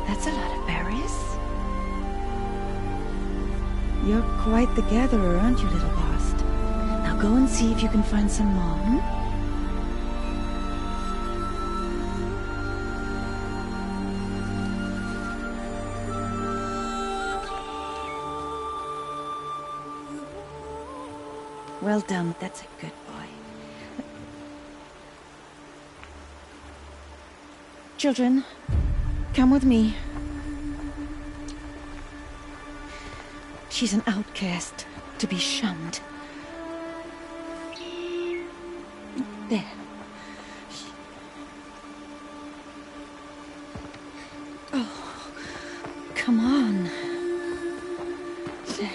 That's a lot of berries. You're quite the gatherer, aren't you, little Bast? Now go and see if you can find some more, hmm? Well done, that's a good boy. Children, come with me. She's an outcast, to be shunned. There. Oh, come on. There.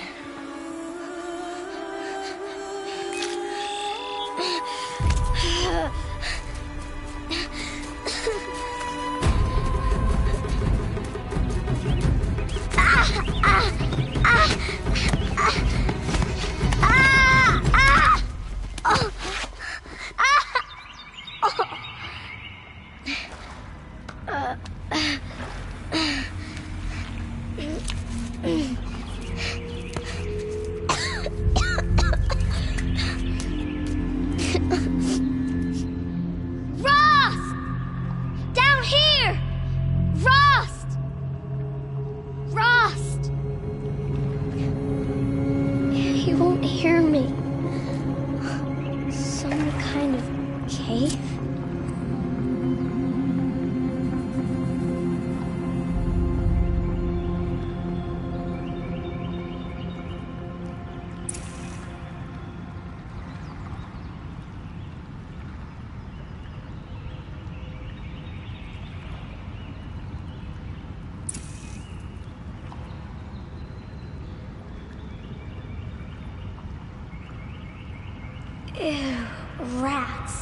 Ew, rats.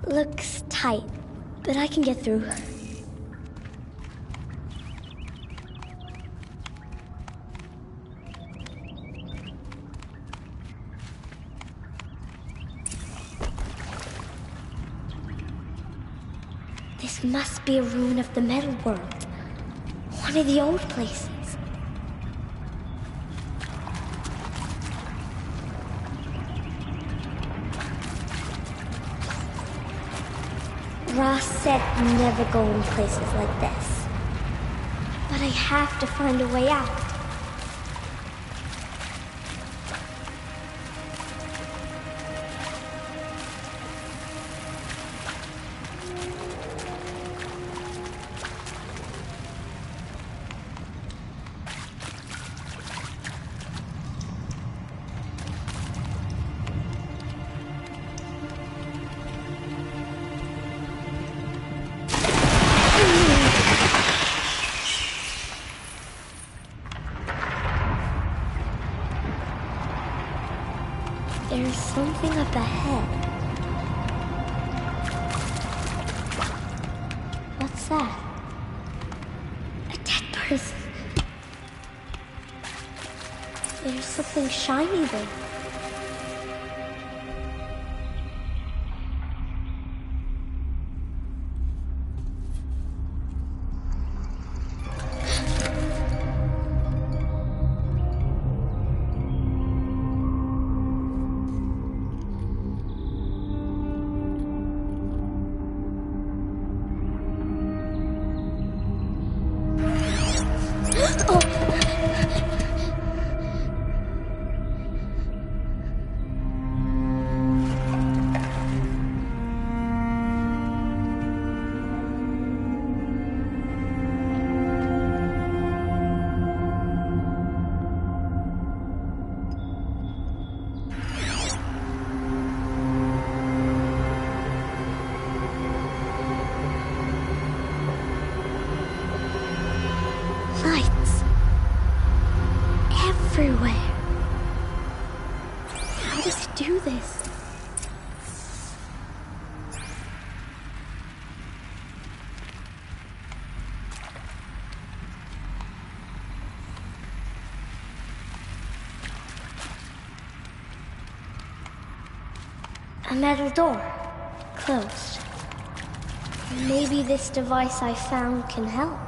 Looks tight, but I can get through. This must be a ruin of the metal world. One of the old places. Ross said never go in places like this. But I have to find a way out. There's something up ahead. What's that? A dead person. There's something shiny there. Lights. Everywhere. How does it do this? A metal door. Closed. Maybe this device I found can help.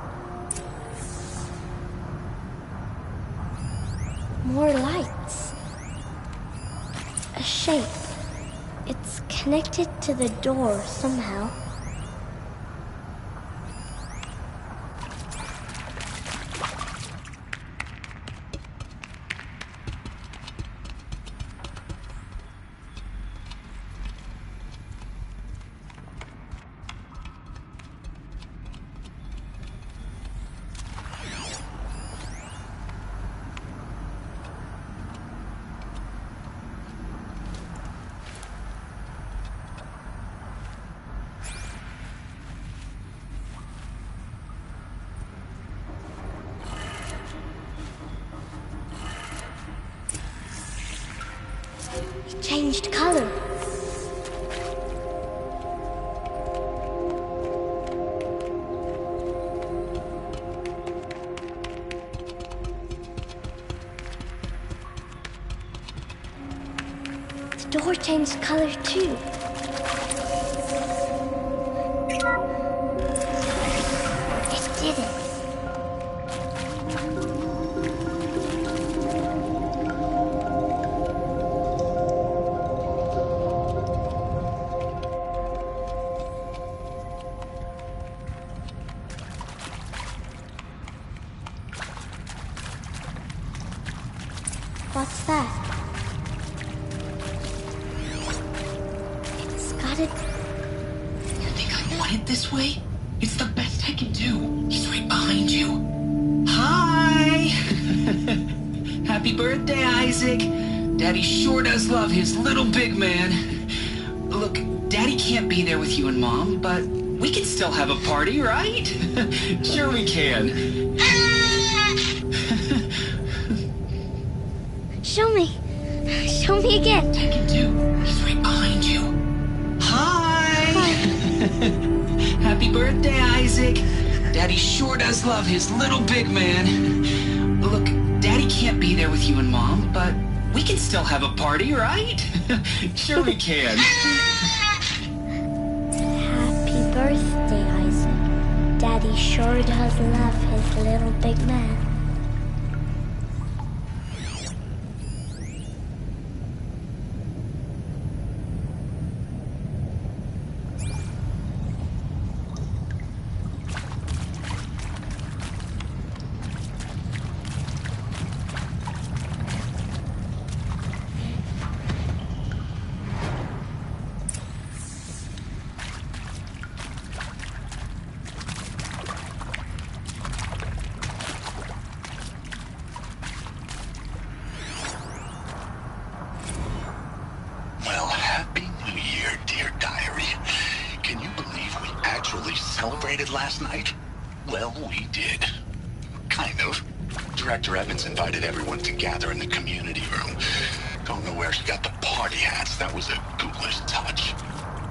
More lights. A shape. It's connected to the door somehow. It changed color. The door changed color too. It did it. What's that? It's got it. You think I want it this way? It's the best I can do. He's right behind you. Hi! Happy birthday, Isaac. Daddy sure does love his little big man. Look, Daddy can't be there with you and Mom, but we can still have a party, right? Sure we can. Show me. Show me again. I can do. He's right behind you. Hi! Happy birthday, Isaac. Daddy sure does love his little big man. Look, Daddy can't be there with you and Mom, but we can still have a party, right? Sure we can. Happy birthday, Isaac. Daddy sure does love his little big man. Celebrated last night? Well, we did. Kind of. Director Evans invited everyone to gather in the community room. Don't know where she got the party hats. That was a ghoulish touch.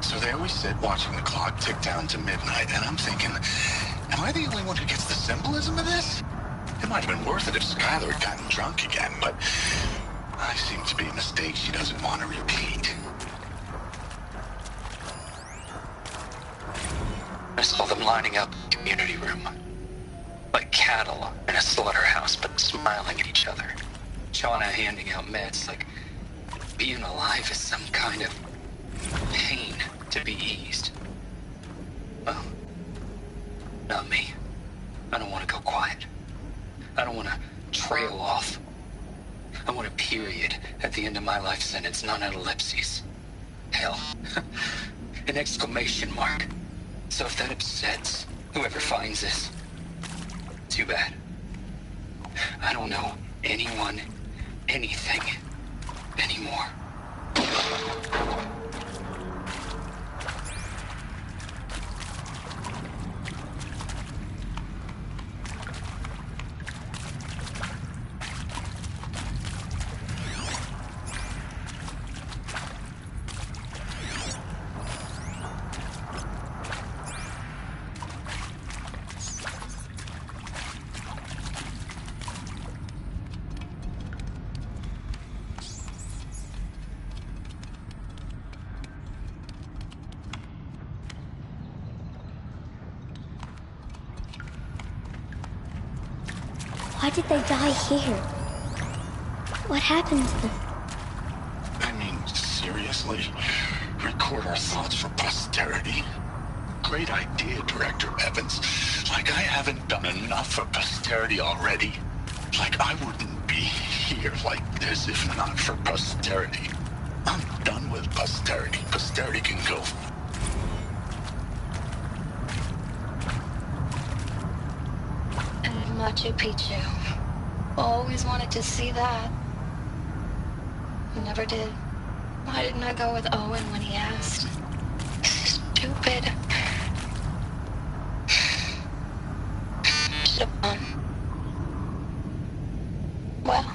So there we sit, watching the clock tick down to midnight, and I'm thinking, am I the only one who gets the symbolism of this? It might have been worth it if Skylar had gotten drunk again, but I seem to be a mistake she doesn't want to repeat. I saw them lining up in the community room. Like cattle in a slaughterhouse, but smiling at each other. Shauna handing out meds, like being alive is some kind of pain to be eased. Well, not me. I don't want to go quiet. I don't want to trail off. I want a period at the end of my life sentence, not an ellipses. Hell, an exclamation mark. So if that upsets whoever finds this, too bad. I don't know anyone, anything, anymore. Why did they die here? What happened to them? I mean, seriously? Record our thoughts for posterity? Great idea, Director Evans. Like I haven't done enough for posterity already. Like I wouldn't be here like this if not for posterity. I'm done with posterity. Posterity can go. And Machu Picchu. Always wanted to see that. Never did. Why didn't I go with Owen when he asked? Stupid. Should have gone. Well.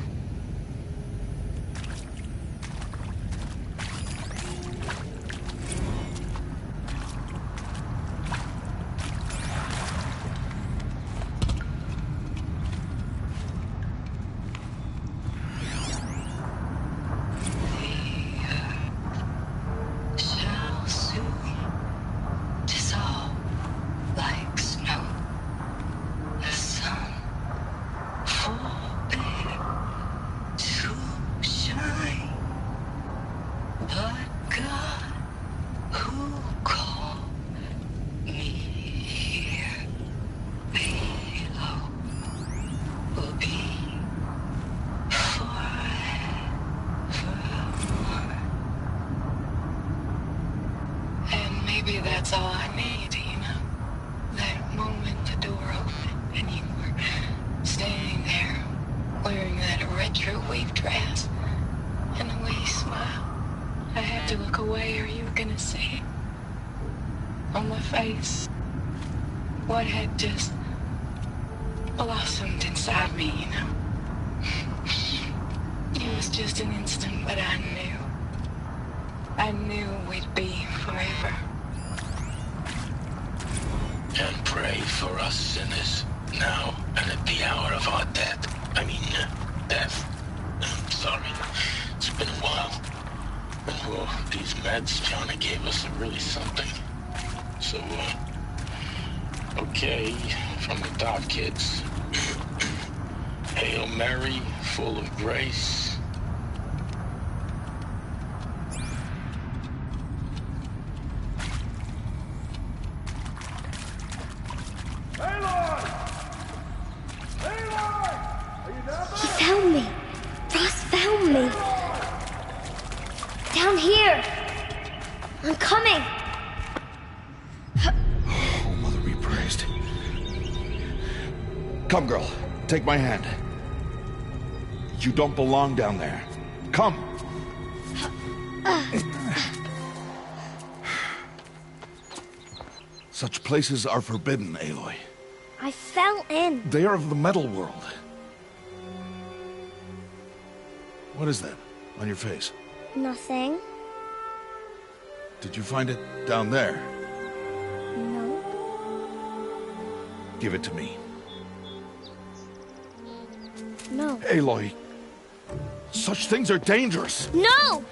Maybe that's all I need, you know? That moment the door opened and you were standing there wearing that retro wave dress and the way you smiled. I had to look away or you were gonna see it on my face what had just blossomed inside me, you know? It was just an instant, but I knew we'd be forever. And pray for us sinners, now and at the hour of our death. Death. Sorry, it's been a while. Well, these meds Johnny gave us are really something. So, okay, from the Doc Kids. Hail Mary, full of grace. He found me. Ross found me. Down here. I'm coming. Oh, Mother be praised. Come, girl. Take my hand. You don't belong down there. Come. Such places are forbidden, Aloy. I fell in. They are of the metal world. What is that? on your face? Nothing. Did you find it down there? No. Give it to me. No. Aloy, such things are dangerous. No!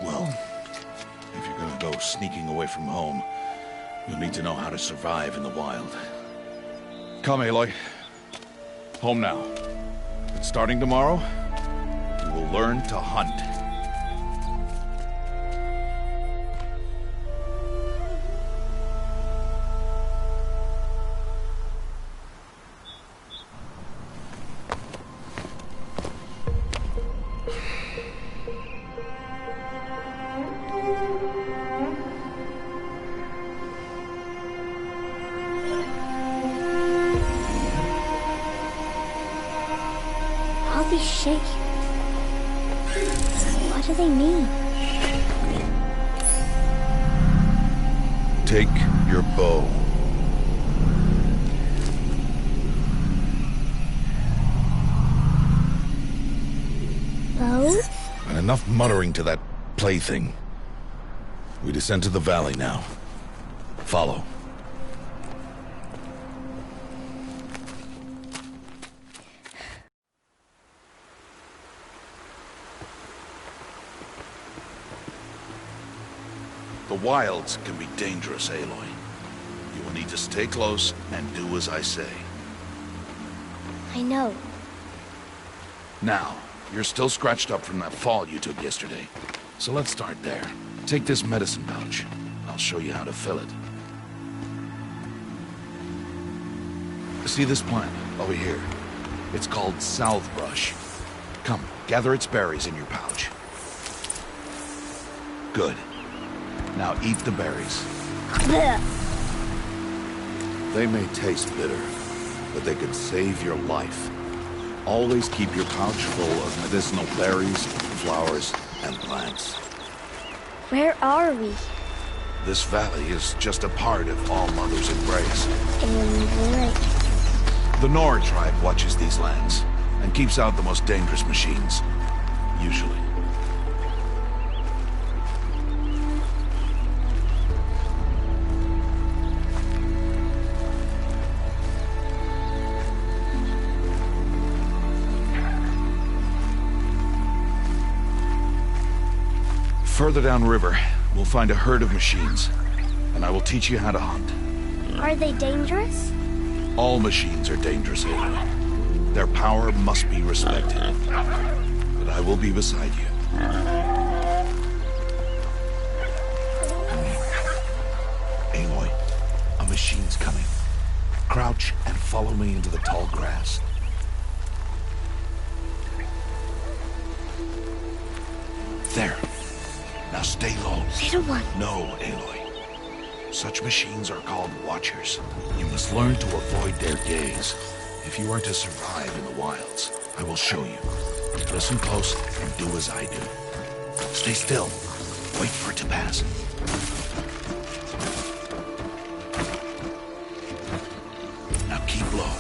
Well, if you're gonna go sneaking away from home, you'll need to know how to survive in the wild. Come, Aloy. Home now. But starting tomorrow, you will learn to hunt. All these shapes. What do they mean? Take your bow. Bow? And enough muttering to that plaything. We descend to the valley now. Follow. The wilds can be dangerous, Aloy. You will need to stay close and do as I say. I know. Now, you're still scratched up from that fall you took yesterday. So let's start there. Take this medicine pouch. I'll show you how to fill it. See this plant over here? It's called salvebrush. Come, gather its berries in your pouch. Good. Now eat the berries. Blech. They may taste bitter, but they could save your life. Always keep your pouch full of medicinal berries, flowers, and plants. Where are we? This valley is just a part of All Mother's embrace. Embrace. The Nora tribe watches these lands and keeps out the most dangerous machines. Usually. Further downriver, we'll find a herd of machines, and I will teach you how to hunt. Are they dangerous? All machines are dangerous, Aloy. Their power must be respected. But I will be beside you. Aloy, a machine's coming. Crouch and follow me into the tall grass. There. Now stay low. Little one. No, Aloy. Such machines are called watchers. You must learn to avoid their gaze. If you are to survive in the wilds, I will show you. Listen close and do as I do. Stay still. Wait for it to pass. Now keep low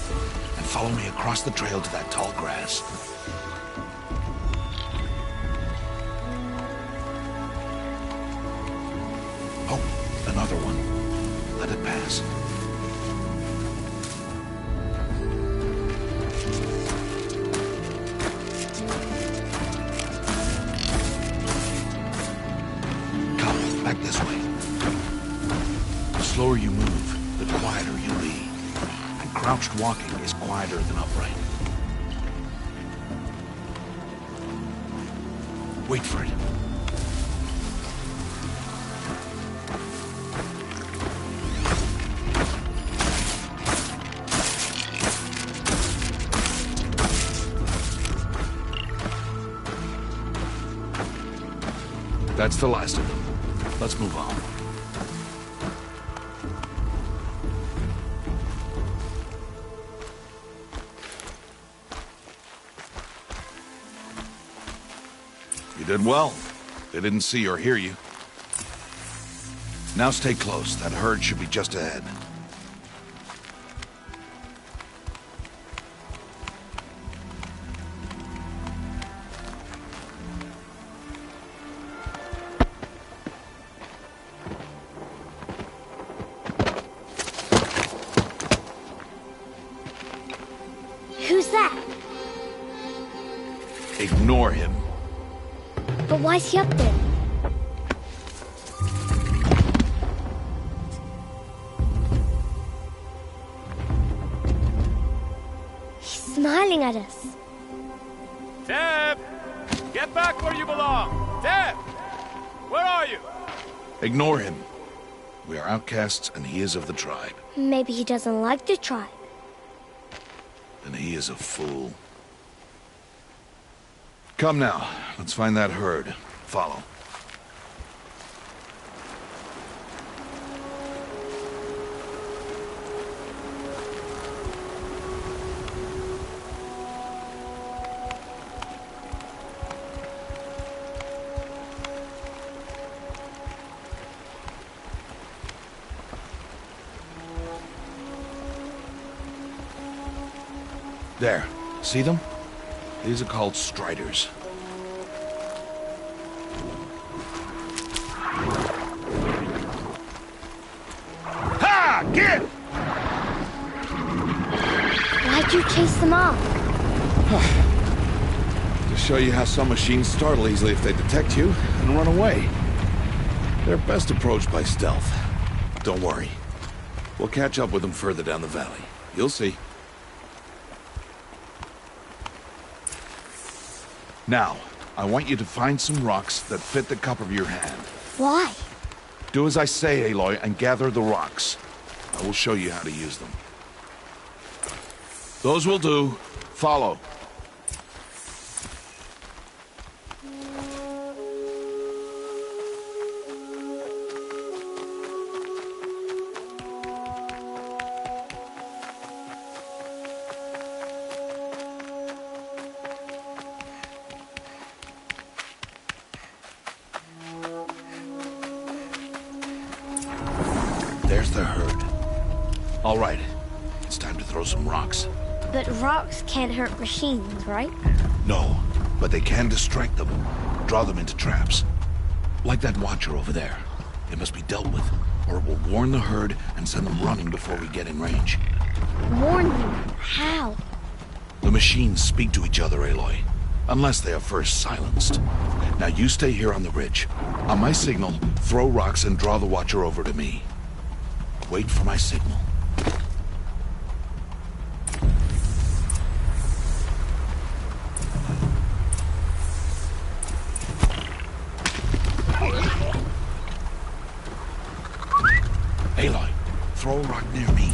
and follow me across the trail to that tall grass. Oh, another one. Let it pass. Come, back this way. The slower you move, the quieter you'll be. And crouched walking is quieter than upright. Wait for it. That's the last of them. Let's move on. did well. They didn't see or hear you. Now stay close. That herd should be just ahead. Who's that? Ignore him. But why's he up there? He's smiling at us. Teb! Get back where you belong! Teb! Where are you? Ignore him. We are outcasts, and he is of the tribe. Maybe he doesn't like the tribe. And he is a fool. Come now, let's find that herd. Follow. There. See them? These are called striders. Ha! Get! Why'd you chase them off? To show you how some machines startle easily if they detect you and run away. They're best approached by stealth. Don't worry. We'll catch up with them further down the valley. You'll see. Now, I want you to find some rocks that fit the cup of your hand. Why? Do as I say, Aloy, and gather the rocks. I will show you how to use them. Those will do. Follow. There's the herd. All right, it's time to throw some rocks. But rocks can't hurt machines, right? No, but they can distract them, draw them into traps. Like that watcher over there. It must be dealt with, or it will warn the herd and send them running before we get in range. Warn them? How? The machines speak to each other, Aloy, unless they are first silenced. Now you stay here on the ridge. On my signal, throw rocks and draw the watcher over to me. Wait for my signal. Aloy, throw a rock near me.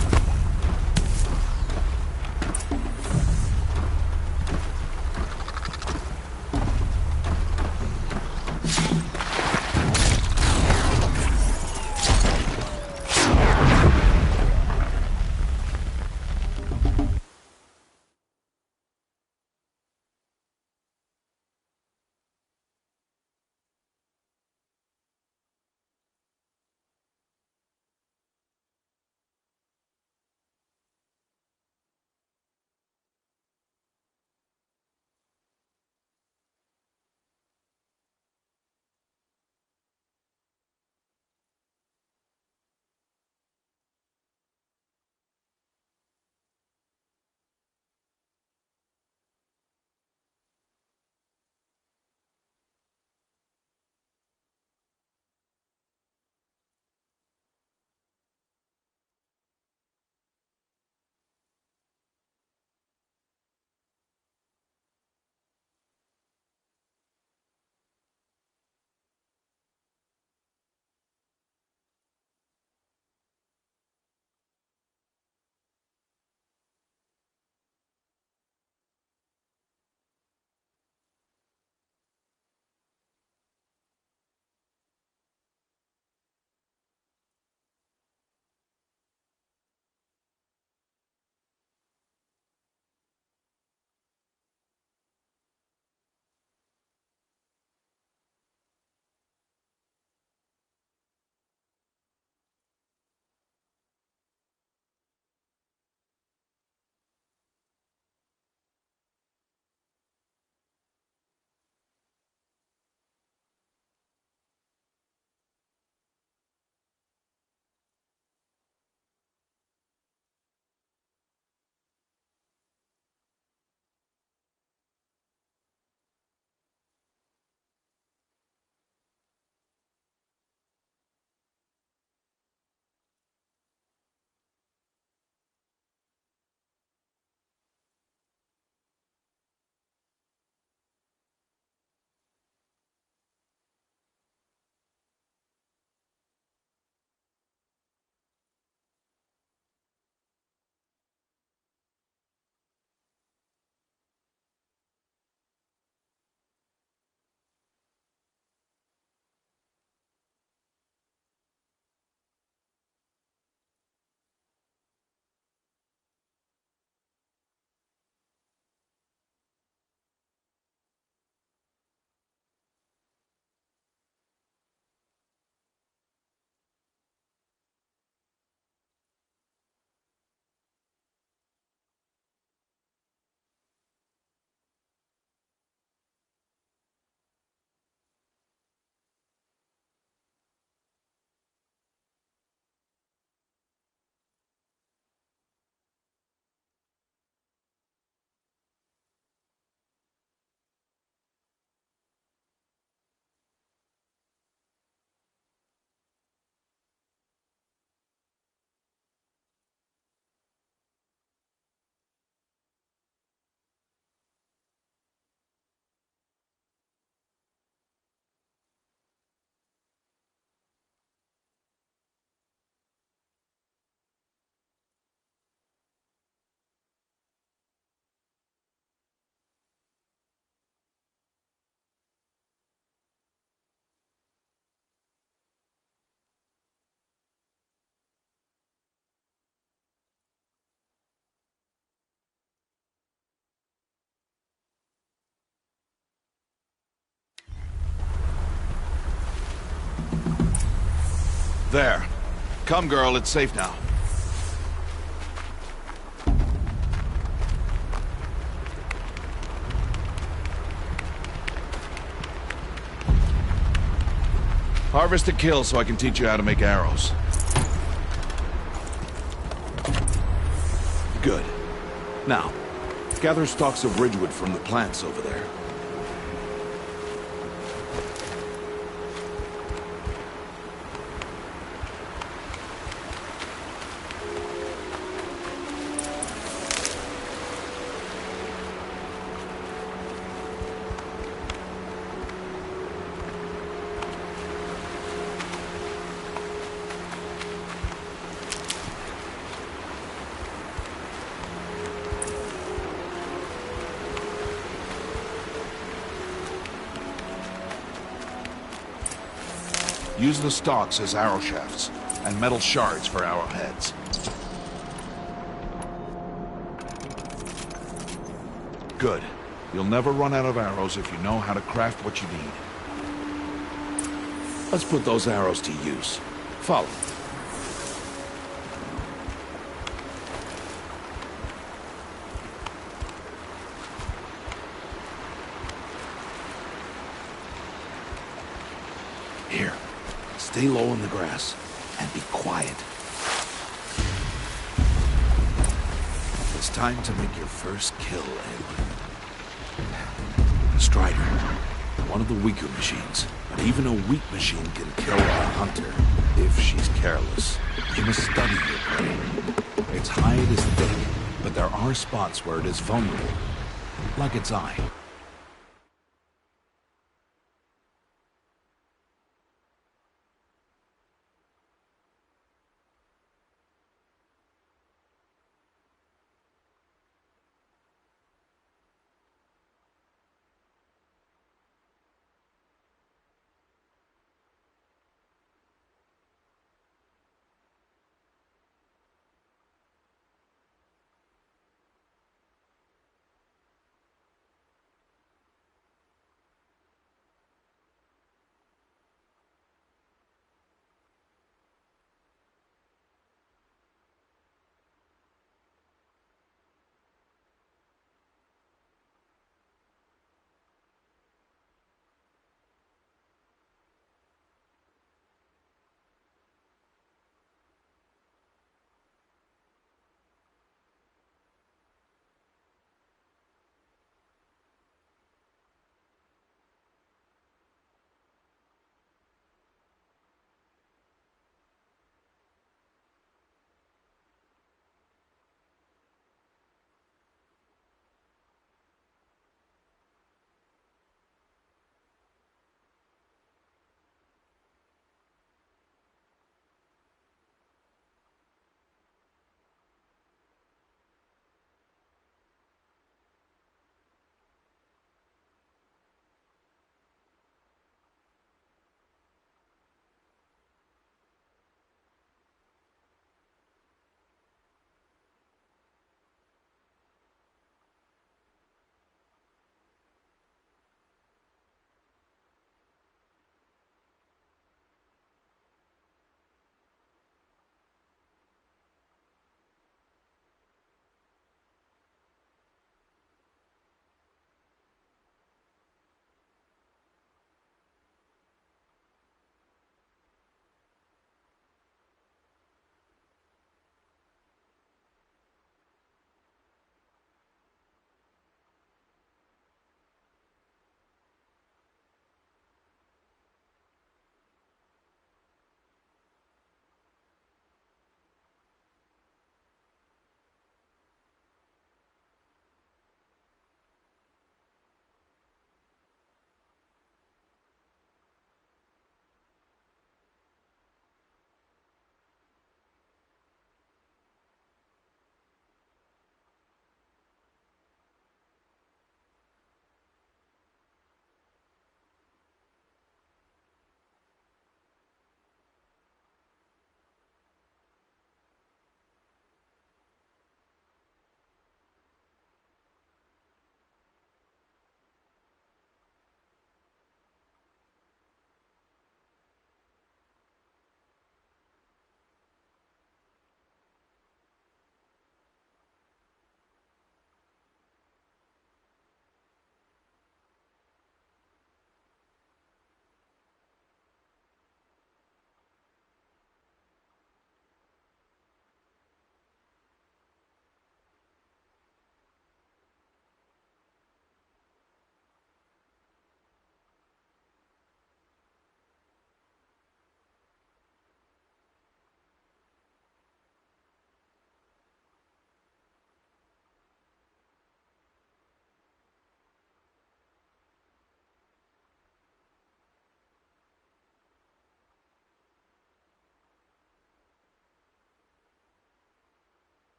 There. Come, girl, it's safe now. Harvest a kill so I can teach you how to make arrows. Good. Now, gather stalks of ridgewood from the plants over there. Use the stalks as arrow shafts, and metal shards for arrowheads. Good. You'll never run out of arrows if you know how to craft what you need. Let's put those arrows to use. Follow. Here. Stay low in the grass, and be quiet. It's time to make your first kill, Ed. Strider. One of the weaker machines. But even a weak machine can kill a hunter, if she's careless. You must study your prey. Its hide is thick, but there are spots where it is vulnerable. Like its eye.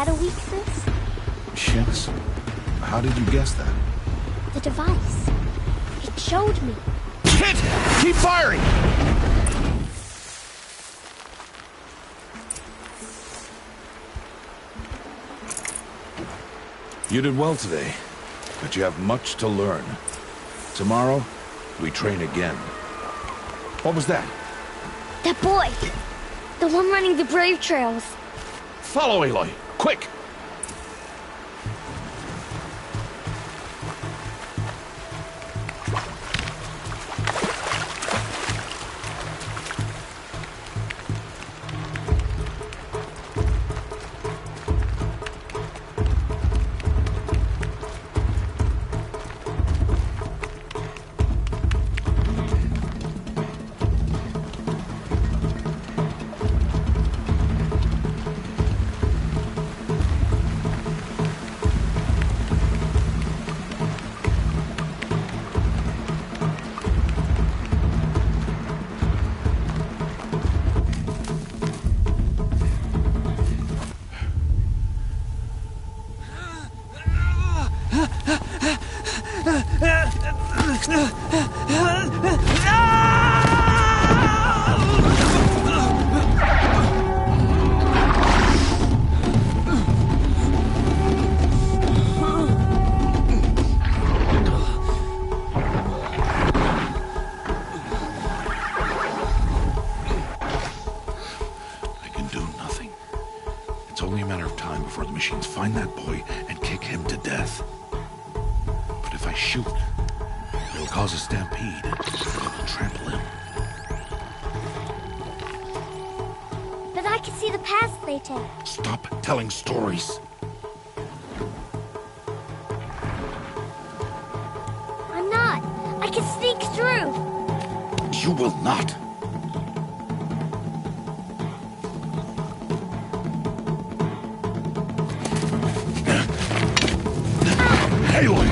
had a weakness? Shits? How did you guess that? The device. It showed me. Shit! Keep firing! You did well today, but you have much to learn. Tomorrow, we train again. What was that? That boy! The one running the brave trails. Follow Aloy, quick! Before the machines find that boy and kick him to death. But if I shoot, it'll cause a stampede. It will trample him. But I can see the paths they take. Stop telling stories. I'm not. I can sneak through. You will not. Aloy!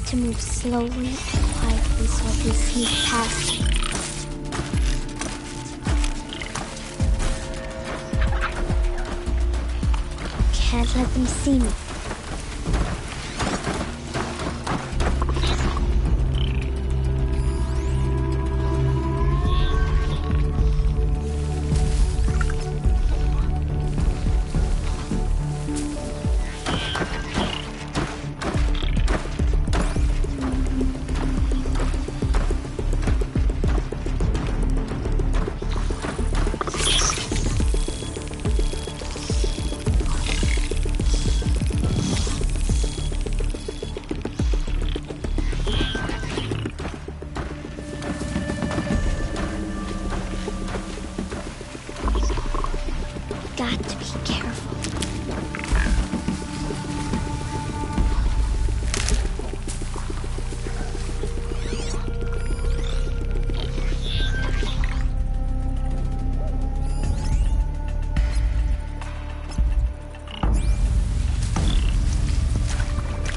To move slowly and quietly so I can sneak past him. Can't let them see me. Got to be careful.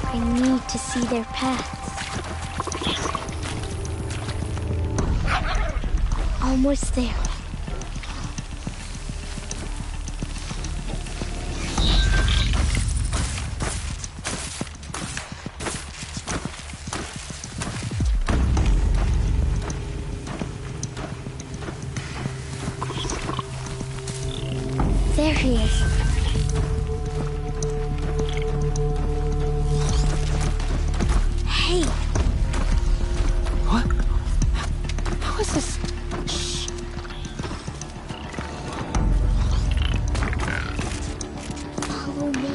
I need to see their paths. Almost there. There he is. Hey. What? How is this? Shh. Follow me.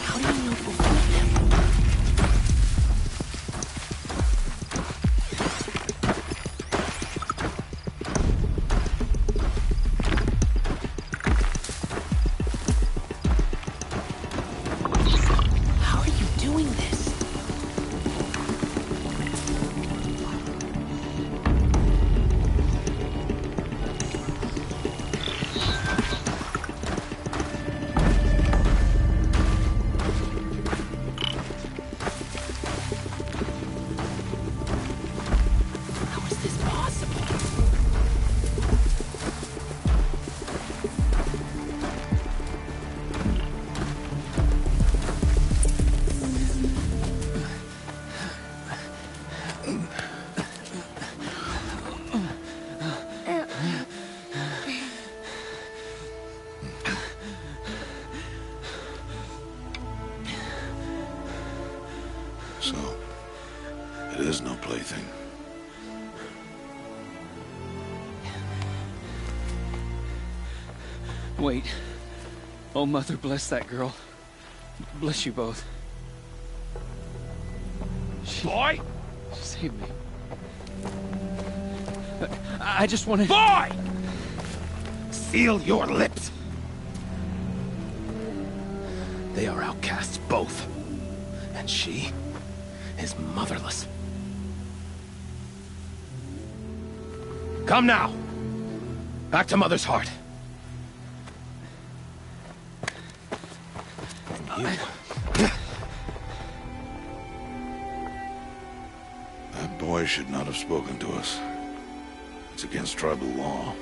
How do you know before him? So, it is no plaything. Wait. Oh, Mother, bless that girl. Bless you both. Boy! She saved me. I just want to... Boy! Seal your lips! They are outcasts, both. And she is motherless. Come now! Back to Mother's heart. And you... That boy should not have spoken to us. It's against tribal law.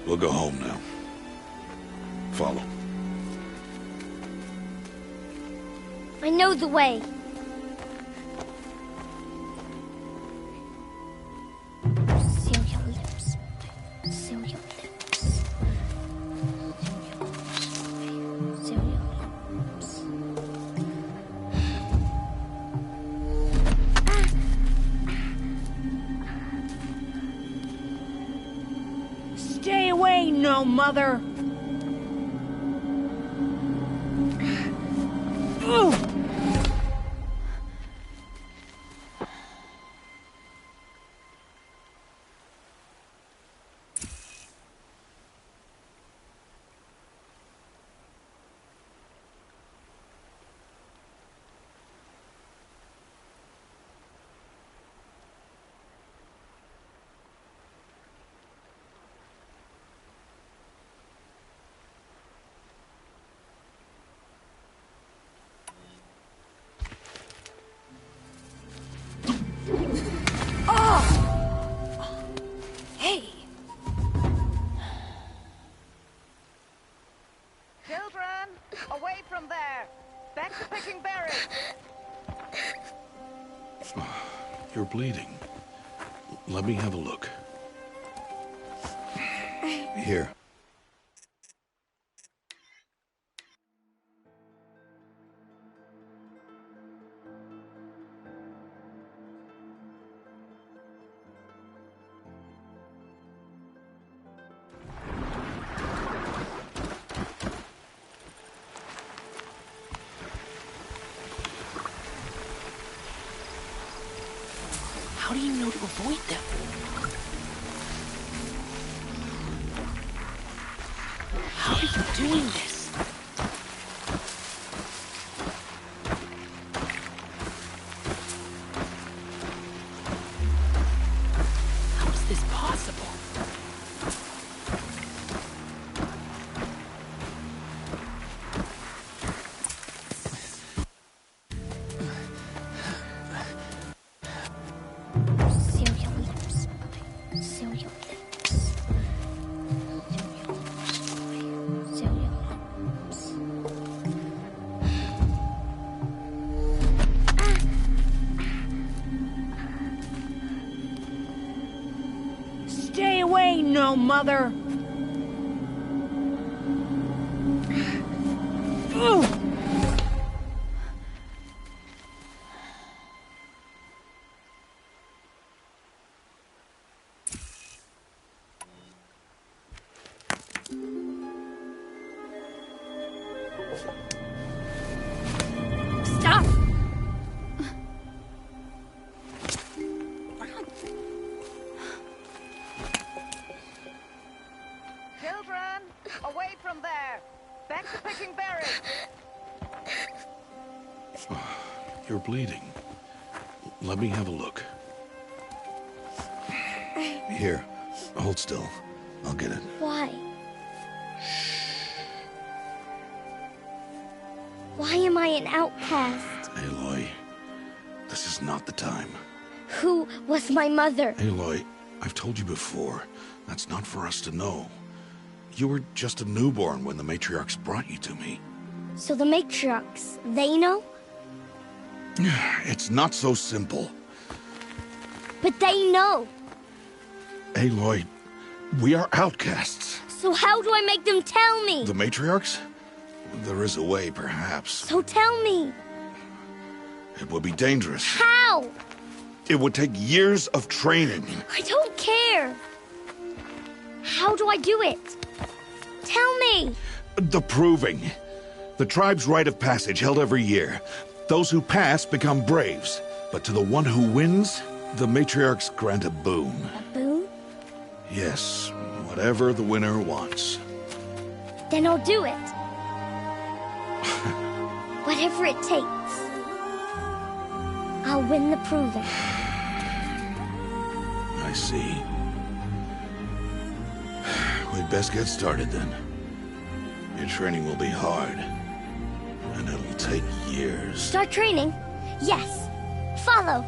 We'll go home now. Follow. I know the way. Seal your lips. Seal your lips. Seal your lips. Stay away, no mother. Hey! Children, away from there! Back to picking berries! You're bleeding. Let me have a look. Here. How do you know to avoid them? How are you doing this? How is this possible? Seal your lips. Seal your lips. Seal your lips. Stay away, no mother. Stop! Children, away from there! Back to picking berries! You're bleeding. Let me have a look. Here. Hold still. I'll get it. Why? Why am I an outcast? Aloy, this is not the time. Who was my mother? Aloy, I've told you before, that's not for us to know. You were just a newborn when the matriarchs brought you to me. So the matriarchs, they know? It's not so simple. But they know. Aloy, we are outcasts. So how do I make them tell me? The matriarchs? There is a way, perhaps. So tell me. It would be dangerous. How? It would take years of training. I don't care. How do I do it? Tell me. The proving. The tribe's rite of passage held every year. Those who pass become braves. But to the one who wins, the matriarchs grant a boon. A boon? Yes, whatever the winner wants. Then I'll do it. Whatever it takes. I'll win the proving. I see. We'd best get started then. Your training will be hard. And it'll take years. Start training? Yes. Follow.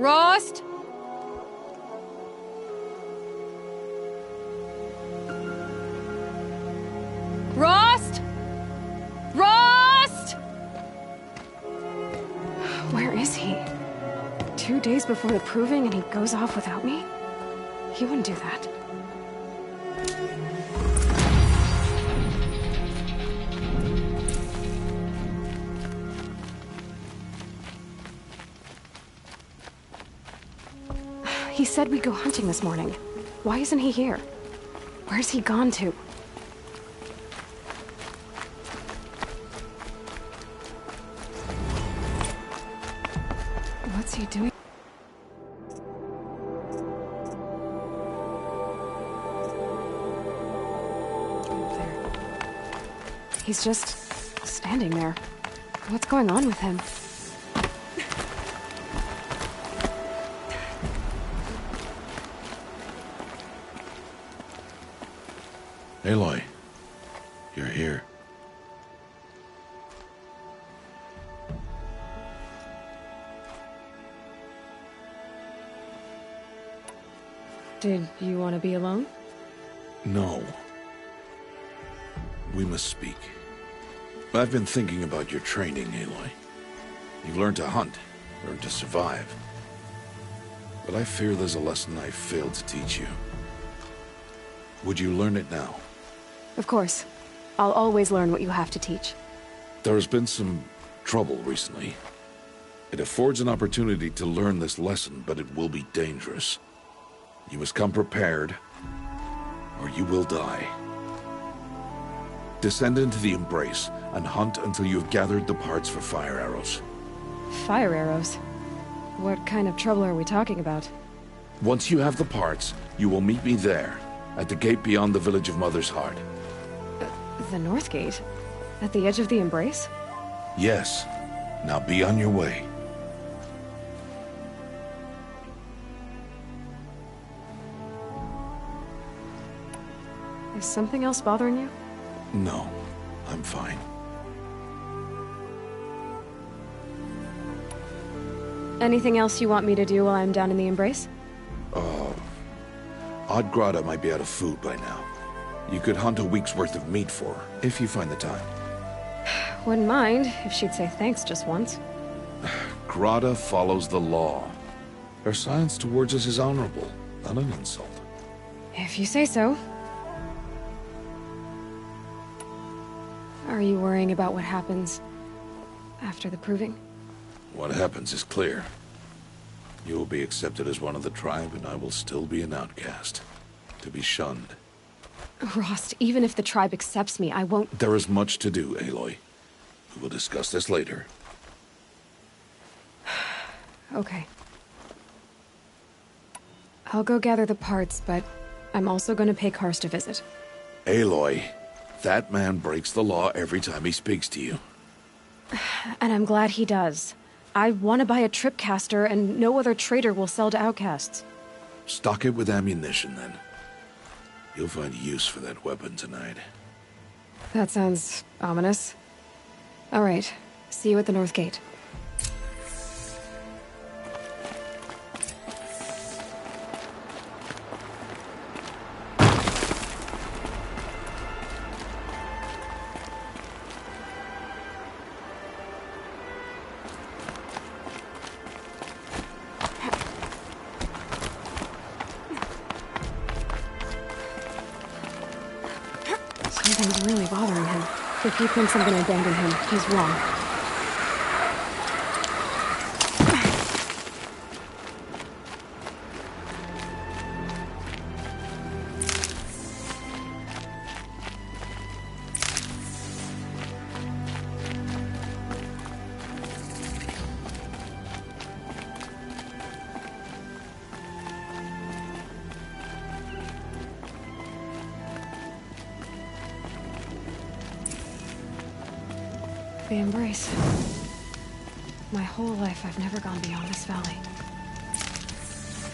Rost? Rost? Rost? Where is he? 2 days before the proving and he goes off without me? He wouldn't do that. He said we'd go hunting this morning. Why isn't he here? Where's he gone to? What's he doing? There. He's just standing there. What's going on with him? Aloy, you're here. Did you want to be alone? No. We must speak. I've been thinking about your training, Aloy. You've learned to hunt, learned to survive. But I fear there's a lesson I failed to teach you. Would you learn it now? Of course. I'll always learn what you have to teach. There has been some trouble recently. It affords an opportunity to learn this lesson, but it will be dangerous. You must come prepared, or you will die. Descend into the Embrace and hunt until you have gathered the parts for fire arrows. Fire arrows? What kind of trouble are we talking about? Once you have the parts, you will meet me there, at the gate beyond the village of Mother's Heart. The North Gate? At the edge of the Embrace? Yes. Now be on your way. Is something else bothering you? No, I'm fine. Anything else you want me to do while I'm down in the Embrace? Odd Grata might be out of food by now. You could hunt a week's worth of meat for her, if you find the time. Wouldn't mind if she'd say thanks just once. Grata follows the law. Her silence towards us is honorable, not an insult. If you say so. Are you worrying about what happens after the proving? What happens is clear. You will be accepted as one of the tribe, and I will still be an outcast. To be shunned. Rost, even if the tribe accepts me, I won't— There is much to do, Aloy. We will discuss this later. Okay. I'll go gather the parts, but I'm also going to pay Karst a visit. Aloy, that man breaks the law every time he speaks to you. And I'm glad he does. I want to buy a tripcaster, and no other trader will sell to outcasts. Stock it with ammunition, then. You'll find use for that weapon tonight. That sounds ominous. All right. See you at the North Gate. Something's really bothering him. If he thinks I'm gonna abandon him, he's wrong. The Embrace. My whole life, I've never gone beyond this valley.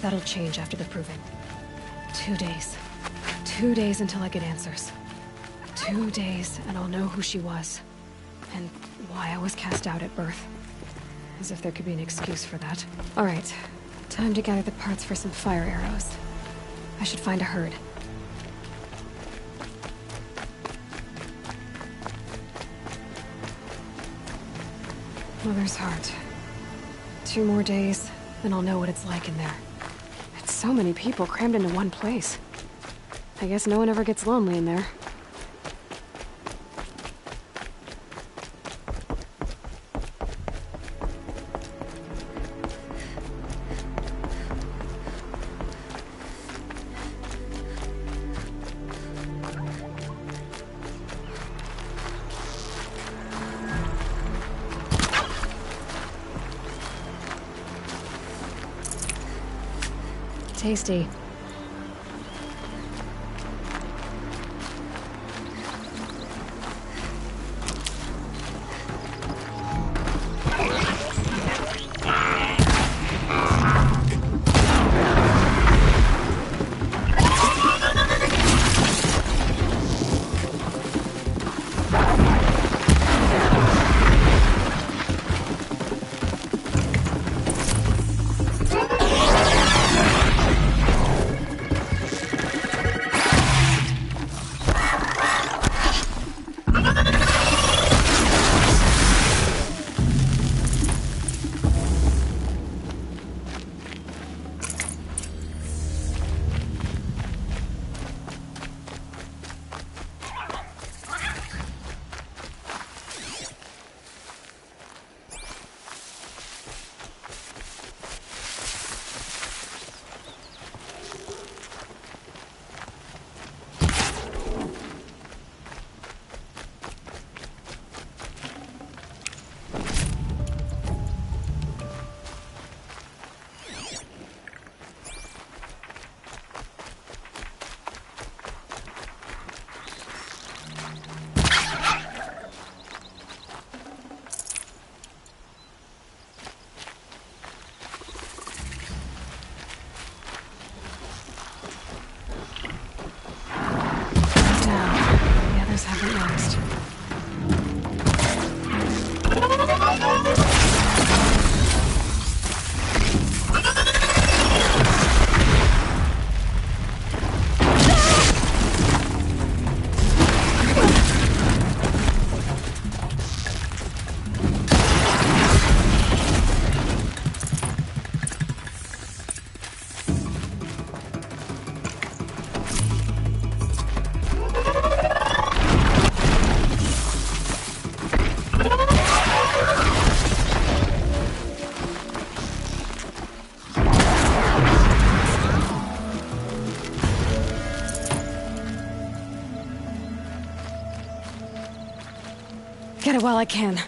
That'll change after the proving. 2 days. 2 days until I get answers. 2 days, and I'll know who she was. And why I was cast out at birth. As if there could be an excuse for that. All right. Time to gather the parts for some fire arrows. I should find a herd. Mother's heart. 2 more days, then I'll know what it's like in there. It's so many people crammed into one place. I guess no one ever gets lonely in there. Tasty. Get it while I can.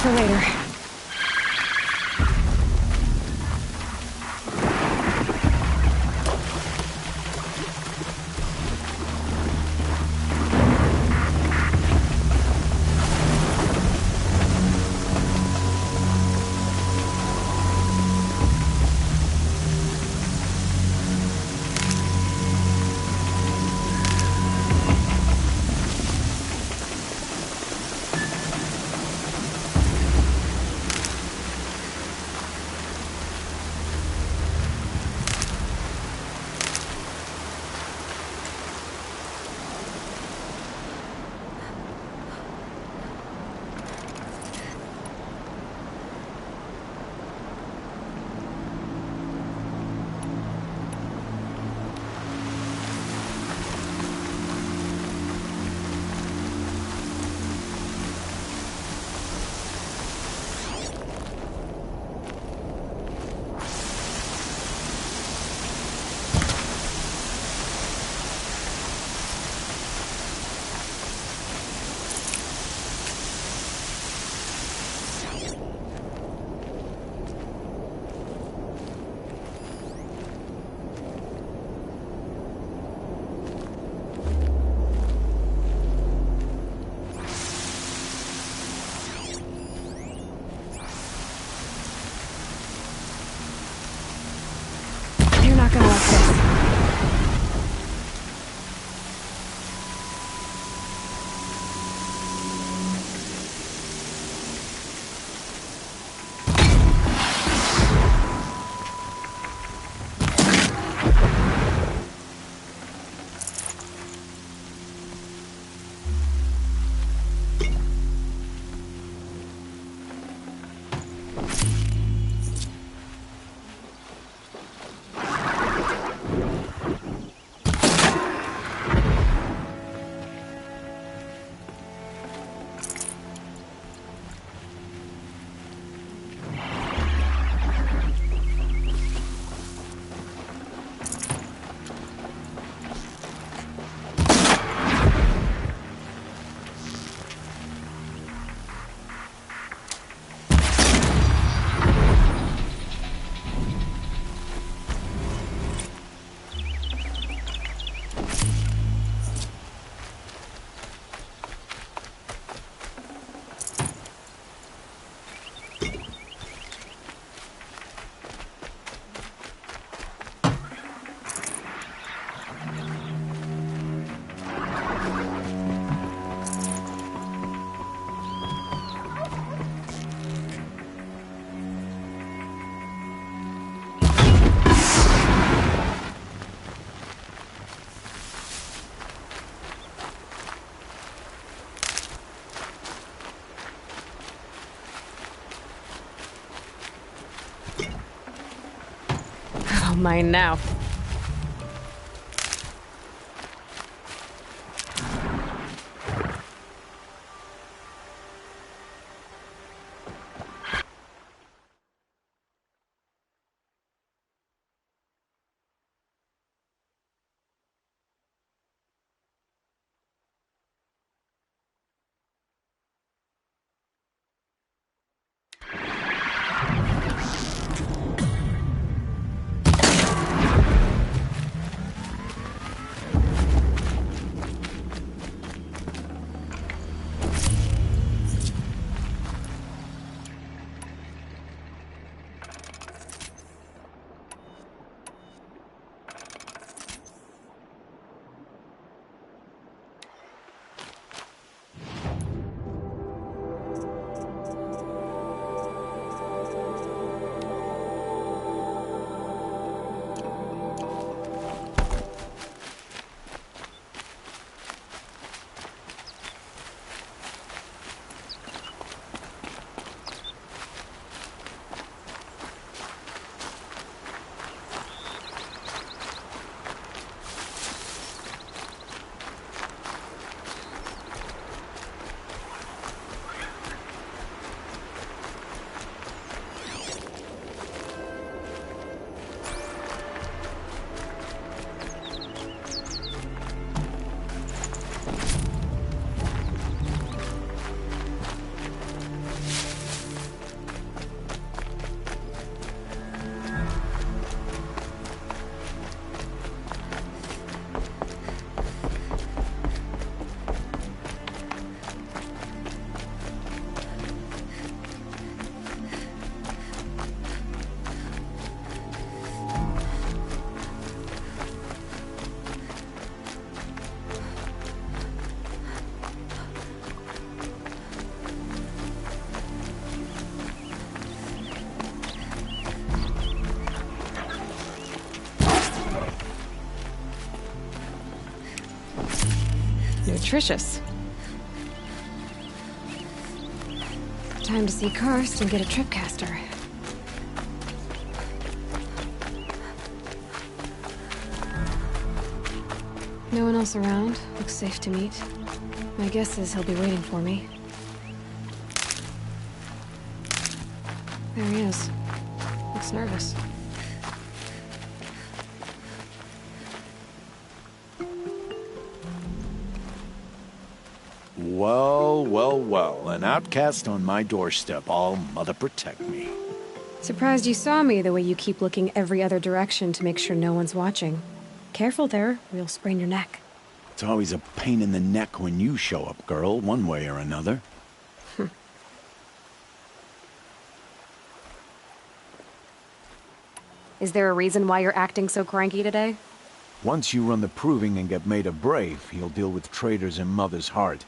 for later. You're not gonna like this. Mine now. Nutritious. Time to see Karst and get a tripcaster. No one else around. Looks safe to meet. My guess is he'll be waiting for me. There he is. Looks nervous. Well, well, well. An outcast on my doorstep. All mother protect me. Surprised you saw me the way you keep looking every other direction to make sure no one's watching. Careful there, or you'll sprain your neck. It's always a pain in the neck when you show up, girl, one way or another. Is there a reason why you're acting so cranky today? Once you run the proving and get made a brave, you'll deal with traitors in Mother's heart.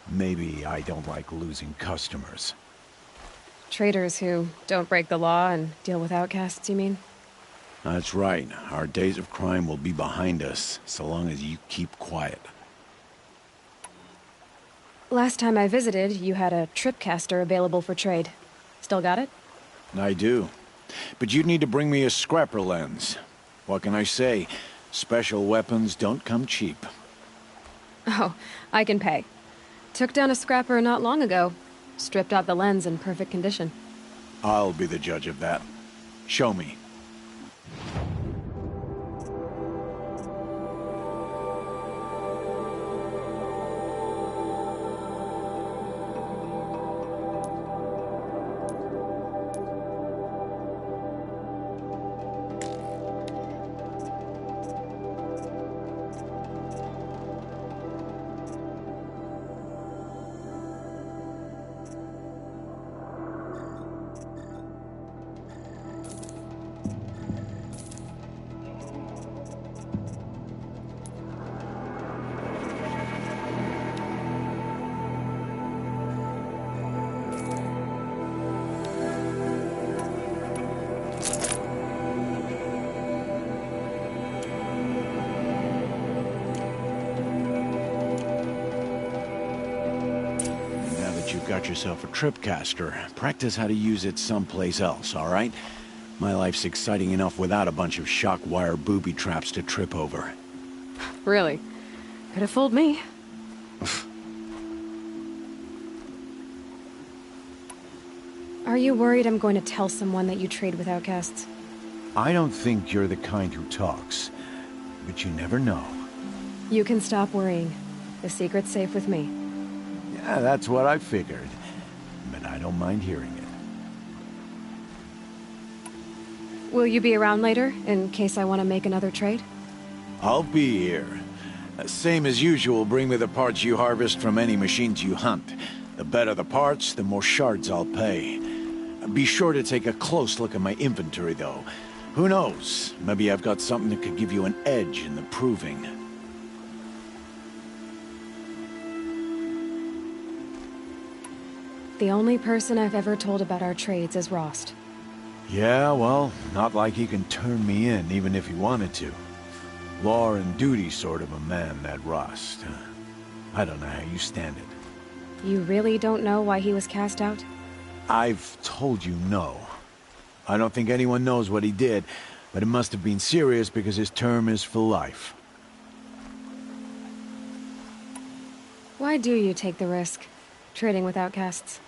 Maybe I don't like losing customers. Traitors who don't break the law and deal with outcasts, you mean? That's right. Our days of crime will be behind us, so long as you keep quiet. Last time I visited, you had a tripcaster available for trade. Still got it? I do. But you'd need to bring me a scrapper lens. What can I say? Special weapons don't come cheap. Oh, I can pay. Took down a scrapper not long ago. Stripped out the lens in perfect condition. I'll be the judge of that. Show me. Got yourself a tripcaster. Practice how to use it someplace else, all right? My life's exciting enough without a bunch of shock wire booby traps to trip over. Really? Could have fooled me. Are you worried I'm going to tell someone that you trade with outcasts? I don't think you're the kind who talks, but you never know. You can stop worrying. The secret's safe with me. Yeah, that's what I figured. But I don't mind hearing it. Will you be around later, in case I want to make another trade? I'll be here. Same as usual, bring me the parts you harvest from any machines you hunt. The better the parts, the more shards I'll pay. Be sure to take a close look at my inventory, though. Who knows? Maybe I've got something that could give you an edge in the proving. The only person I've ever told about our trades is Rost. Yeah, well, not like he can turn me in, even if he wanted to. Law and duty sort of a man, that Rost. I don't know how you stand it. You really don't know why he was cast out? I've told you no. I don't think anyone knows what he did, but it must have been serious because his term is for life. Why do you take the risk, trading with outcasts?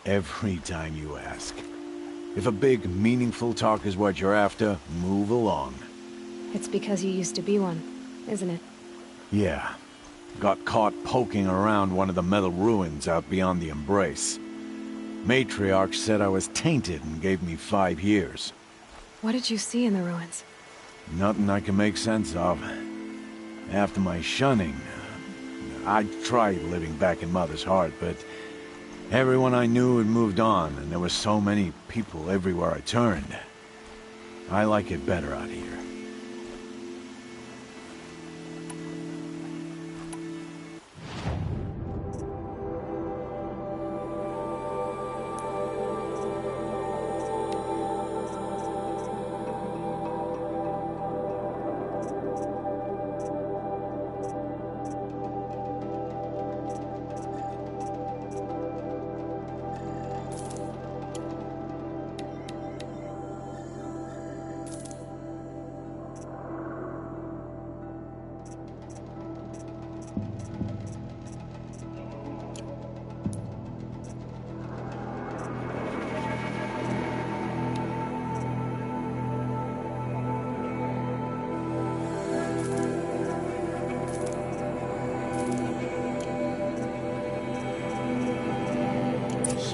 Every time you ask. If a big, meaningful talk is what you're after, move along. It's because you used to be one, isn't it? Yeah. Got caught poking around one of the metal ruins out beyond the Embrace. Matriarch said I was tainted and gave me 5 years. What did you see in the ruins? Nothing I can make sense of. After my shunning, I tried living back in Mother's heart, but everyone I knew had moved on, and there were so many people everywhere I turned. I like it better out here.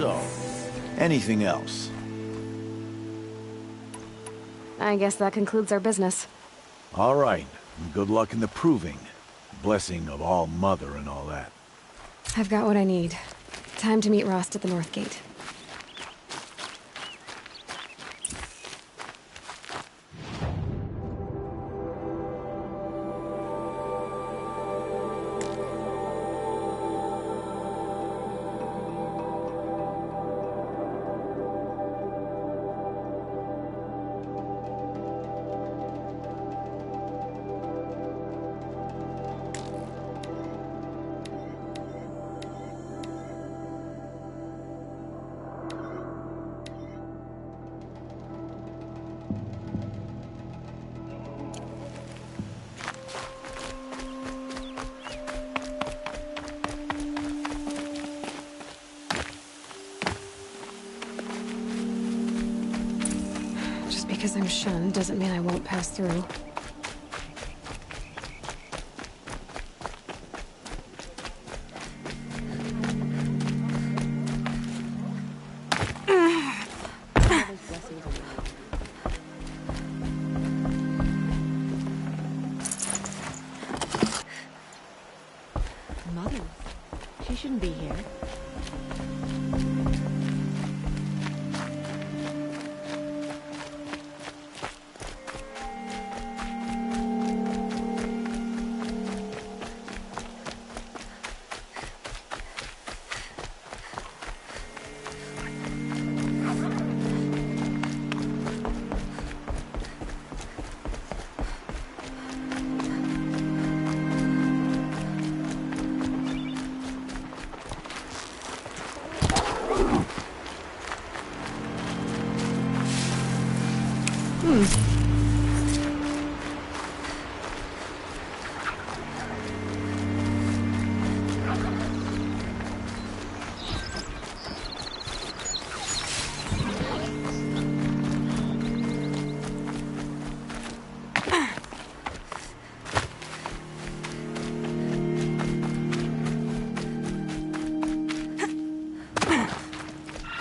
So, anything else? I guess that concludes our business. All right. Good luck in the proving. Blessing of All Mother and all that. I've got what I need. Time to meet Rost at the North Gate. Because I'm shunned doesn't mean I won't pass through. Mother, she shouldn't be here.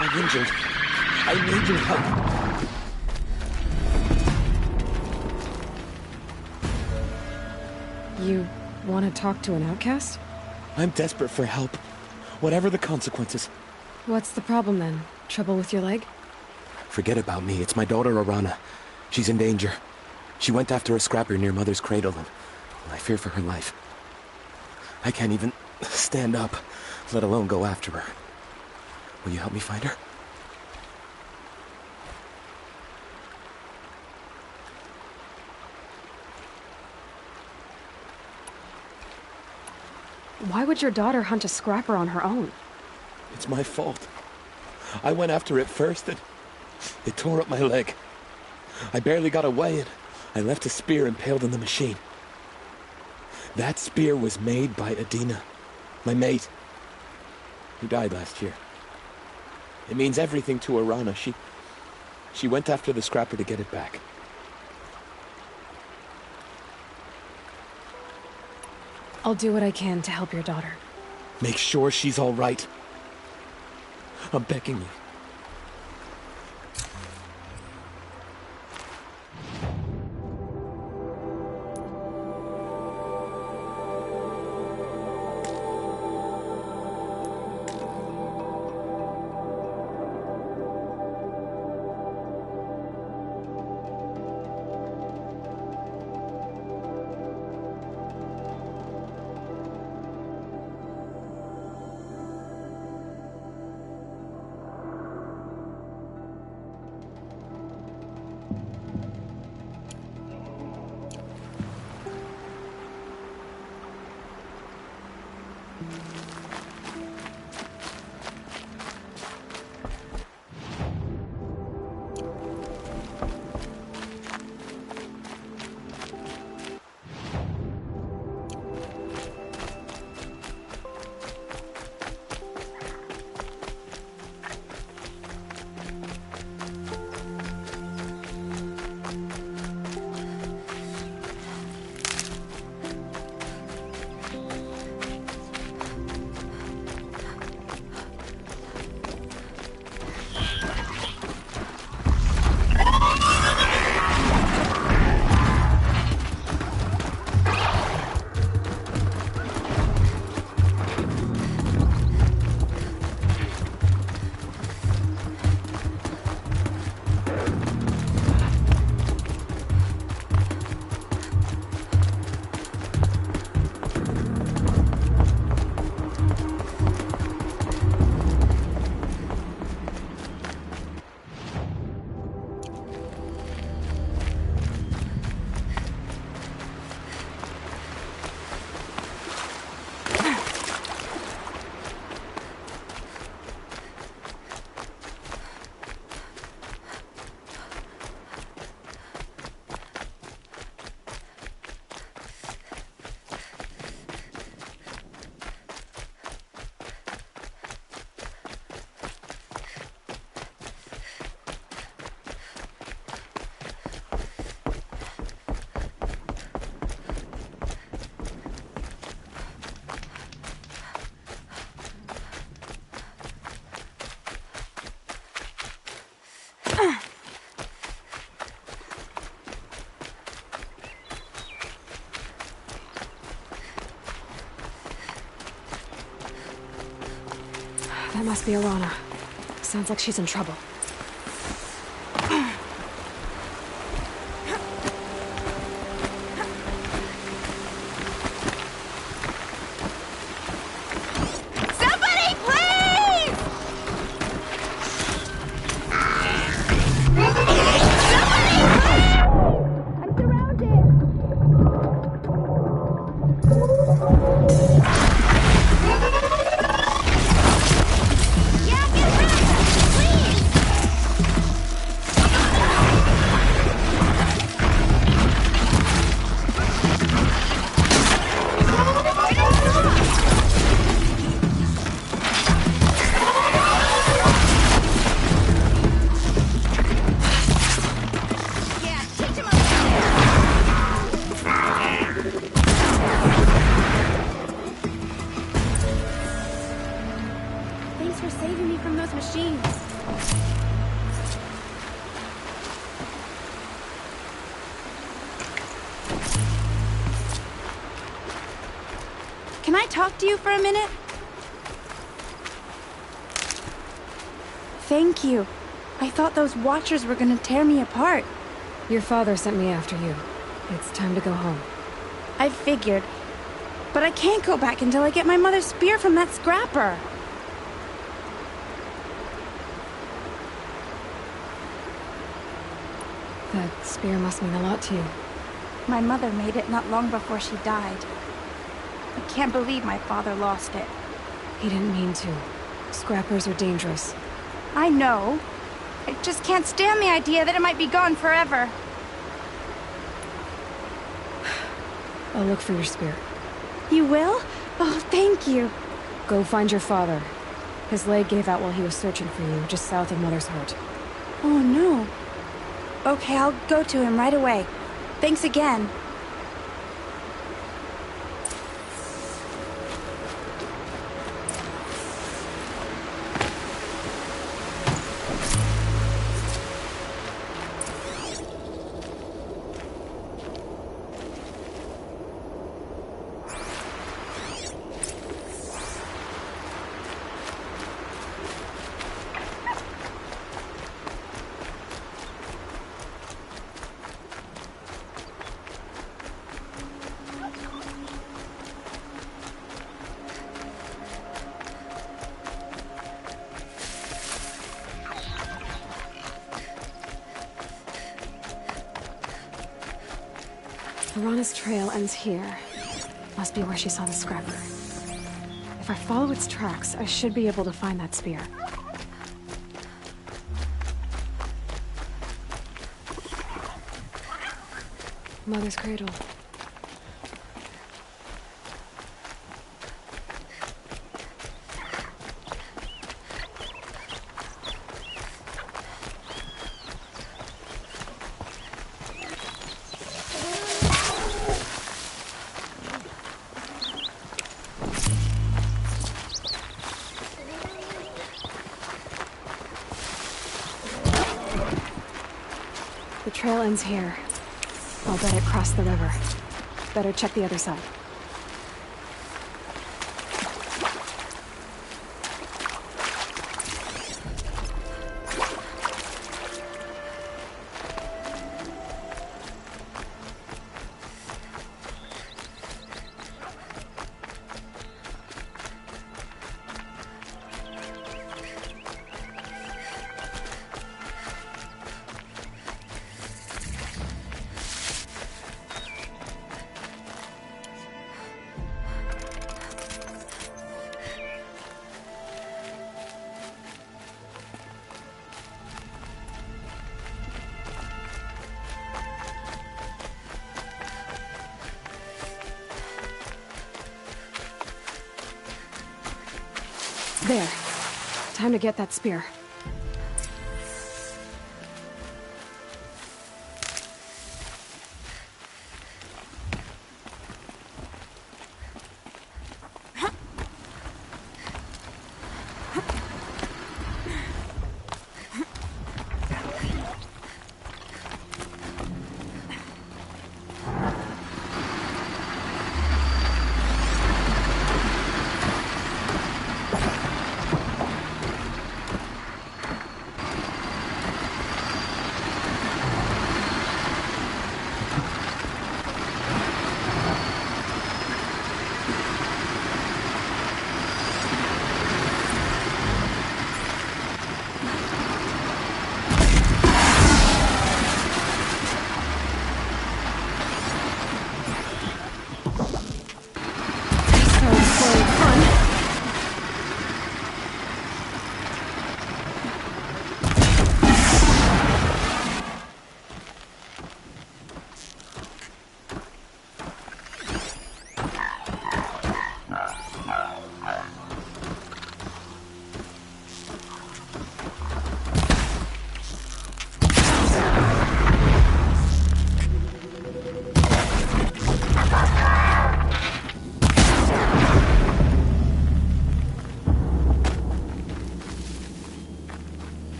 I'm injured. I need your help. You want to talk to an outcast? I'm desperate for help. Whatever the consequences. What's the problem then? Trouble with your leg? Forget about me. It's my daughter, Arana. She's in danger. She went after a scrapper near Mother's cradle, and I fear for her life. I can't even stand up, let alone go after her. Will you help me find her? Why would your daughter hunt a scrapper on her own? It's my fault. I went after it first, and it tore up my leg. I barely got away, and I left a spear impaled in the machine. That spear was made by Adina, my mate, who died last year. It means everything to Arana. She went after the scrapper to get it back. I'll do what I can to help your daughter. Make sure she's all right. I'm begging you. That must be Arana. Sounds like she's in trouble. Somebody, please! I'm surrounded! Thanks for saving me from those machines. Can I talk to you for a minute? Thank you. I thought those Watchers were gonna tear me apart. Your father sent me after you. It's time to go home. I figured. But I can't go back until I get my mother's spear from that scrapper. That spear must mean a lot to you. My mother made it not long before she died. I can't believe my father lost it. He didn't mean to. Scrappers are dangerous. I know. I just can't stand the idea that it might be gone forever. I'll look for your spear. You will? Oh, thank you. Go find your father. His leg gave out while he was searching for you, just south of Mother's Heart. Oh, no. Okay, I'll go to him right away. Thanks again. Arana's trail ends here. Must be where she saw the scrapper. If I follow its tracks, I should be able to find that spear. Mother's cradle. The trail ends here. I'll bet it crossed the river. Better check the other side. There. Time to get that spear.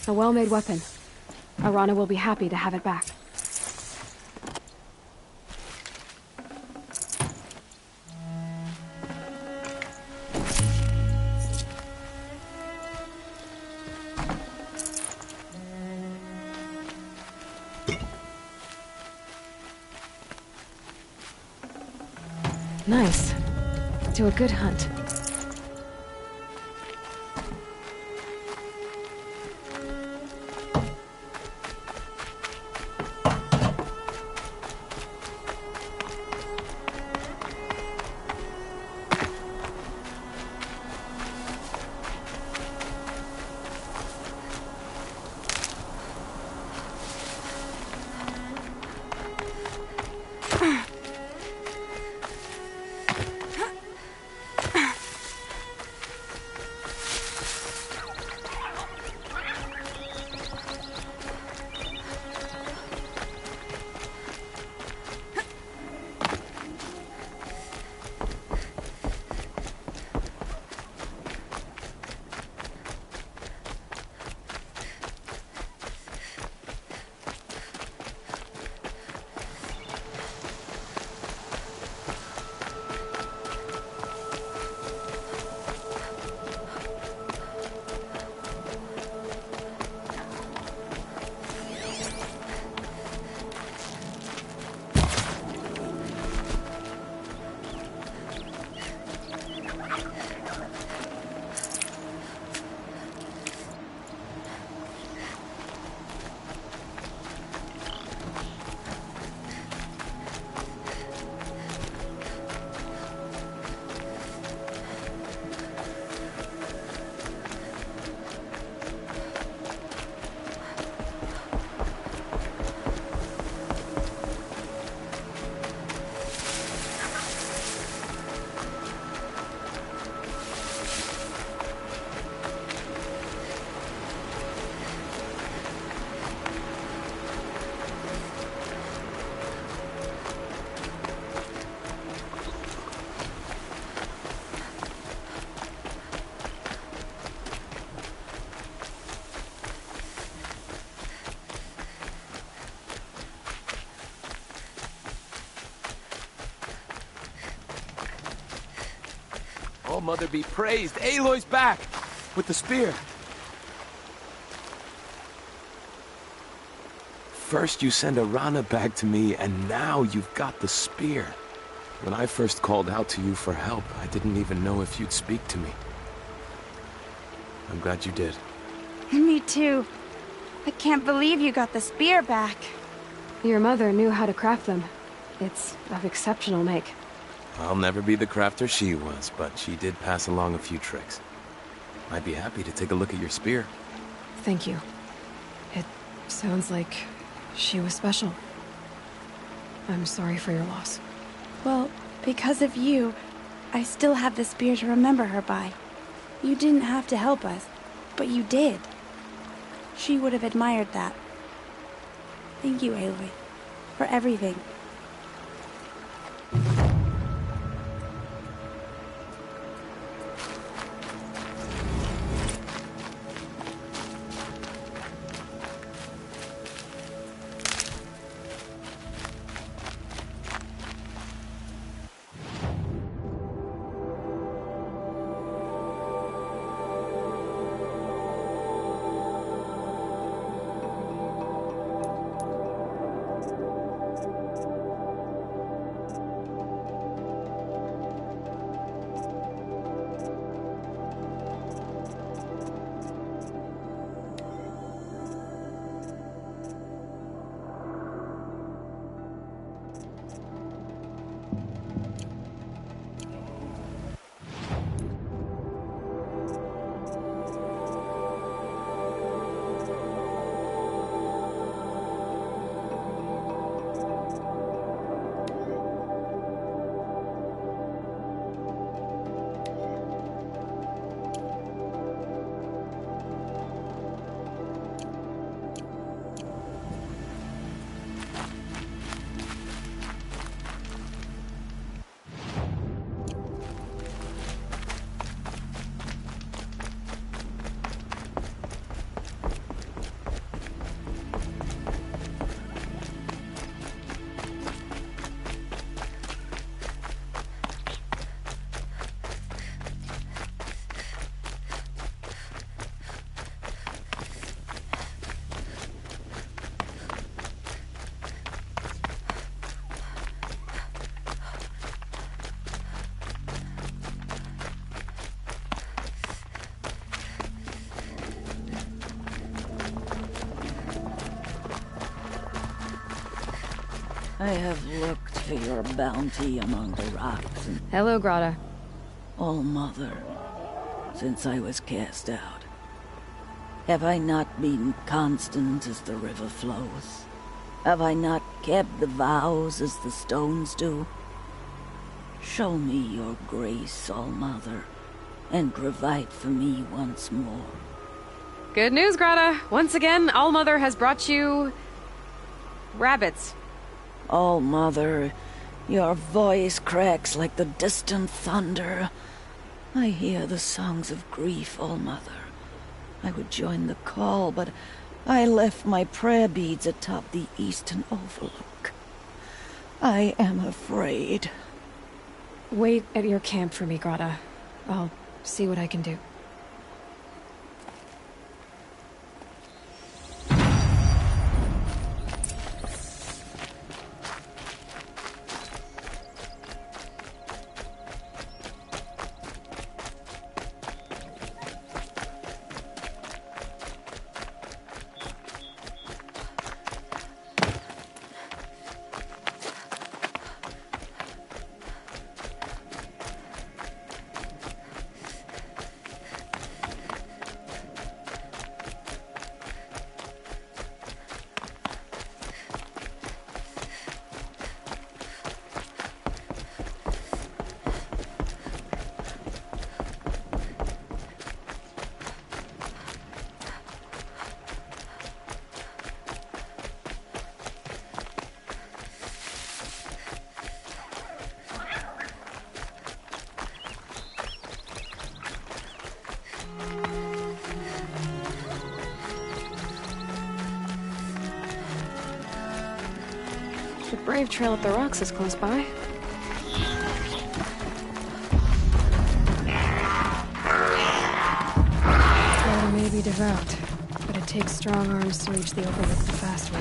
A well-made weapon. Arana will be happy to have it back. Nice. Do a good hunt. Oh, Mother be praised. Aloy's back! With the spear. First you send Arana back to me, and now you've got the spear. When I first called out to you for help, I didn't even know if you'd speak to me. I'm glad you did. Me too. I can't believe you got the spear back. Your mother knew how to craft them. It's of exceptional make. I'll never be the crafter she was, but she did pass along a few tricks. I'd be happy to take a look at your spear. Thank you. It sounds like she was special. I'm sorry for your loss. Well, because of you, I still have the spear to remember her by. You didn't have to help us, but you did. She would have admired that. Thank you, Aloy, for everything. I have looked for your bounty among the rocks and... Hello, Grata. All-Mother, since I was cast out, have I not been constant as the river flows? Have I not kept the vows as the stones do? Show me your grace, All-Mother, and provide for me once more. Good news, Grata. Once again, All-Mother has brought you... rabbits. All-Mother, your voice cracks like the distant thunder. I hear the songs of grief, All-Mother. I would join the call, but I left my prayer beads atop the eastern overlook. I am afraid. Wait at your camp for me, Grata. I'll see what I can do. The Brave Trail up the rocks is close by. Water may be devout, but it takes strong arms to reach the overlook the fast way.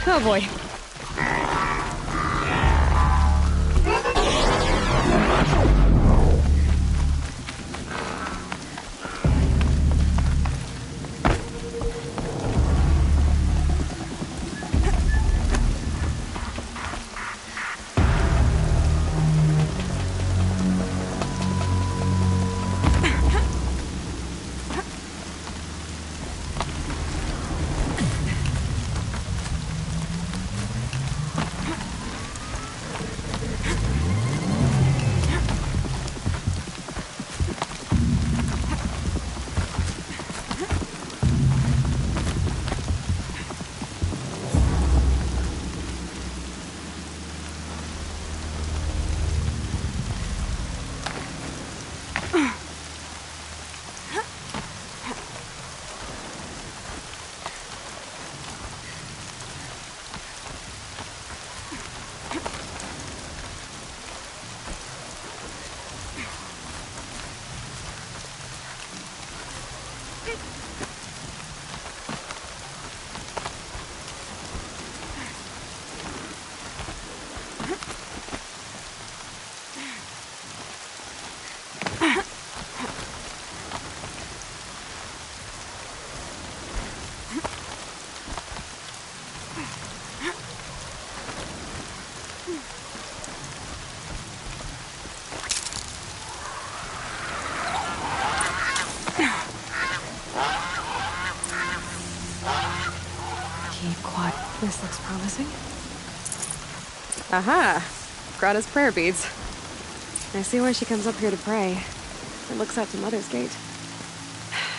Oh boy. This looks promising. Aha! Grata's prayer beads. I see why she comes up here to pray. It looks out to Mother's Gate.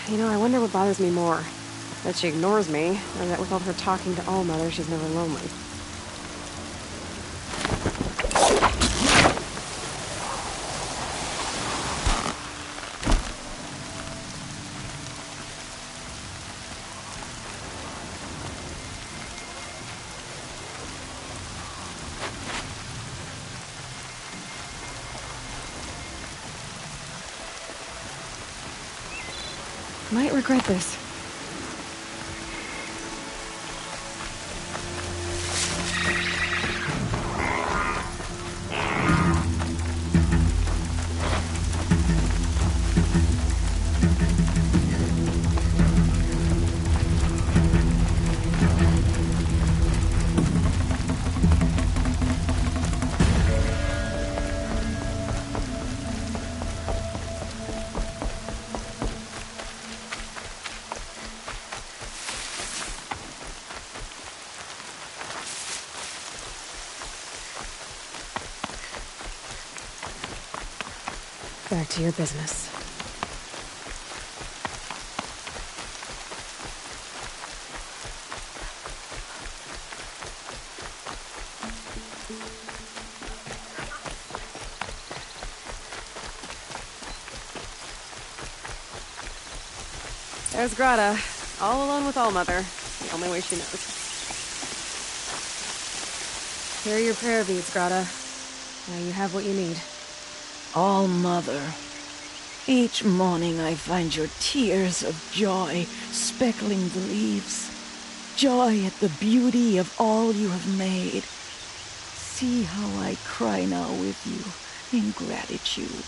You know, I wonder what bothers me more. That she ignores me, or that with all her talking to All-Mother, she's never lonely. Might regret this. Back to your business. There's Grata, all alone with All-Mother, the only way she knows. Here are your prayer beads, Grata. Now you have what you need. All-Mother, each morning I find your tears of joy speckling the leaves. Joy at the beauty of all you have made. See how I cry now with you in gratitude.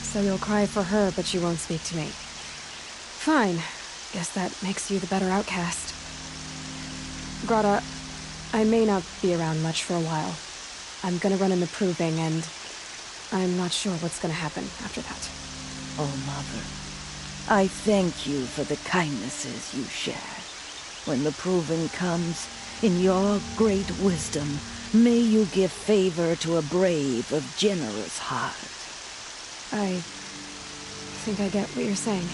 So you'll cry for her, but you won't speak to me. Fine. Guess that makes you the better outcast. Grata, I may not be around much for a while. I'm gonna run in the proving, and I'm not sure what's gonna happen after that. Oh, Mother, I thank you for the kindnesses you share. When the proving comes, in your great wisdom, may you give favor to a brave of generous heart. I think I get what you're saying.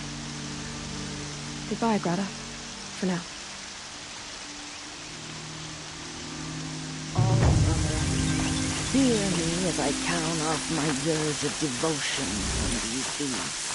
Goodbye, Grata. For now. Oh, Mother, hear me as I count off my years of devotion from these beads.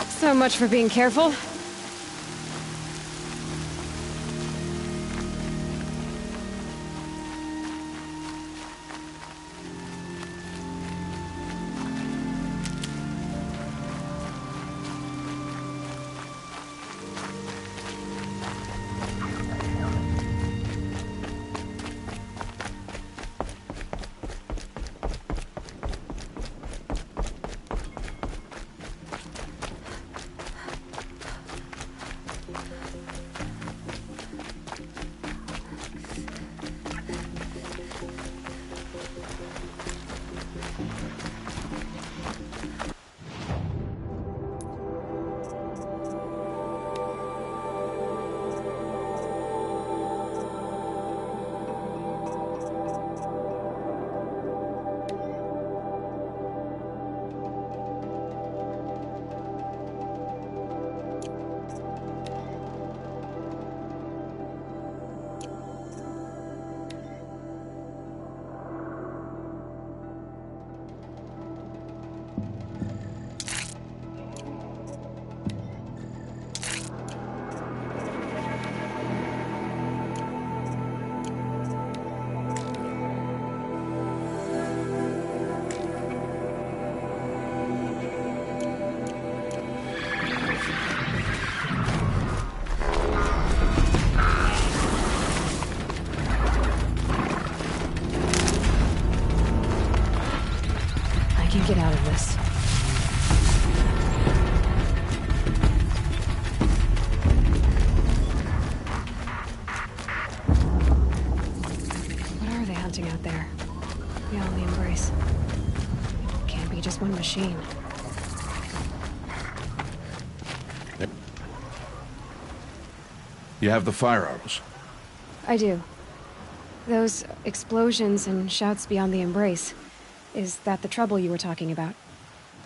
So much for being careful. can get out of this. What are they hunting out there? Beyond the embrace. Can't be just one machine. You have the fire arrows? I do. Those explosions and shouts beyond the embrace. Is that the trouble you were talking about?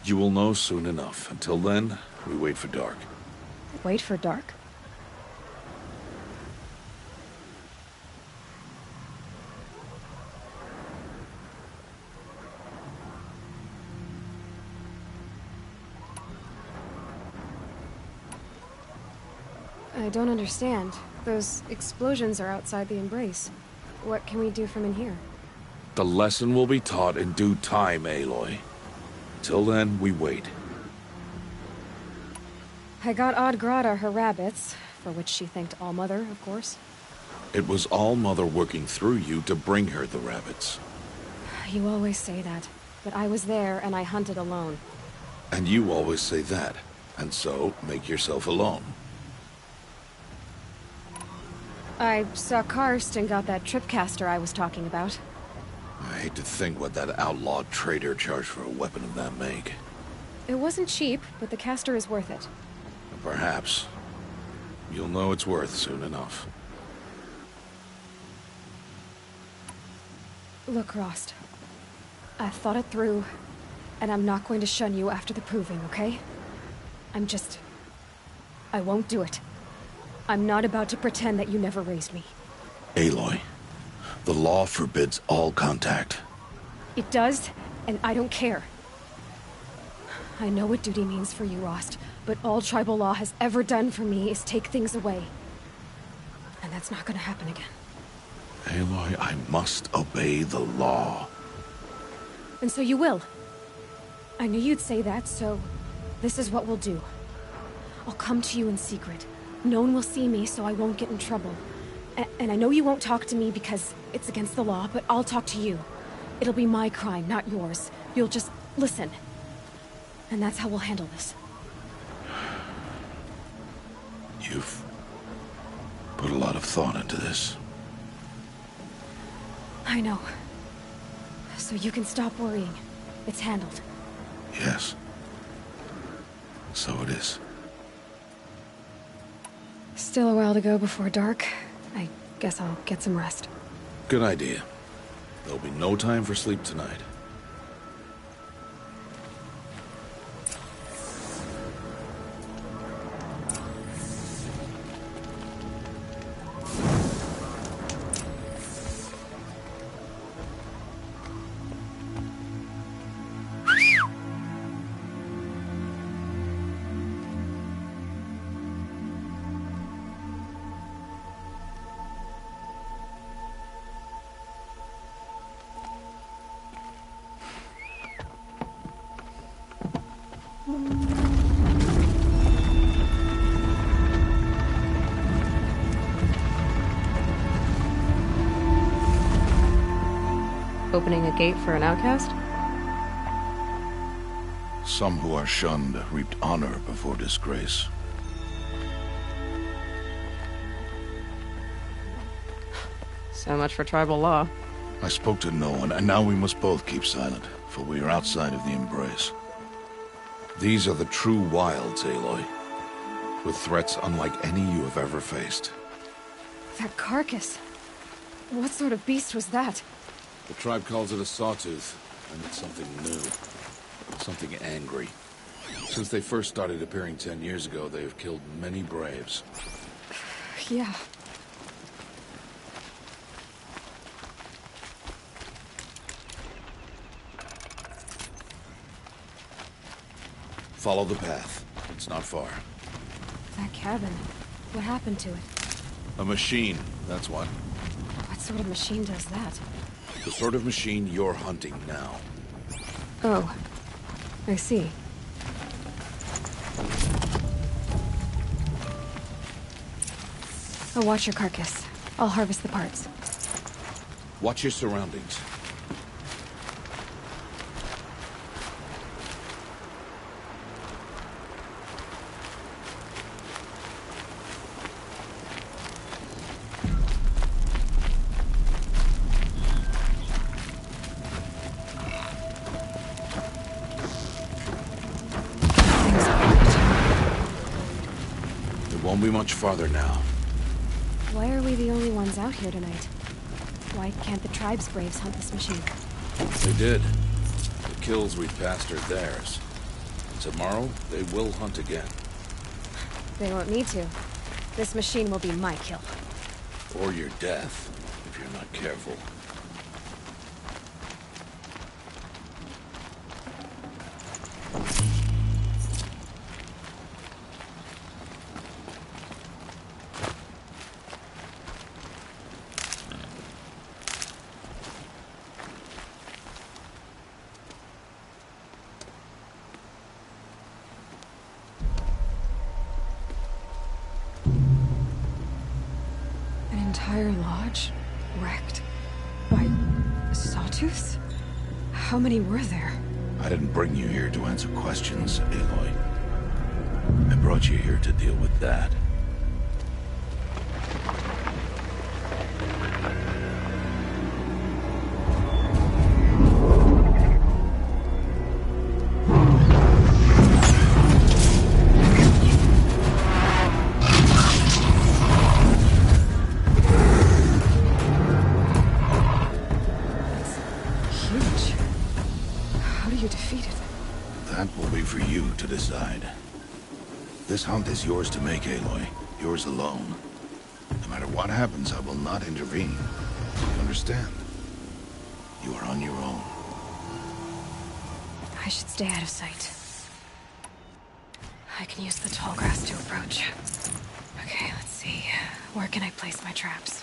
You will know soon enough. Until then, we wait for dark. Wait for dark? I don't understand. Those explosions are outside the embrace. What can we do from in here? The lesson will be taught in due time, Aloy. Till then, we wait. I got Odd Grata her rabbits, for which she thanked All-Mother, of course. It was All-Mother working through you to bring her the rabbits. You always say that, but I was there and I hunted alone. And you always say that, and so make yourself alone. I saw Karst and got that tripcaster I was talking about. I hate to think what that outlawed trader charged for a weapon of that make. It wasn't cheap, but the caster is worth it. Perhaps. You'll know it's worth soon enough. Look, Rost. I've thought it through, and I'm not going to shun you after the proving, okay? I won't do it. I'm not about to pretend that you never raised me. Aloy, the law forbids all contact. It does, and I don't care. I know what duty means for you, Rost, but all tribal law has ever done for me is take things away. And that's not gonna happen again. Aloy, I must obey the law. And so you will. I knew you'd say that, so this is what we'll do. I'll come to you in secret. No one will see me, so I won't get in trouble. And I know you won't talk to me because it's against the law, but I'll talk to you. It'll be my crime, not yours. You'll just listen. And that's how we'll handle this. You've put a lot of thought into this. I know. So you can stop worrying. It's handled. Yes. So it is. Still a while to go before dark. I guess I'll get some rest. Good idea. There'll be no time for sleep tonight. Opening a gate for an outcast? Some who are shunned reaped honor before disgrace. So much for tribal law. I spoke to no one, and now we must both keep silent, for we are outside of the embrace. These are the true wilds, Aloy, with threats unlike any you have ever faced. That carcass. What sort of beast was that? The tribe calls it a sawtooth, and it's something new. Something angry. Since they first started appearing 10 years ago, they have killed many braves. Yeah. Follow the path. It's not far. That cabin. What happened to it? A machine, that's what. What sort of machine does that? The sort of machine you're hunting now. Oh. I see. I'll watch your carcass. I'll harvest the parts. Watch your surroundings. won't be much farther now. Why are we the only ones out here tonight? Why can't the tribe's braves hunt this machine? They did. The kills we passed are theirs. Tomorrow, they will hunt again. They won't need to. This machine will be my kill. Or your death, if you're not careful. Entire lodge wrecked by sawtooths? How many were there? I didn't bring you here to answer questions, Aloy. I brought you here to deal with that. This hunt is yours to make, Aloy. Yours alone. No matter what happens, I will not intervene. You understand? You are on your own. I should stay out of sight. I can use the tall grass to approach. Okay, let's see. Where can I place my traps?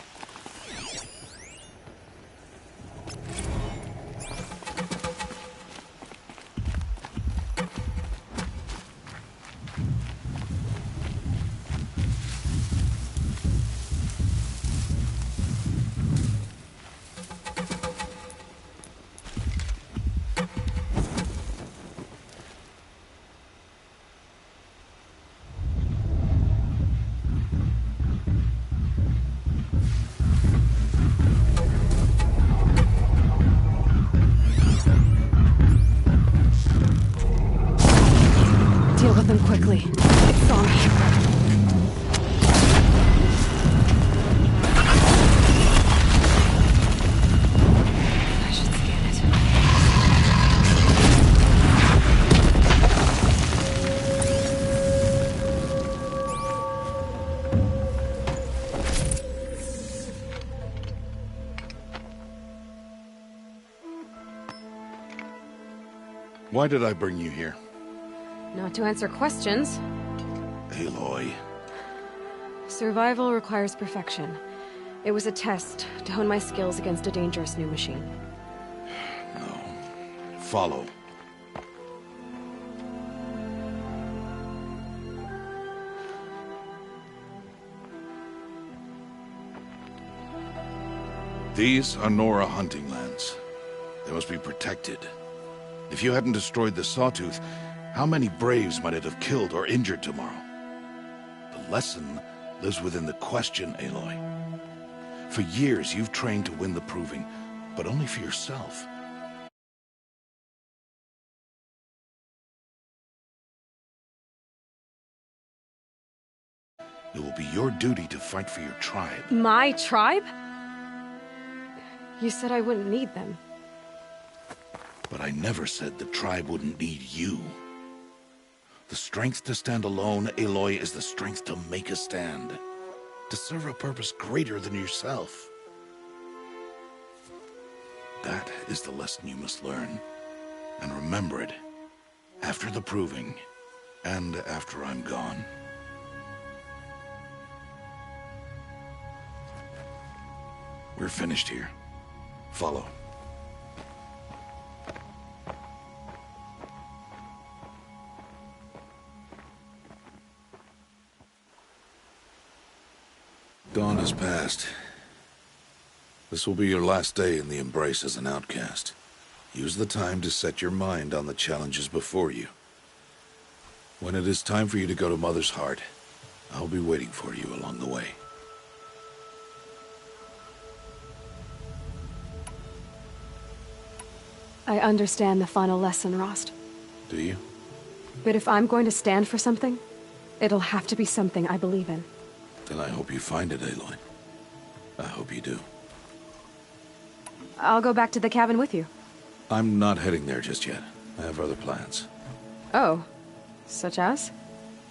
Quickly. It's on me. I should scan it. Why did I bring you here? Not to answer questions. Aloy. Survival requires perfection. It was a test to hone my skills against a dangerous new machine. No. Follow. These are Nora hunting lands. They must be protected. If you hadn't destroyed the Sawtooth, how many Braves might it have killed or injured tomorrow? The lesson lives within the question, Aloy. For years, you've trained to win the Proving, but only for yourself. It will be your duty to fight for your tribe. My tribe? You said I wouldn't need them. But I never said the tribe wouldn't need you. The strength to stand alone, Aloy, is the strength to make a stand. To serve a purpose greater than yourself. That is the lesson you must learn. And remember it. After the Proving. And after I'm gone. We're finished here. Follow. Dawn has passed. This will be your last day in the Embrace as an outcast. Use the time to set your mind on the challenges before you. When it is time for you to go to Mother's Heart, I'll be waiting for you along the way. I understand the final lesson, Rost. Do you? But if I'm going to stand for something, It'll have to be something I believe in. Then I hope you find it, Aloy. I hope you do. I'll go back to the cabin with you. I'm not heading there just yet. I have other plans. Oh. Such as?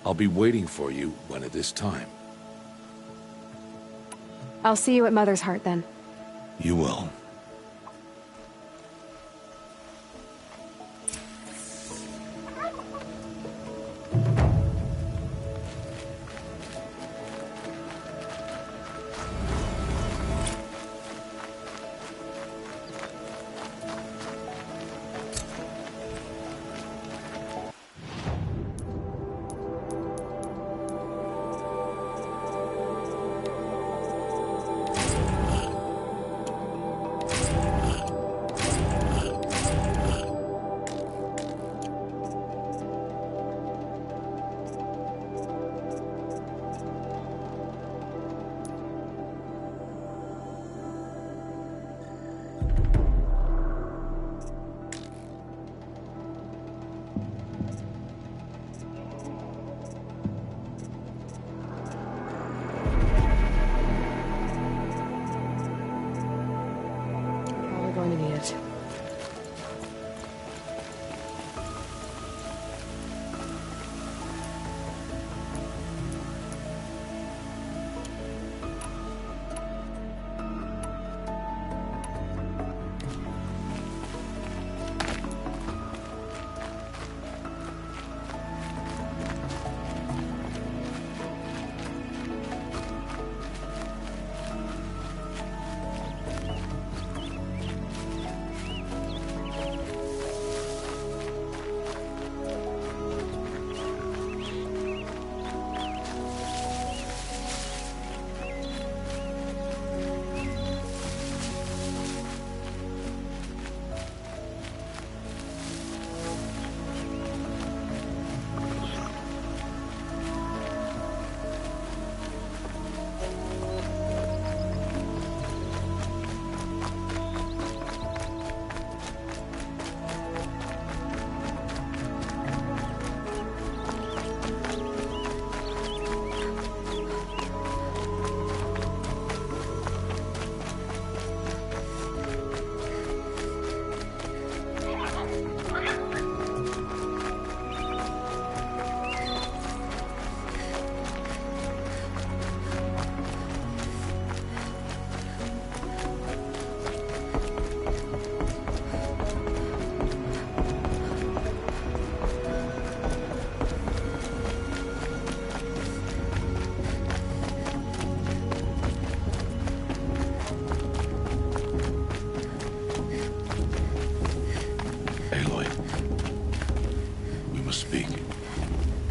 I'll be waiting for you when it is time. I'll see you at Mother's Heart then. You will.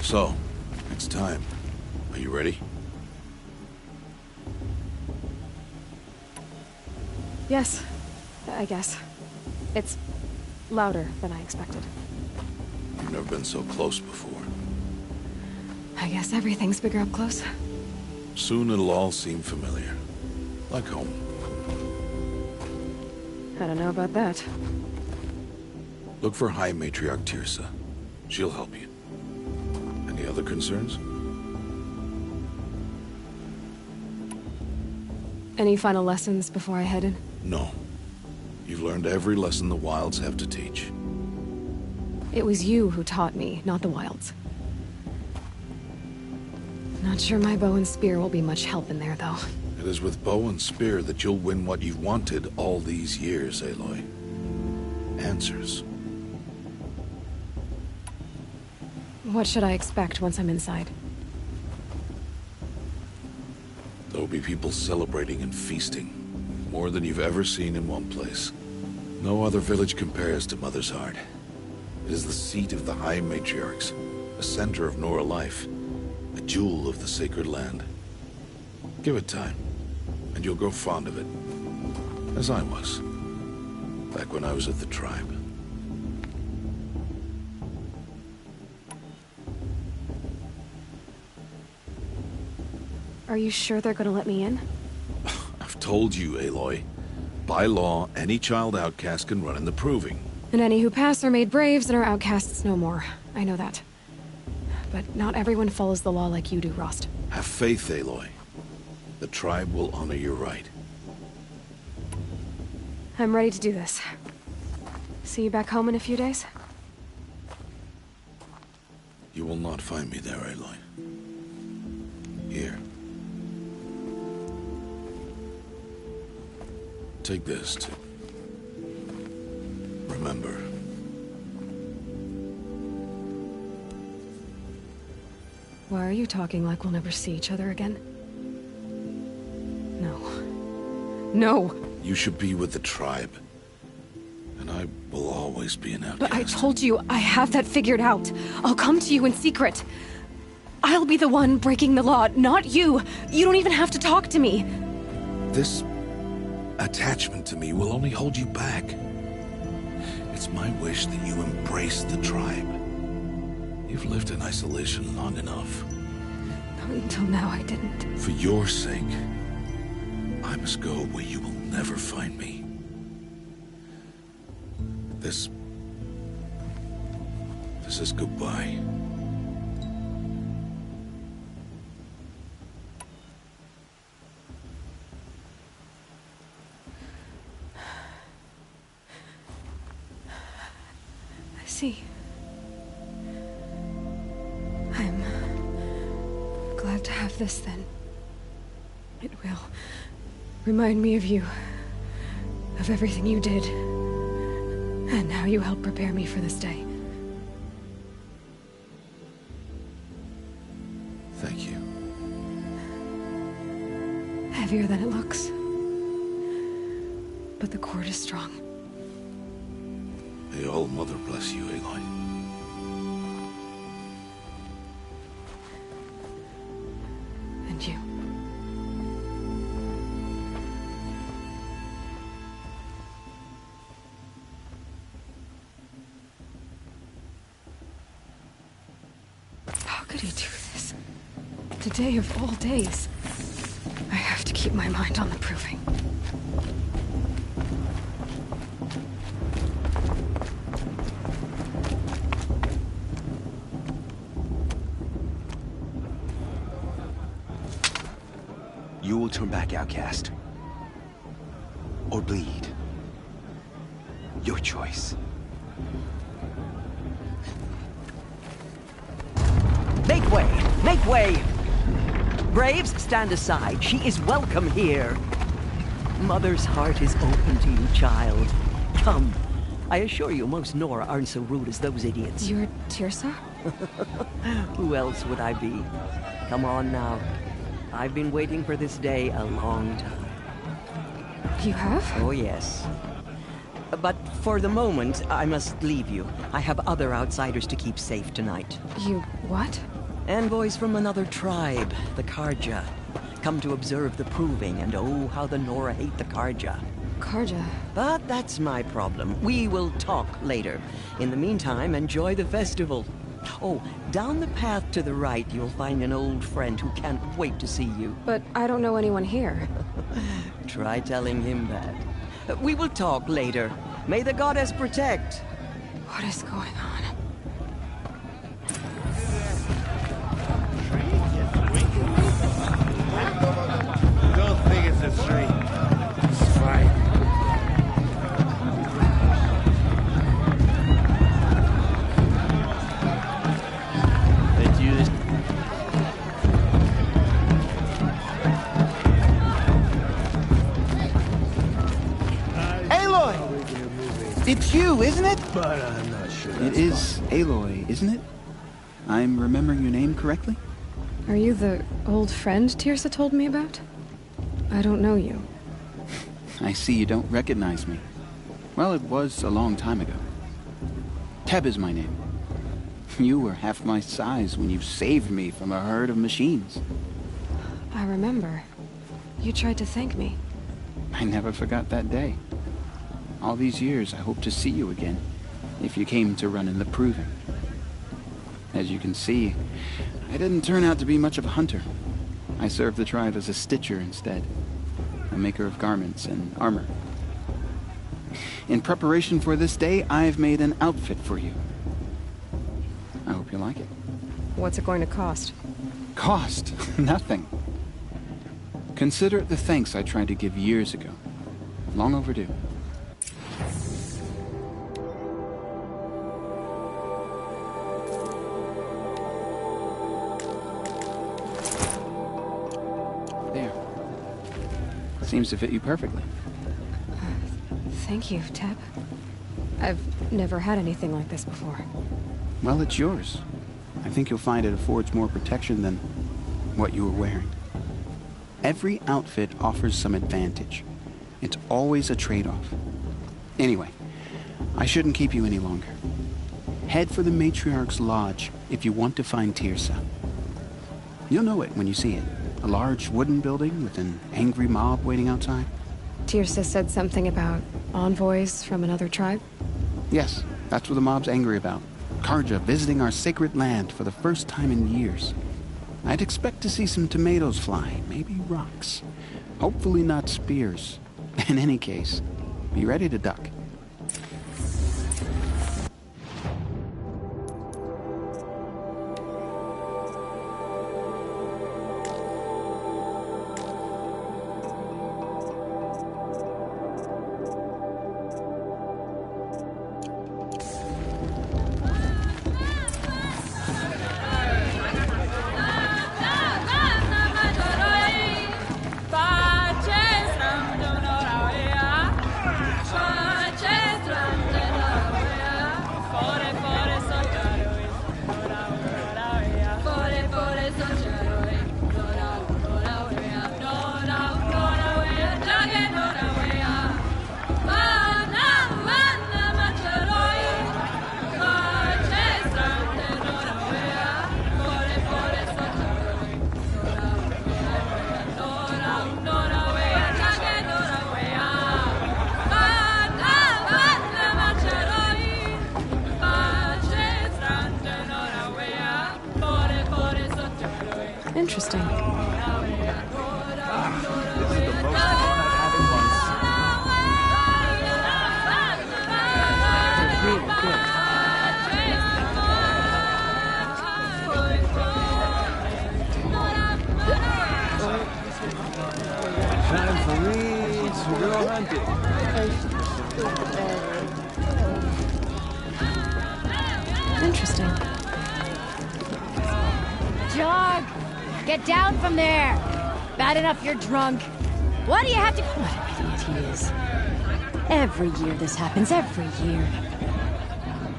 So, it's time. Are you ready? Yes, I guess. It's louder than I expected. You've never been so close before. I guess everything's bigger up close. Soon it'll all seem familiar. Like home. I don't know about that. Look for High Matriarch Tirsa. She'll help you. Any other concerns? Any final lessons before I head in? No. You've learned every lesson the Wilds have to teach. It was you who taught me, not the Wilds. Not sure my bow and spear will be much help in there, though. It is with bow and spear that you'll win what you've wanted all these years, Aloy. Answers. What should I expect once I'm inside? There'll be people celebrating and feasting. More than you've ever seen in one place. No other village compares to Mother's Heart. It is the seat of the High Matriarchs, a center of Nora life, a jewel of the sacred land. Give it time, and you'll grow fond of it. As I was, back when I was at the tribe. Are you sure they're gonna let me in? I've told you, Aloy. By law, any child outcast can run in the proving. And any who pass are made braves and are outcasts no more. I know that. but not everyone follows the law like you do, Rost. Have faith, Aloy. The tribe will honor your right. I'm ready to do this. See you back home in a few days? You will not find me there, Aloy. Here. Take this to remember. Why are you talking like we'll never see each other again? No. No! You should be with the tribe. And I will always be an outcast. But I told you, I have that figured out. I'll come to you in secret. I'll be the one breaking the law, not you. You don't even have to talk to me. This attachment to me will only hold you back. It's my wish that you embrace the tribe. You've lived in isolation long enough. Not until now, I didn't. For your sake, I must go where you will never find me. This is goodbye. I see. I'm glad to have this then. It will remind me of you, of everything you did, and how you helped prepare me for this day. Thank you. Heavier than it looks. But the cord is strong. May All Mother bless you, Aloy. And you. How could he do this? Today of all days. I have to keep my mind on the proving. You will turn back, outcast. Or bleed. Your choice. Make way! Make way! Braves, stand aside. She is welcome here. Mother's heart is open to you, child. Come. I assure you, most Nora aren't so rude as those idiots. You're Teersa? Who else would I be? Come on now. I've been waiting for this day a long time. You have? Oh, yes. But for the moment, I must leave you. I have other outsiders to keep safe tonight. You what? Envoys from another tribe, the Karja. Come to observe the proving, and oh, how the Nora hate the Karja. Karja? But that's my problem. We will talk later. In the meantime, enjoy the festival. Oh, down the path to the right, you'll find an old friend who can't wait to see you. But I don't know anyone here. Try telling him that. We will talk later. May the goddess protect. What is going on? Don't think it's a tree. It's fine. It's you, isn't it? But I'm not sure It is Aloy, isn't it? I'm remembering your name correctly? Are you the old friend Teersa told me about? I don't know you. I see you don't recognize me. Well, it was a long time ago. Teb is my name. You were half my size when you saved me from a herd of machines. I remember. You tried to thank me. I never forgot that day. All these years, I hope to see you again, if you came to run in the proving. As you can see, I didn't turn out to be much of a hunter. I served the tribe as a stitcher instead, a maker of garments and armor. In preparation for this day, I've made an outfit for you. I hope you like it. What's it going to cost? Cost? Nothing. Consider it the thanks I tried to give years ago. Long overdue. There. Seems to fit you perfectly. Thank you, Teb. I've never had anything like this before. Well, it's yours. I think you'll find it affords more protection than what you were wearing. Every outfit offers some advantage. It's always a trade-off. Anyway, I shouldn't keep you any longer. Head for the Matriarch's Lodge if you want to find Tirsa. You'll know it when you see it. A large wooden building with an angry mob waiting outside. Tirsa said something about envoys from another tribe? Yes, that's what the mob's angry about. Karja visiting our sacred land for the first time in years. I'd expect to see some tomatoes fly, maybe rocks. Hopefully not spears. In any case, be ready to duck. Interesting. This is the most fun I've had in months. Really good. Time for me to go hunting. Interesting. Jog! Get down from there! Bad enough you're drunk. Why do you have to... What an idiot he is. Every year this happens, every year.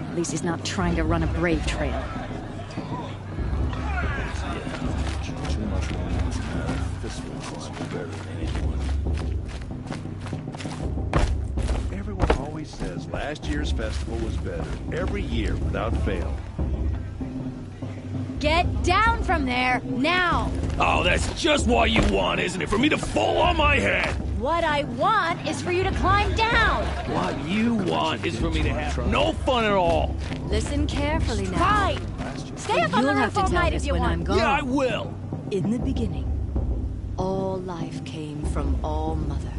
At least he's not trying to run a brave trail. Too much romance. This one's better than anyone. Everyone always says last year's festival was better. Every year, without fail. Get down from there, now! Oh, that's just what you want, isn't it? For me to fall on my head! What I want is for you to climb down! What you want is for me to have no fun at all! Listen carefully now. Fine! Stay up on the roof all night if you want. Yeah, I will! In the beginning, all life came from All Mother.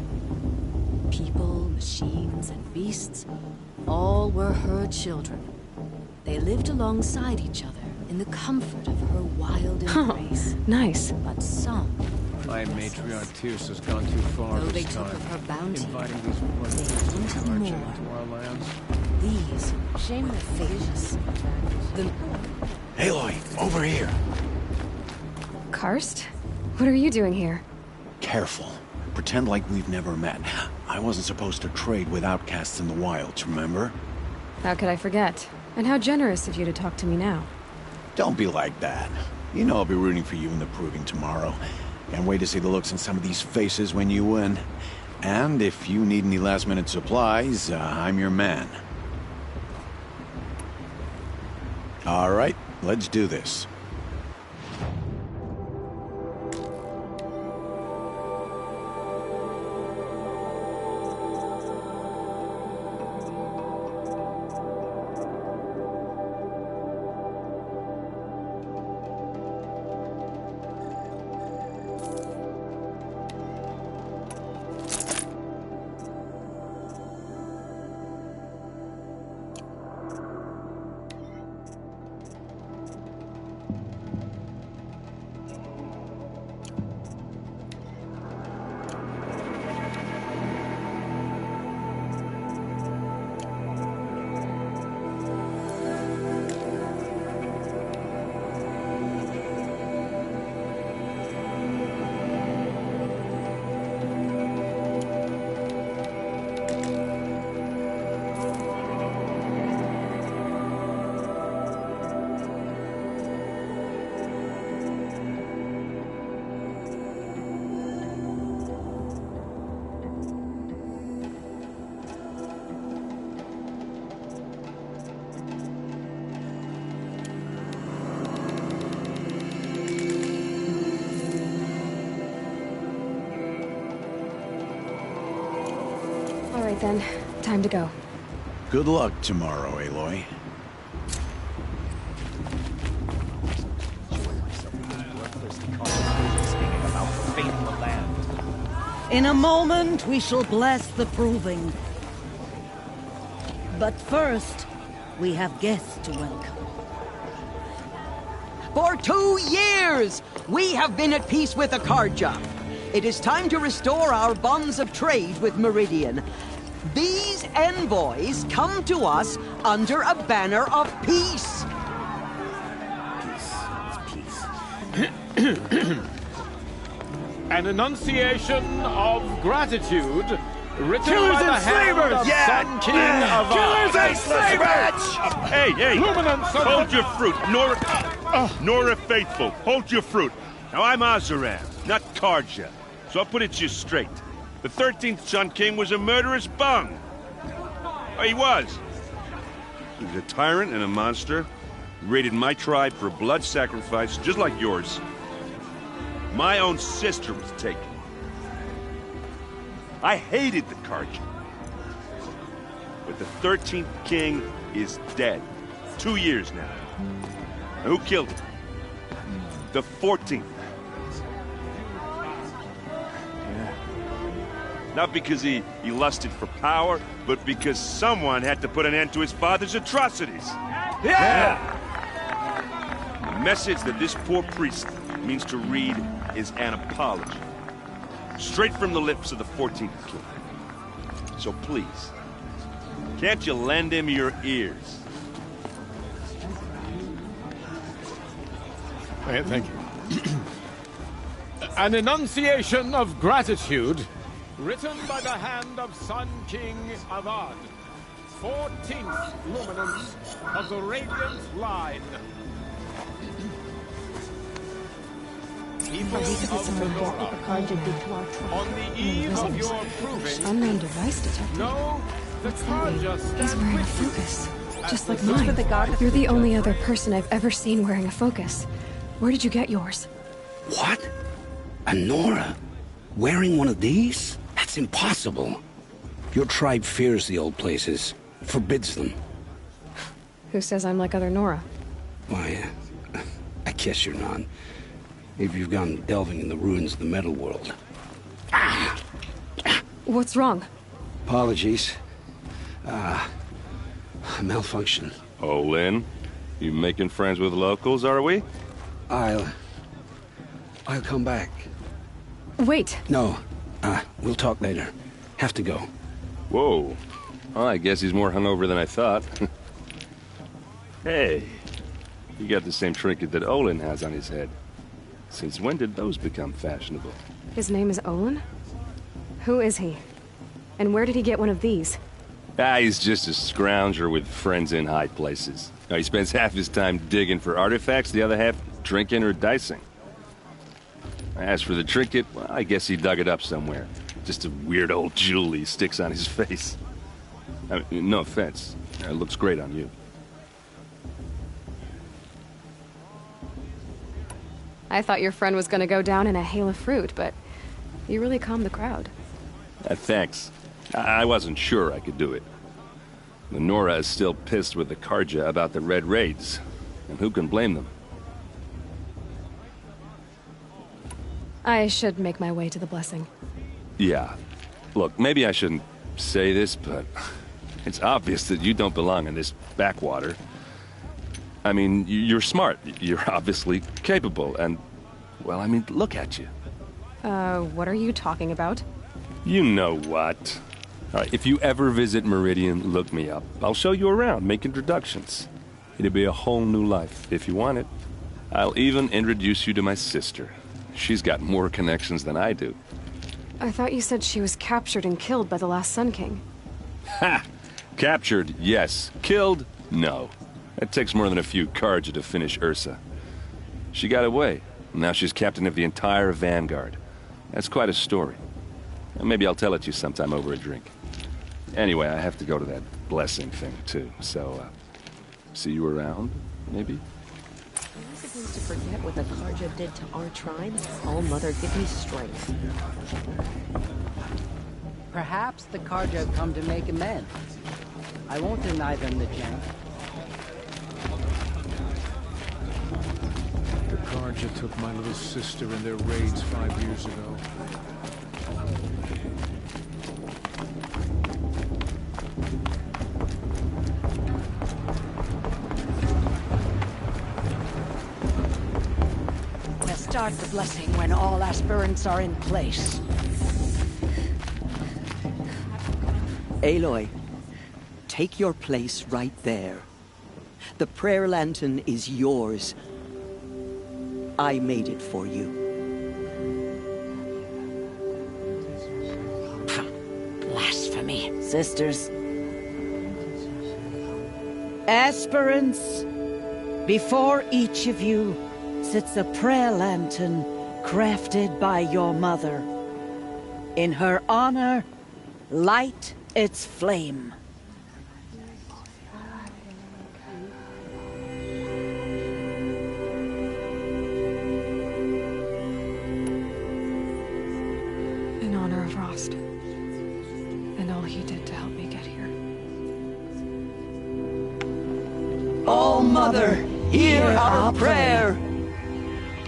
People, machines, and beasts, all were her children. They lived alongside each other in the comfort of her wild embrace. Nice. But some... My matriarch Tirce has gone too far Though they this took time. of her bounty, Inviting these they to wanted march more. into our lands. These were faithless. The... Aloy, over here. Karst? What are you doing here? Careful. Pretend like we've never met. I wasn't supposed to trade with outcasts in the wilds, remember? How could I forget? And how generous of you to talk to me now. Don't be like that. You know I'll be rooting for you in the proving tomorrow. Can't wait to see the looks on some of these faces when you win. And if you need any last-minute supplies, I'm your man. All right, let's do this. right then. Time to go. Good luck tomorrow, Aloy. In a moment, we shall bless the proving. But first, we have guests to welcome. For 2 years, we have been at peace with Akarja. It is time to restore our bonds of trade with Meridian. These envoys come to us under a banner of peace. An enunciation of gratitude written Killers by the and hand slavers! of Yeah! Sun King of Killers and slavers! Hey, hey! Luminance of Hold your fruit, Nora Faithful. Hold your fruit. Now I'm Azaran, not Karja, so I'll put it to you straight. The 13th Sun King was a murderous bung. Oh, he was. He was a tyrant and a monster. He raided my tribe for a blood sacrifice, just like yours. My own sister was taken. I hated the Karja. But the 13th king is dead. 2 years now. Now, who killed him? The 14th. Not because he lusted for power, but because someone had to put an end to his father's atrocities. Yeah! The message that this poor priest means to read is an apology. Straight from the lips of the 14th king. So please, can't you lend him your ears? Thank you. An enunciation of gratitude written by the hand of Sun King Avad, 14th luminance of the Radiant Line. People of the Nora, on the eve of your proving, Unknown device detected. no, the Karja He's stand wearing a with you. focus. Just like mine. You're the only other person I've ever seen wearing a focus. Where did you get yours? What? A Nora? Wearing one of these? That's impossible. Your tribe fears the old places, forbids them. Who says I'm like other Nora? Why, I guess you're not. If you've gone delving in the ruins of the metal world. What's wrong? Apologies. Malfunction. Oh, Lynn, you making friends with locals, are we? I'll come back. Wait. No, we'll talk later. Have to go. Whoa. Well, I guess he's more hungover than I thought. Hey, you got the same trinket that Olin has on his head. Since when did those become fashionable? His name is Olin? Who is he? And where did he get one of these? He's just a scrounger with friends in high places. He spends half his time digging for artifacts, the other half drinking or dicing. As for the trinket, well, I guess he dug it up somewhere. Just a weird old jewel he sticks on his face. I mean, no offense. It looks great on you. I thought your friend was gonna go down in a hail of fruit, but you really calmed the crowd. Thanks. I wasn't sure I could do it. The Nora is still pissed with the Karja about the Red Raids, and who can blame them? I should make my way to the blessing. Yeah. Look, maybe I shouldn't say this, but it's obvious that you don't belong in this backwater. I mean, you're smart. You're obviously capable, and, well, I mean, look at you. What are you talking about? You know what. All right, if you ever visit Meridian, look me up. I'll show you around, make introductions. It'll be a whole new life, if you want it. I'll even introduce you to my sister. She's got more connections than I do. I thought you said she was captured and killed by the last Sun King. Ha! Captured, yes. Killed, no. It takes more than a few Karja to finish Ursa. She got away. Now she's captain of the entire Vanguard. That's quite a story. Maybe I'll tell it to you sometime over a drink. Anyway, I have to go to that blessing thing, too. So, see you around, maybe? Am I supposed to forget what the Karja did to our tribe? All Mother, give me strength. Perhaps the Carja have come to make amends. I won't deny them the gem. The Carja took my little sister in their raids 5 years ago. We'll start the blessing when all aspirants are in place. Aloy, take your place right there. The prayer lantern is yours. I made it for you. Blasphemy. Sisters. Aspirants, before each of you sits a prayer lantern crafted by your mother. In her honor, light its flame. In honor of Rost. And all he did to help me get here. Oh, Mother, hear our prayer.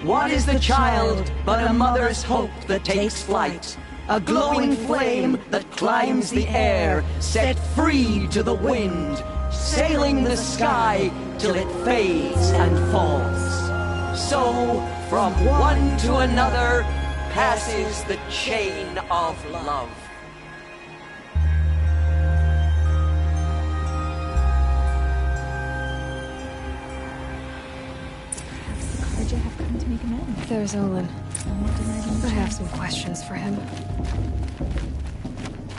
What is the child but a mother's hope that takes flight? A glowing flame that climbs the air, set free to the wind, sailing the sky till it fades and falls. So, from one to another, passes the chain of love. Carja have come to make amends. There's Olin. I have some questions for him.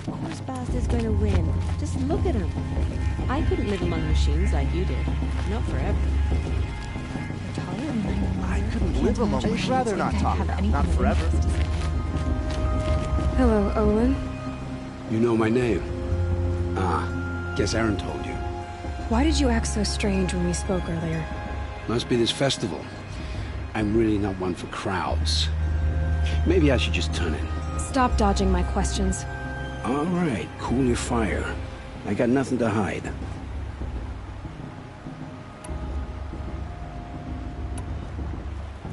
Of course Bast going to win. Just look at him. I couldn't live among machines like you did. Not forever. I couldn't live among machines. I'd rather not talk about. Not forever. Hello, Olin. You know my name? Ah, guess Aaron told you. Why did you act so strange when we spoke earlier? Must be this festival. I'm really not one for crowds. Maybe I should just turn in. Stop dodging my questions. All right, cool your fire. I got nothing to hide.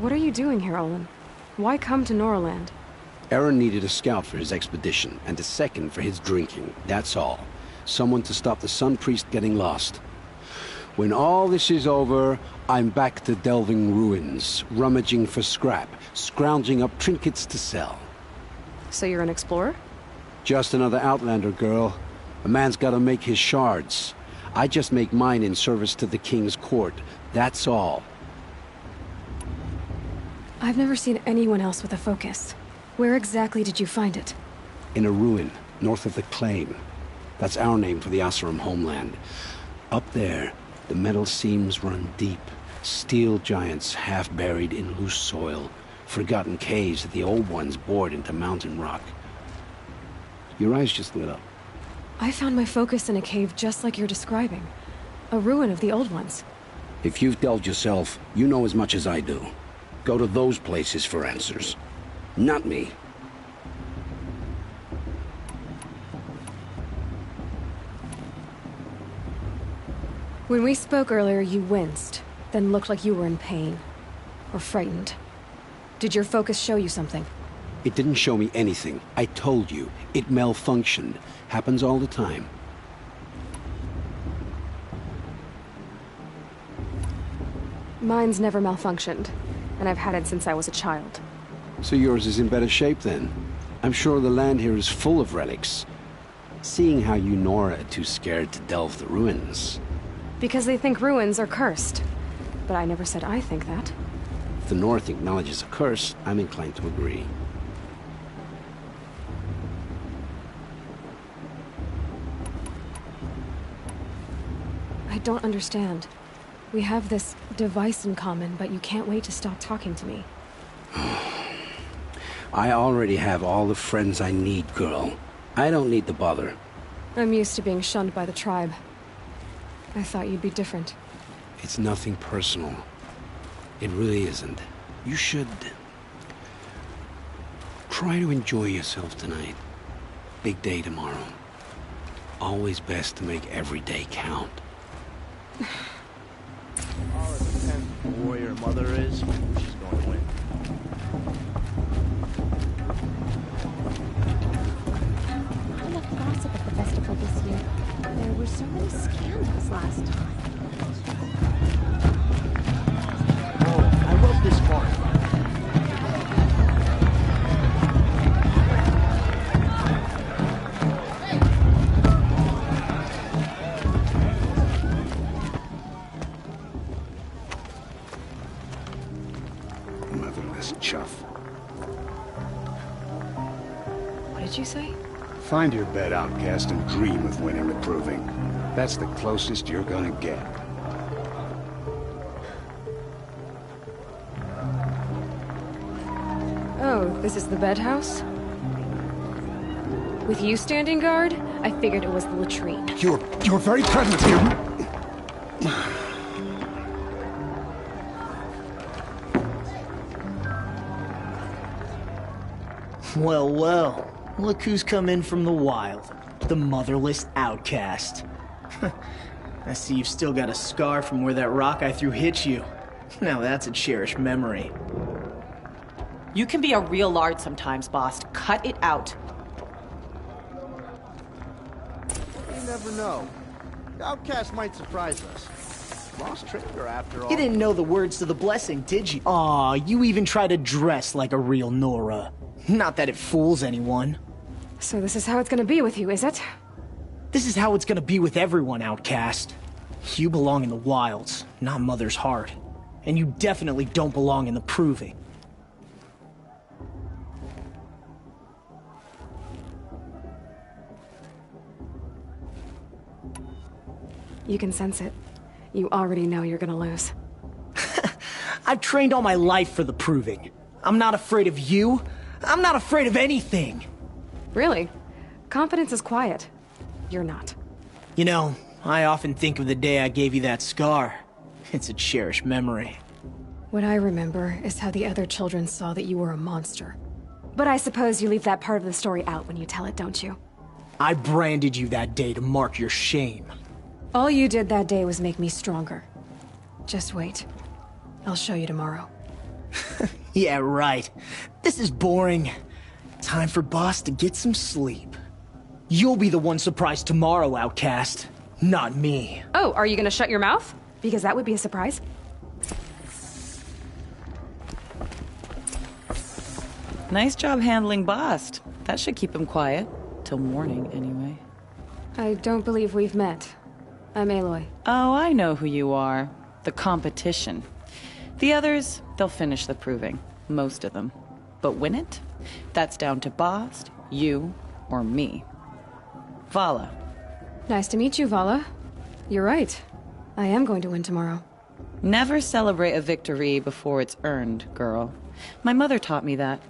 What are you doing here, Olin? Why come to Norland? Aaron needed a scout for his expedition, and a second for his drinking. That's all. Someone to stop the Sun Priest getting lost. When all this is over, I'm back to delving ruins, rummaging for scrap, scrounging up trinkets to sell. So you're an explorer? Just another Outlander, girl. A man's gotta make his shards. I just make mine in service to the King's court. That's all. I've never seen anyone else with a focus. Where exactly did you find it? In a ruin, north of the Claim. That's our name for the Oseram homeland. Up there, the metal seams run deep. Steel giants half buried in loose soil. Forgotten caves that the old ones bored into mountain rock. Your eyes just lit up. I found my focus in a cave just like you're describing. A ruin of the old ones. If you've delved yourself, you know as much as I do. Go to those places for answers. Not me. When we spoke earlier, you winced, then looked like you were in pain. Or frightened. Did your focus show you something? It didn't show me anything. I told you. It malfunctioned. Happens all the time. Mine's never malfunctioned, and I've had it since I was a child. So yours is in better shape then. I'm sure the land here is full of relics. Seeing how you Nora are too scared to delve the ruins. Because they think ruins are cursed. But I never said I think that. If the North acknowledges a curse, I'm inclined to agree. I don't understand. We have this device in common, but you can't wait to stop talking to me. I already have all the friends I need, girl. I don't need the bother. I'm used to being shunned by the tribe. I thought you'd be different. It's nothing personal. It really isn't. You should try to enjoy yourself tonight. Big day tomorrow. Always best to make every day count. All it depends who the warrior mother is, she's going to win. Enough gossip at the festival this year. There were so many scandals last time. Oh, I love this part. Motherless chuff. What did you say? Find your bed, outcast, and dream of winning the proving. That's the closest you're gonna get. Oh, this is the bed house? With you standing guard, I figured it was the latrine. Your very presence here. Well, well. Look who's come in from the wild. The motherless outcast. I see you've still got a scar from where that rock I threw hit you. Now that's a cherished memory. You can be a real lard sometimes, boss. Cut it out. You never know. The outcast might surprise us. Lost Trader, after all. You didn't know the words to the blessing, did you? Aw, you even try to dress like a real Nora. Not that it fools anyone. So this is how it's gonna be with you, is it? This is how it's gonna be with everyone, outcast. You belong in the wilds, not Mother's heart. And you definitely don't belong in the proving. You can sense it. You already know you're gonna lose. I've trained all my life for the proving. I'm not afraid of you. I'm not afraid of anything. Really? Confidence is quiet. You're not. You know, I often think of the day I gave you that scar. It's a cherished memory. What I remember is how the other children saw that you were a monster. But I suppose you leave that part of the story out when you tell it, don't you? I branded you that day to mark your shame. All you did that day was make me stronger. Just wait. I'll show you tomorrow. Yeah, right. This is boring. Time for Boss to get some sleep. You'll be the one surprised tomorrow, outcast. Not me. Oh, are you gonna shut your mouth? Because that would be a surprise. Nice job handling Bast. That should keep him quiet. Till morning, anyway. I don't believe we've met. I'm Aloy. Oh, I know who you are. The competition. The others, they'll finish the proving. Most of them. But win it? That's down to Bast, you, or me. Vala. Nice to meet you, Vala. You're right. I am going to win tomorrow. Never celebrate a victory before it's earned, girl. My mother taught me that.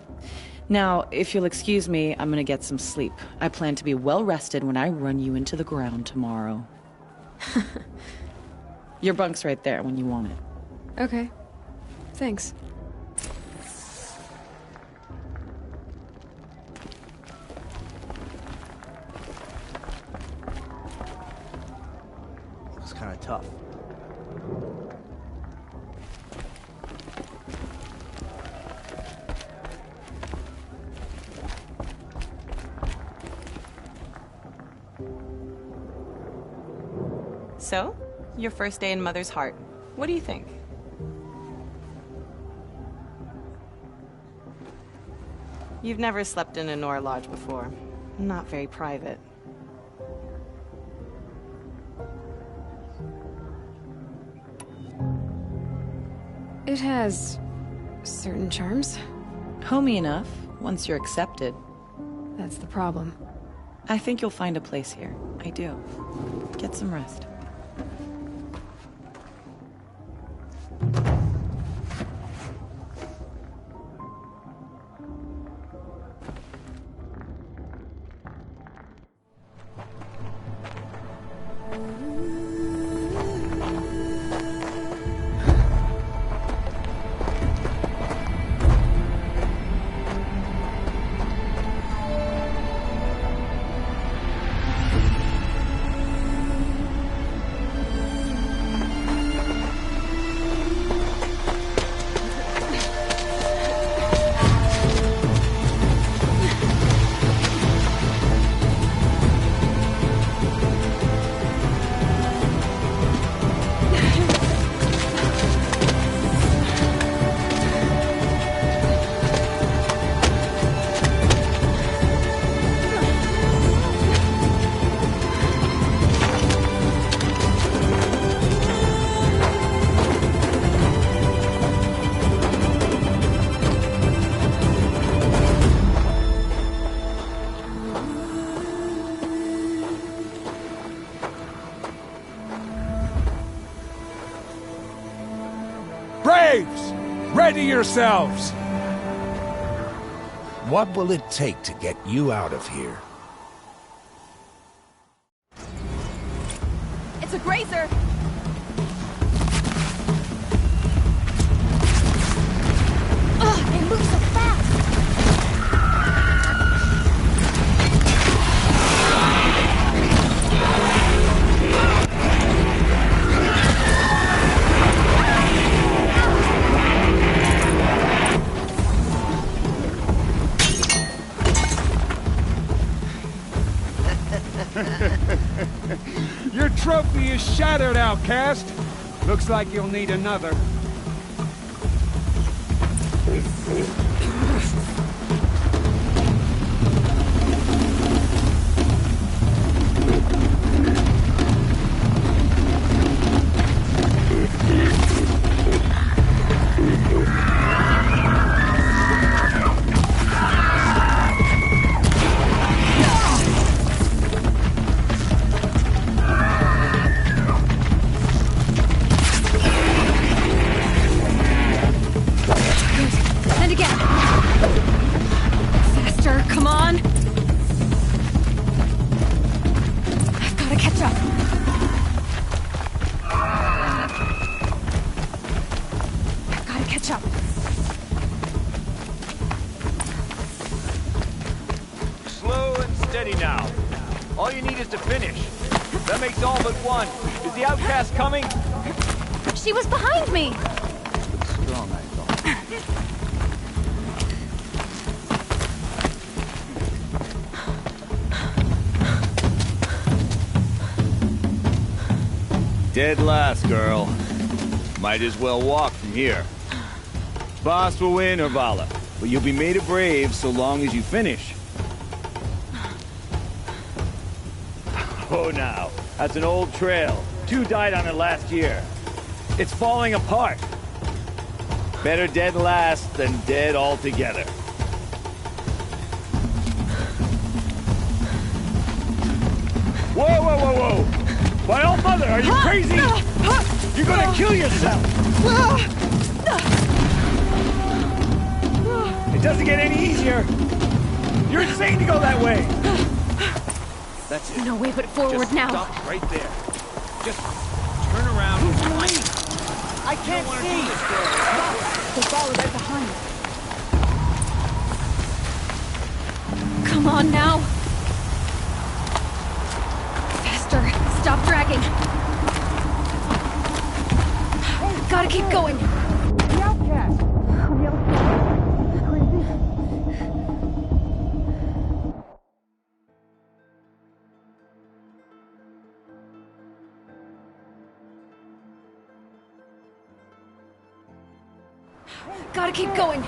Now, if you'll excuse me, I'm gonna get some sleep. I plan to be well rested when I run you into the ground tomorrow. Your bunk's right there when you want it. Okay. Thanks. Looks kind of tough. So, your first day in Mother's heart. What do you think? You've never slept in a Nora lodge before. Not very private. It has certain charms. Homey enough, once you're accepted. That's the problem. I think you'll find a place here. I do. Get some rest. Braves! Ready yourselves! What will it take to get you out of here? It's a grazer! Ugh, they move so fast! Your trophy is shattered, outcast. Looks like you'll need another. And again. Faster, come on. I've got to catch up. I've got to catch up. Slow and steady now. All you need is to finish. That makes all but one. Is the outcast coming? She was behind me. Strong, I thought. Dead last, girl. Might as well walk from here. Boss will win, Urvala, but you'll be made a brave so long as you finish. Oh, now, that's an old trail. 2 died on it last year. It's falling apart. Better dead last than dead altogether. Whoa, whoa, whoa, whoa! My old mother, are you crazy? You're gonna kill yourself! It doesn't get any easier! You're insane to go that way! That's it. No way but forward Just now. Stop right there. Just turn around and fight. I can't see! They follow right behind. Come on now. Faster. Stop dragging. Gotta keep going. The outcast! Gotta keep going.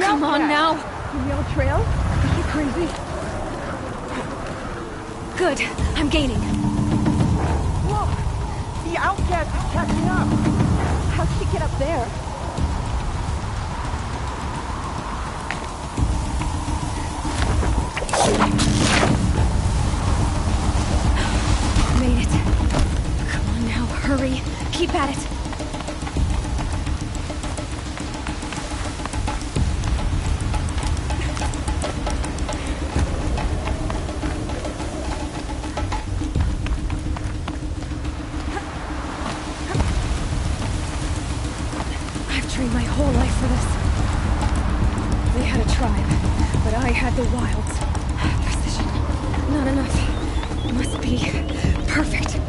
Come on now. The old trail? Are you crazy? Good. I'm gaining. Look! The outcast is catching up! How'd she get up there? Made it. Come on now, hurry. Keep at it. I've trained my whole life for this. They had a tribe, but I had the wilds. Precision. Not enough. Must be perfect.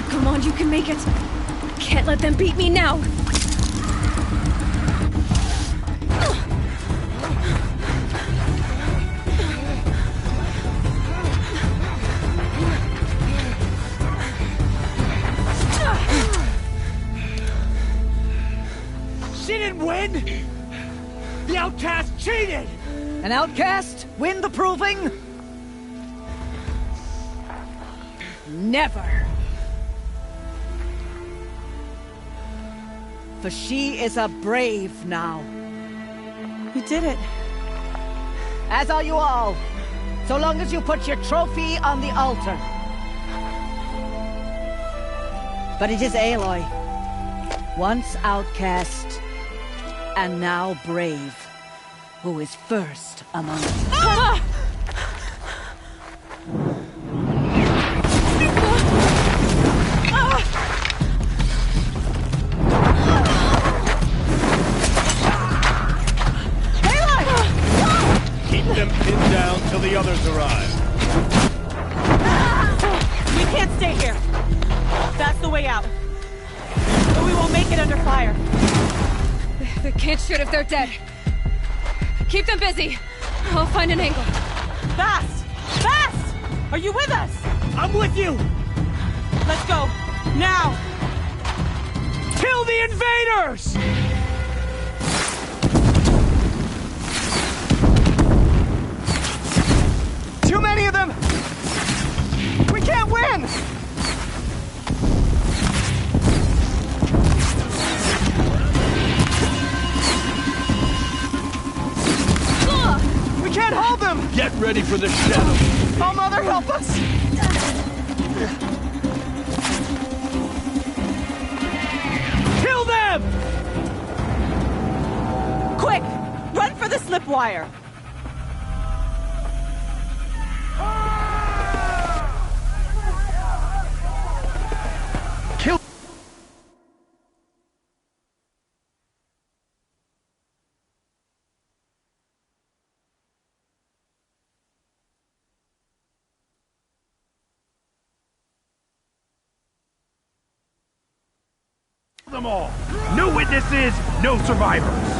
Come on, you can make it. Can't let them beat me now. She didn't win! The outcast cheated! An outcast? Win the proving? Never. For she is a brave now. You did it. As are you all. So long as you put your trophy on the altar. But it is Aloy, once outcast, and now brave, who is first among us. Ah! Keep them pinned down till the others arrive. We can't stay here. That's the way out. But we won't make it under fire. They can't shoot if they're dead. Keep them busy. I'll find an angle. Fast! Fast! Are you with us? I'm with you! Let's go. Now! Kill the invaders! Too many of them! We can't win! We can't hold them! Get ready for the shadow! Oh, Mother, help us! Kill them! Quick! Run for the slip wire! Kill them all! No witnesses, no survivors!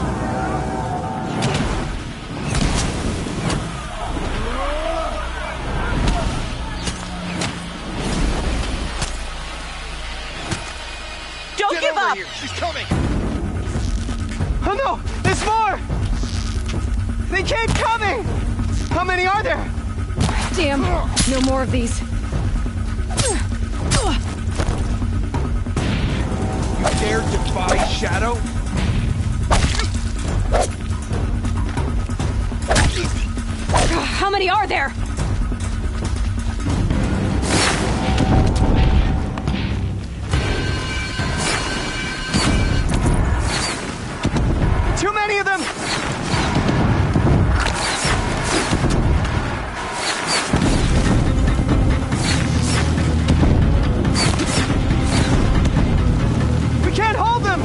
Don't give up! Here. She's coming! Oh no! There's more! They keep coming! How many are there? Damn, no more of these. You dare defy Shadow? How many are there? Too many of them! We can't hold them!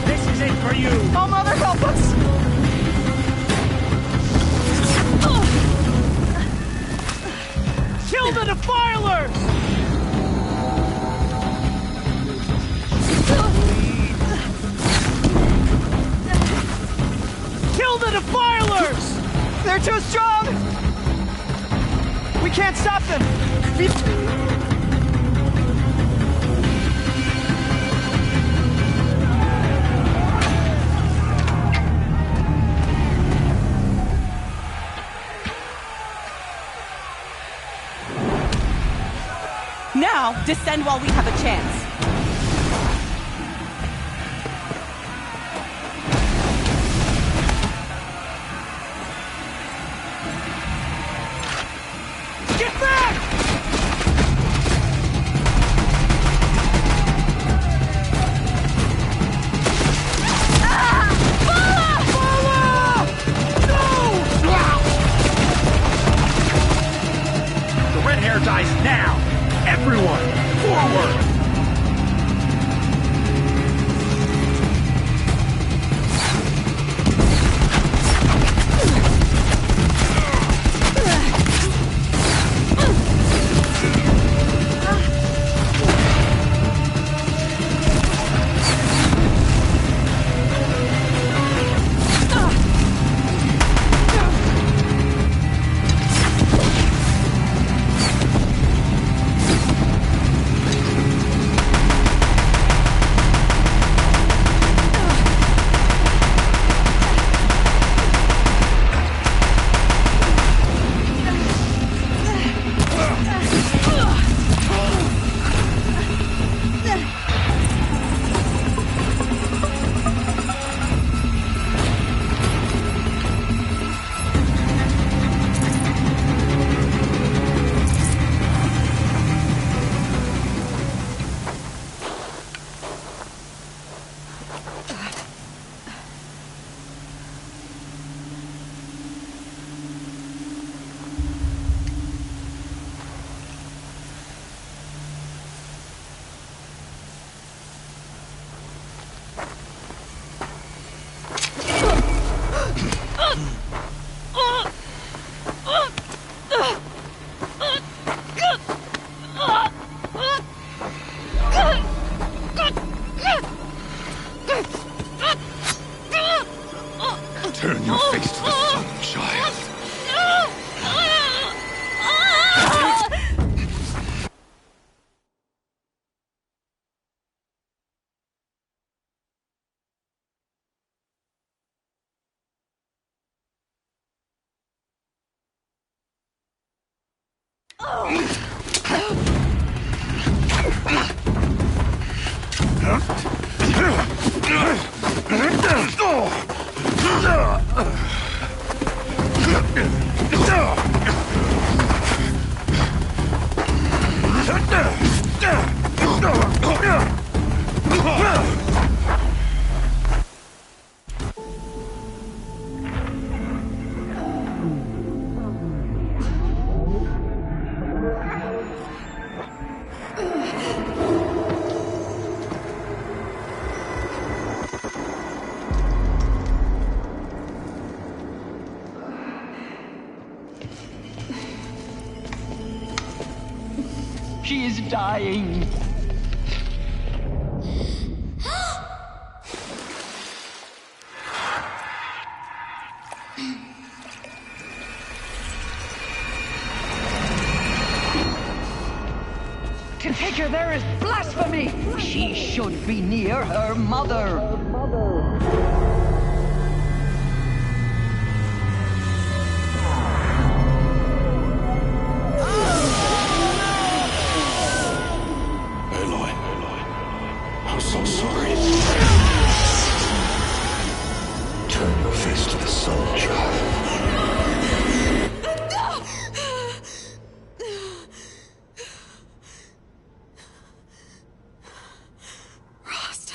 This is it for you! Oh, Mother, help us! Kill the defilers! Kill the defilers! They're too strong! We can't stop them! Now, descend while we have a chance. Get back! The red hair dies now! Everyone, forward! She is dying. To take her there is blasphemy! She should be near her mother. Aloy, I'm so sorry. Turn your face to the sun, child. Rost.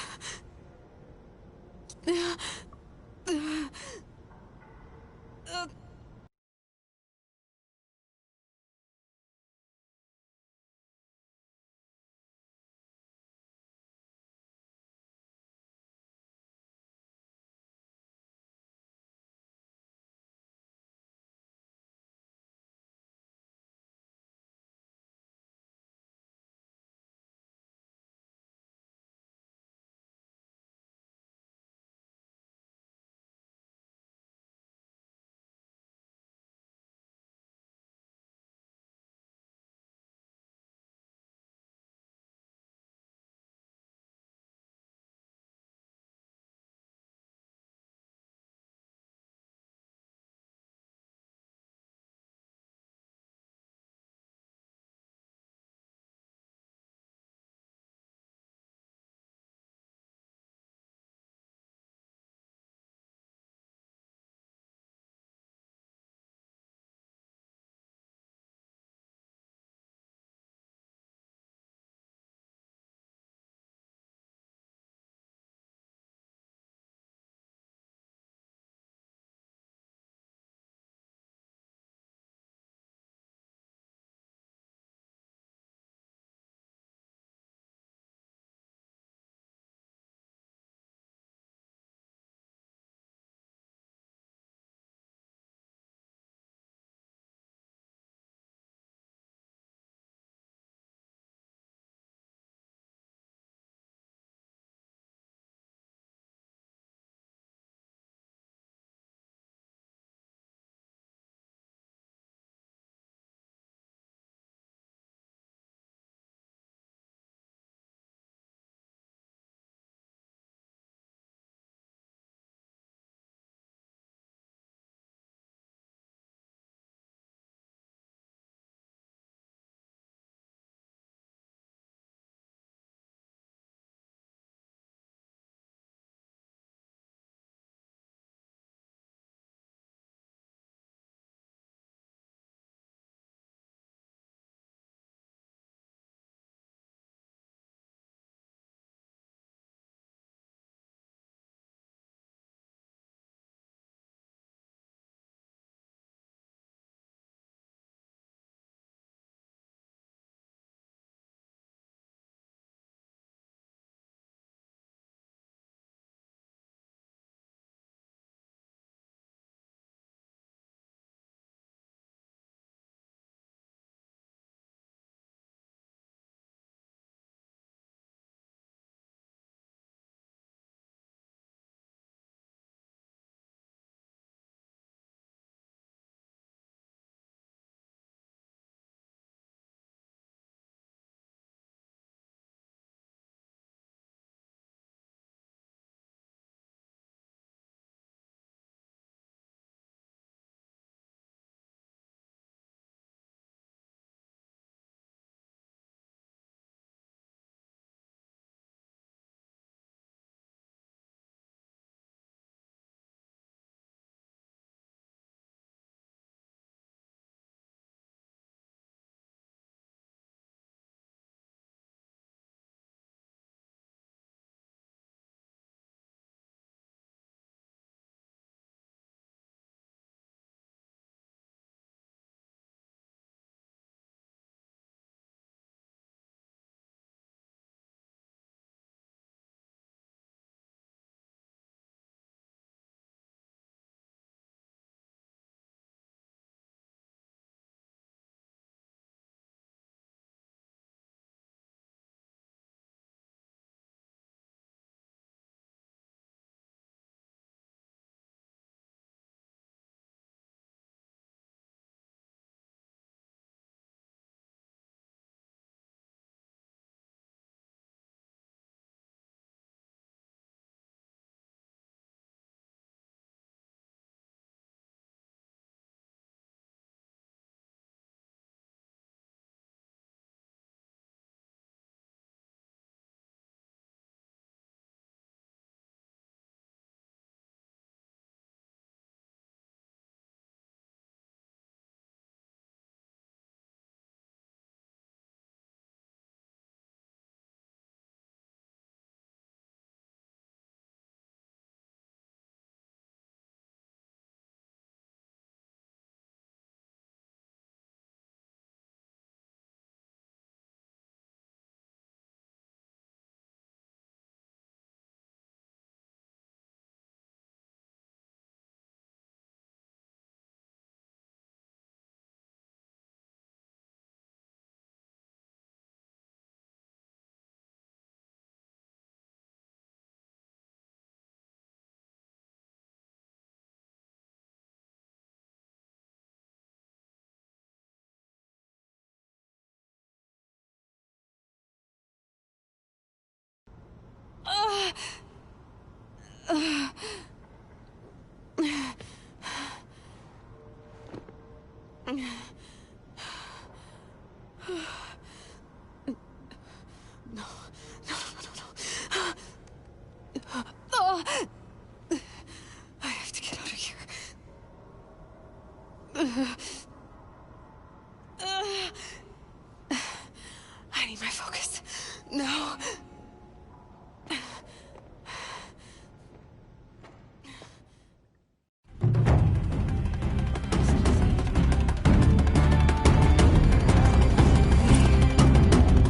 I have to get out of here. I need my focus. No.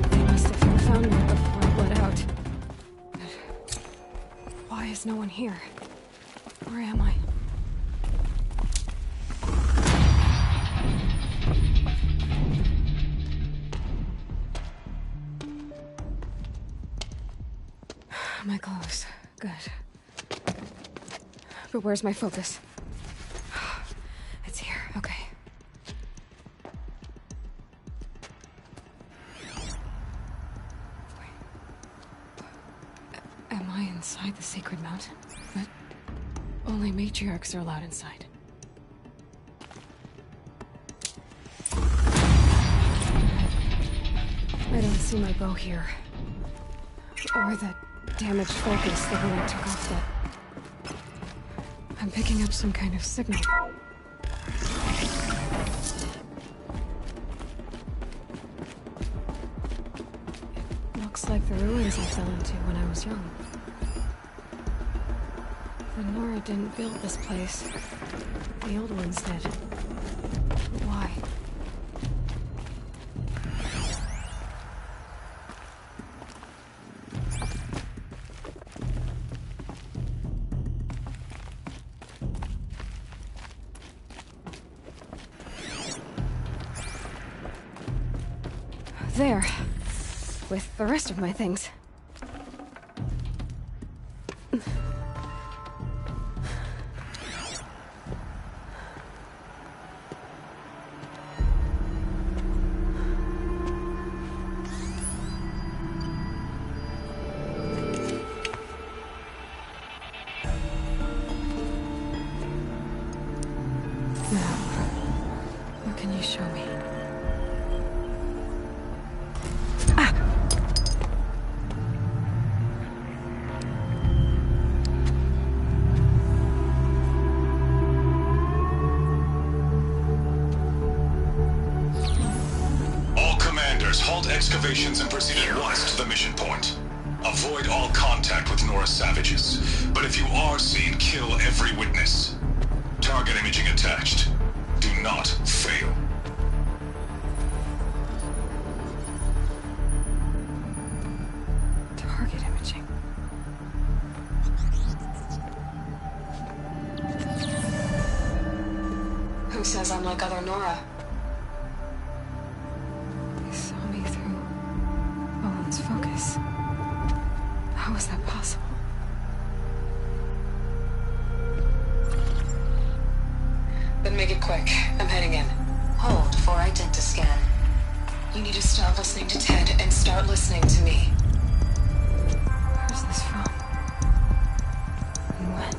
They must have found me before I bled out. Why is no one here? Where am I? My clothes. Good. But where's my focus? It's here. Okay. Am I inside the sacred mountain? But only matriarchs are allowed inside. I don't see my bow here. Or that damaged focus that when I took off that... I'm picking up some kind of signal. It looks like the ruins I fell into when I was young. The Nora didn't build this place. The old ones did. Why? There. With the rest of my things. Now, what can you show me? Halt excavations and proceed at once to the mission point. Avoid all contact with Nora savages, but if you are seen, kill every witness. Target imaging attached. Do not fail. Target imaging. Who says I'm like other Nora? Focus. How is that possible? Then make it quick. I'm heading in. Hold for identiscan. You need to stop listening to Ted and start listening to me. Where's this from? And when?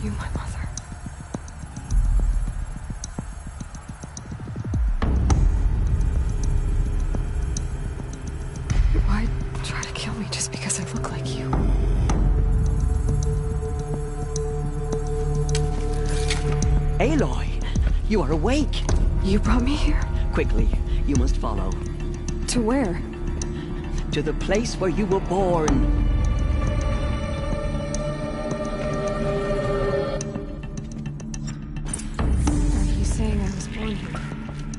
You, my mother. Why try to kill me just because I look like you? Aloy, you are awake. You brought me here? Quickly, you must follow. To where? To the place where you were born.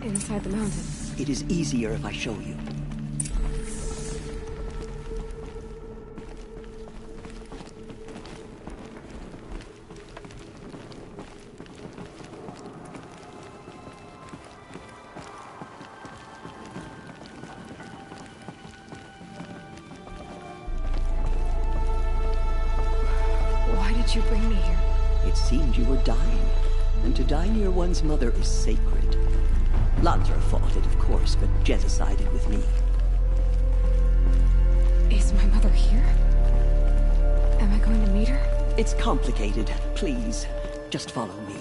Inside the mountain. It is easier if I show you. Why did you bring me here? It seemed you were dying. And to die near one's mother is sacred. Landra fought it, of course, but genocided with me. Is my mother here? Am I going to meet her? It's complicated. Please, just follow me.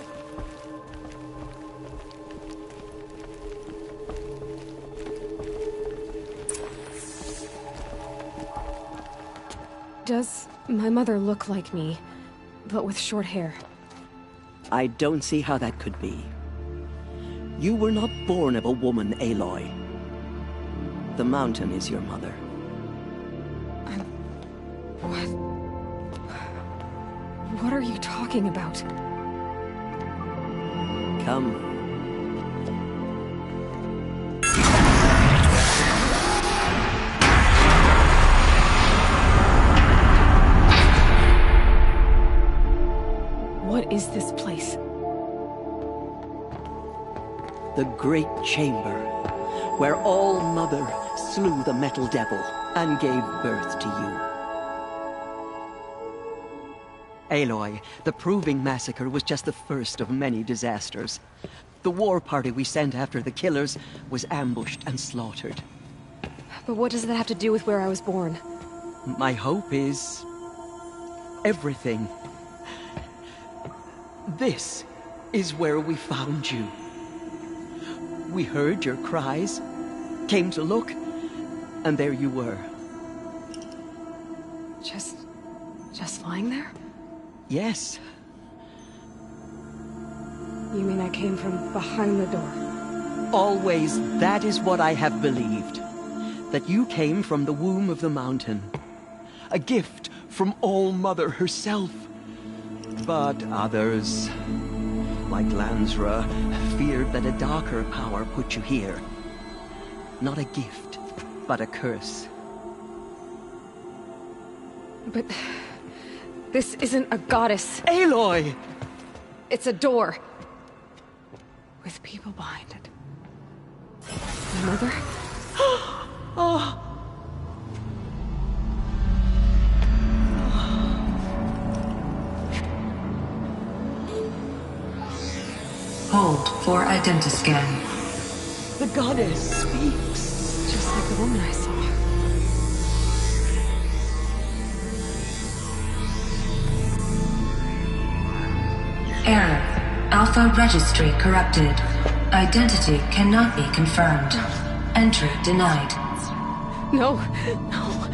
Does my mother look like me, but with short hair? I don't see how that could be. You were not born of a woman, Aloy. The mountain is your mother. What are you talking about? Come. What is this place? The Great Chamber, where All-Mother slew the Metal Devil and gave birth to you. Aloy, the Proving Massacre was just the first of many disasters. The war party we sent after the killers was ambushed and slaughtered. But what does that have to do with where I was born? My hope is... everything. This is where we found you. We heard your cries, came to look, and there you were. Just lying there? Yes. You mean I came from behind the door? Always, that is what I have believed. That you came from the womb of the mountain. A gift from All-Mother herself. But others, like Lansra, feared that a darker power put you here. Not a gift, but a curse. But... this isn't a goddess. Aloy! It's a door. With people behind it. My mother? Oh! Hold for identiscan. The goddess speaks. Just like the woman I saw. Error. Alpha registry corrupted. Identity cannot be confirmed. Entry denied. No, no.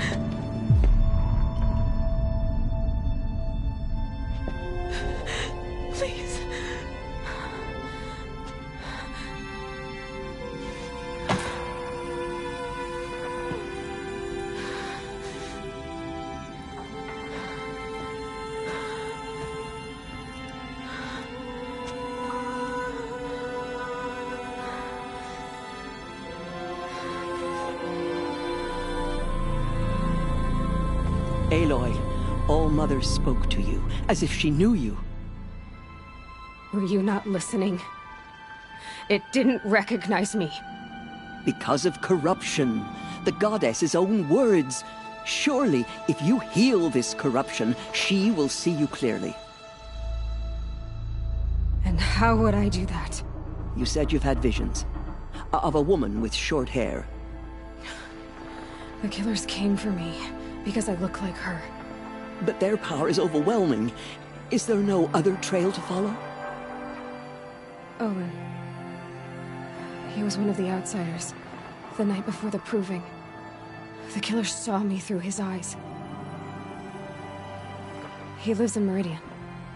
Please. Aloy, All-Mother spoke to you, as if she knew you. Were you not listening? It didn't recognize me. Because of corruption. The goddess's own words. Surely, if you heal this corruption, she will see you clearly. And how would I do that? You said you've had visions. Of a woman with short hair. The killers came for me, because I look like her. But their power is overwhelming. Is there no other trail to follow? Owen. He was one of the outsiders. The night before the Proving. The killers saw me through his eyes. He lives in Meridian.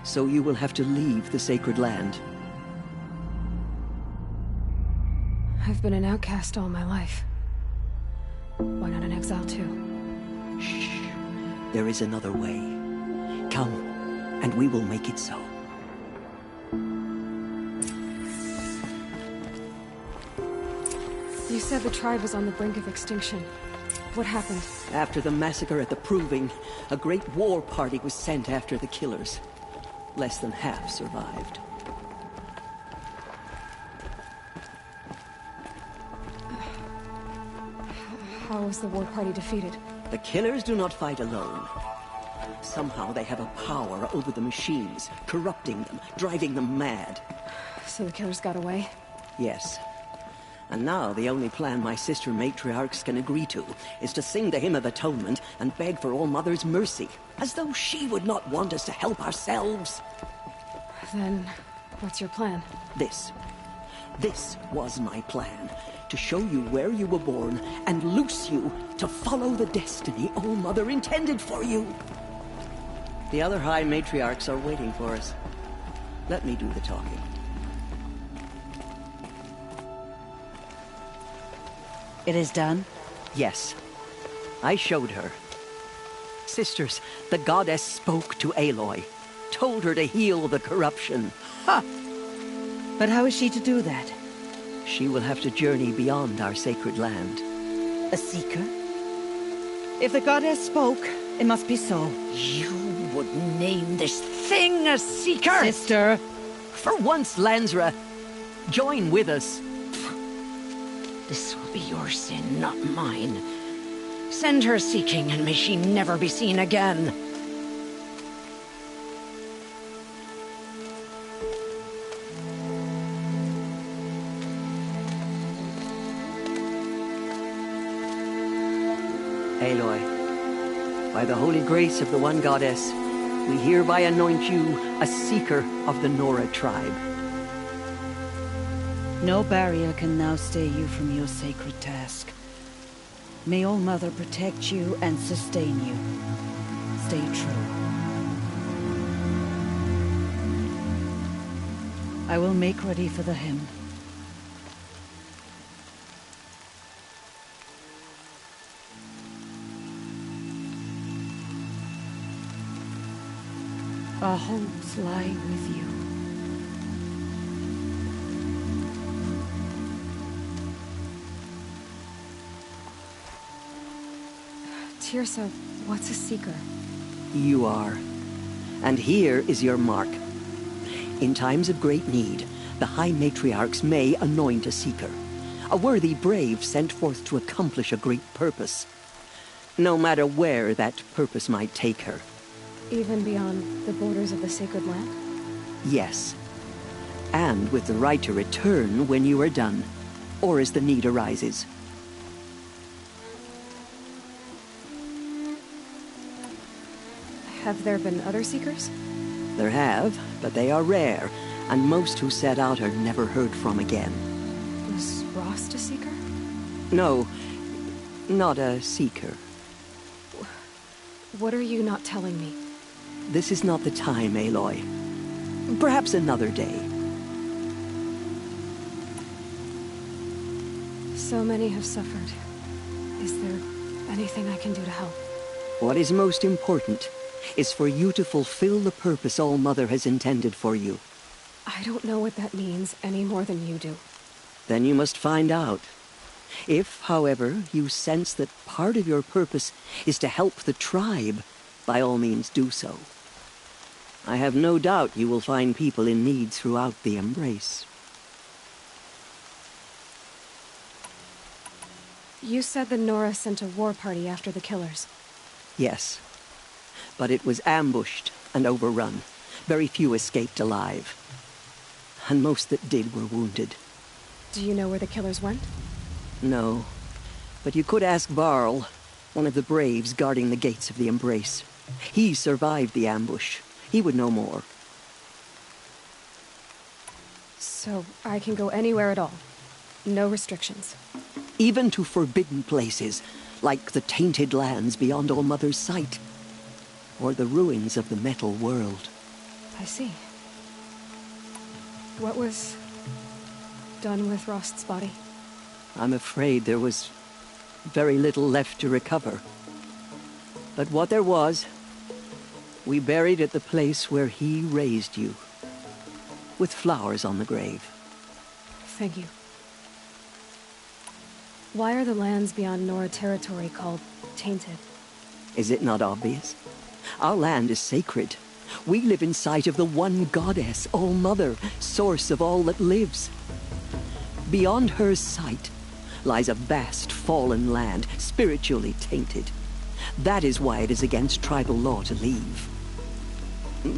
So you will have to leave the sacred land. I've been an outcast all my life. Why not an exile too? Shh. There is another way. Come, and we will make it so. You said the tribe was on the brink of extinction. What happened? After the massacre at the Proving, a great war party was sent after the killers. Less than half survived. How was the war party defeated? The killers do not fight alone. Somehow they have a power over the machines, corrupting them, driving them mad. So the killers got away? Yes. And now the only plan my sister matriarchs can agree to is to sing the Hymn of Atonement and beg for All Mother's mercy, as though she would not want us to help ourselves. Then, what's your plan? This was my plan. To show you where you were born and loose you to follow the destiny All Mother intended for you. The other High Matriarchs are waiting for us. Let me do the talking. It is done? Yes. I showed her. Sisters, the goddess spoke to Aloy. Told her to heal the corruption. Ha! But how is she to do that? She will have to journey beyond our sacred land. A seeker? If the goddess spoke, it must be so. You would name this thing a seeker? Sister! For once, Lansra, join with us. This will be your sin, not mine. Send her seeking, and may she never be seen again. Aloy, by the holy grace of the one goddess, we hereby anoint you a seeker of the Nora tribe. No barrier can now stay you from your sacred task. May All Mother protect you and sustain you. Stay true. I will make ready for the hymn. Our hopes lie with you. Tirsa, what's a seeker? You are. And here is your mark. In times of great need, the High Matriarchs may anoint a seeker. A worthy brave sent forth to accomplish a great purpose. No matter where that purpose might take her. Even beyond the borders of the sacred land? Yes. And with the right to return when you are done, or as the need arises. Have there been other seekers? There have, but they are rare, and most who set out are never heard from again. Was Rost a seeker? No, not a seeker. What are you not telling me? This is not the time, Aloy. Perhaps another day. So many have suffered. Is there anything I can do to help? What is most important is for you to fulfill the purpose All Mother has intended for you. I don't know what that means any more than you do. Then you must find out. If, however, you sense that part of your purpose is to help the tribe, by all means do so. I have no doubt you will find people in need throughout the Embrace. You said the Nora sent a war party after the killers. Yes. But it was ambushed and overrun. Very few escaped alive. And most that did were wounded. Do you know where the killers went? No. But you could ask Varl, one of the braves guarding the gates of the Embrace. He survived the ambush. He would know more. So I can go anywhere at all? No restrictions? Even to forbidden places, like the tainted lands beyond All Mother's sight. Or the ruins of the metal world. I see. What was done with Rost's body? I'm afraid there was very little left to recover. But what there was, we buried at the place where he raised you. With flowers on the grave. Thank you. Why are the lands beyond Nora territory called tainted? Is it not obvious? Our land is sacred. We live in sight of the one goddess, All Mother, source of all that lives. Beyond her sight lies a vast fallen land, spiritually tainted. That is why it is against tribal law to leave.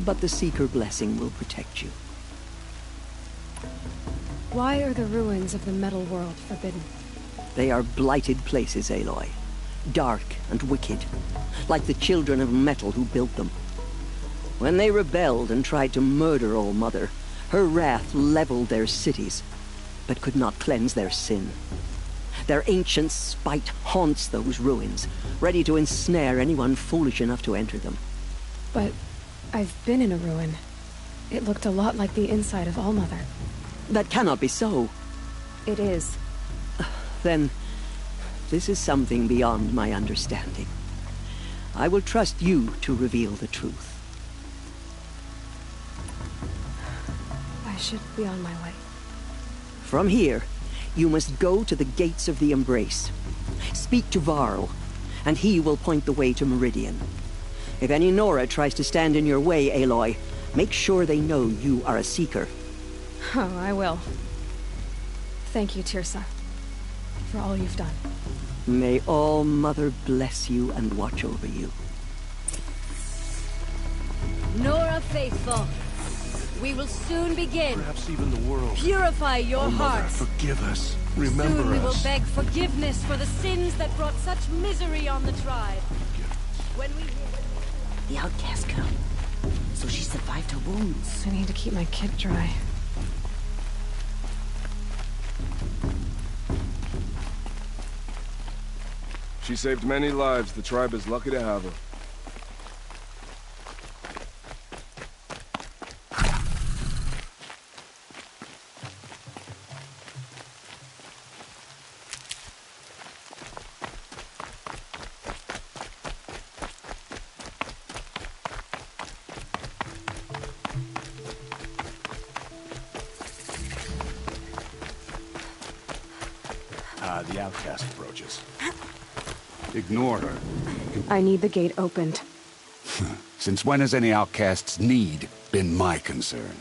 But the Seeker blessing will protect you. Why are the ruins of the metal world forbidden? They are blighted places, Aloy. Dark and wicked, like the children of metal who built them. When they rebelled and tried to murder All Mother, her wrath leveled their cities, but could not cleanse their sin. Their ancient spite haunts those ruins, ready to ensnare anyone foolish enough to enter them. But I've been in a ruin. It looked a lot like the inside of All Mother. That cannot be so. It is. Then, this is something beyond my understanding. I will trust you to reveal the truth. I should be on my way. From here, you must go to the gates of the Embrace. Speak to Varl, and he will point the way to Meridian. If any Nora tries to stand in your way, Aloy, make sure they know you are a Seeker. Oh, I will. Thank you, Tirsa, for all you've done. May All Mother bless you and watch over you. Nora Faithful, we will soon begin. Perhaps even the world. Purify your Oh, Mother, hearts. forgive us. Remember Soon we will us. beg forgiveness for the sins that brought such misery on the tribe. When we The outcast come, so she survived her wounds. I need to keep my kit dry. She saved many lives. The tribe is lucky to have her. The outcast approaches. Ignore her. I need the gate opened. Since when has any outcast's need been my concern?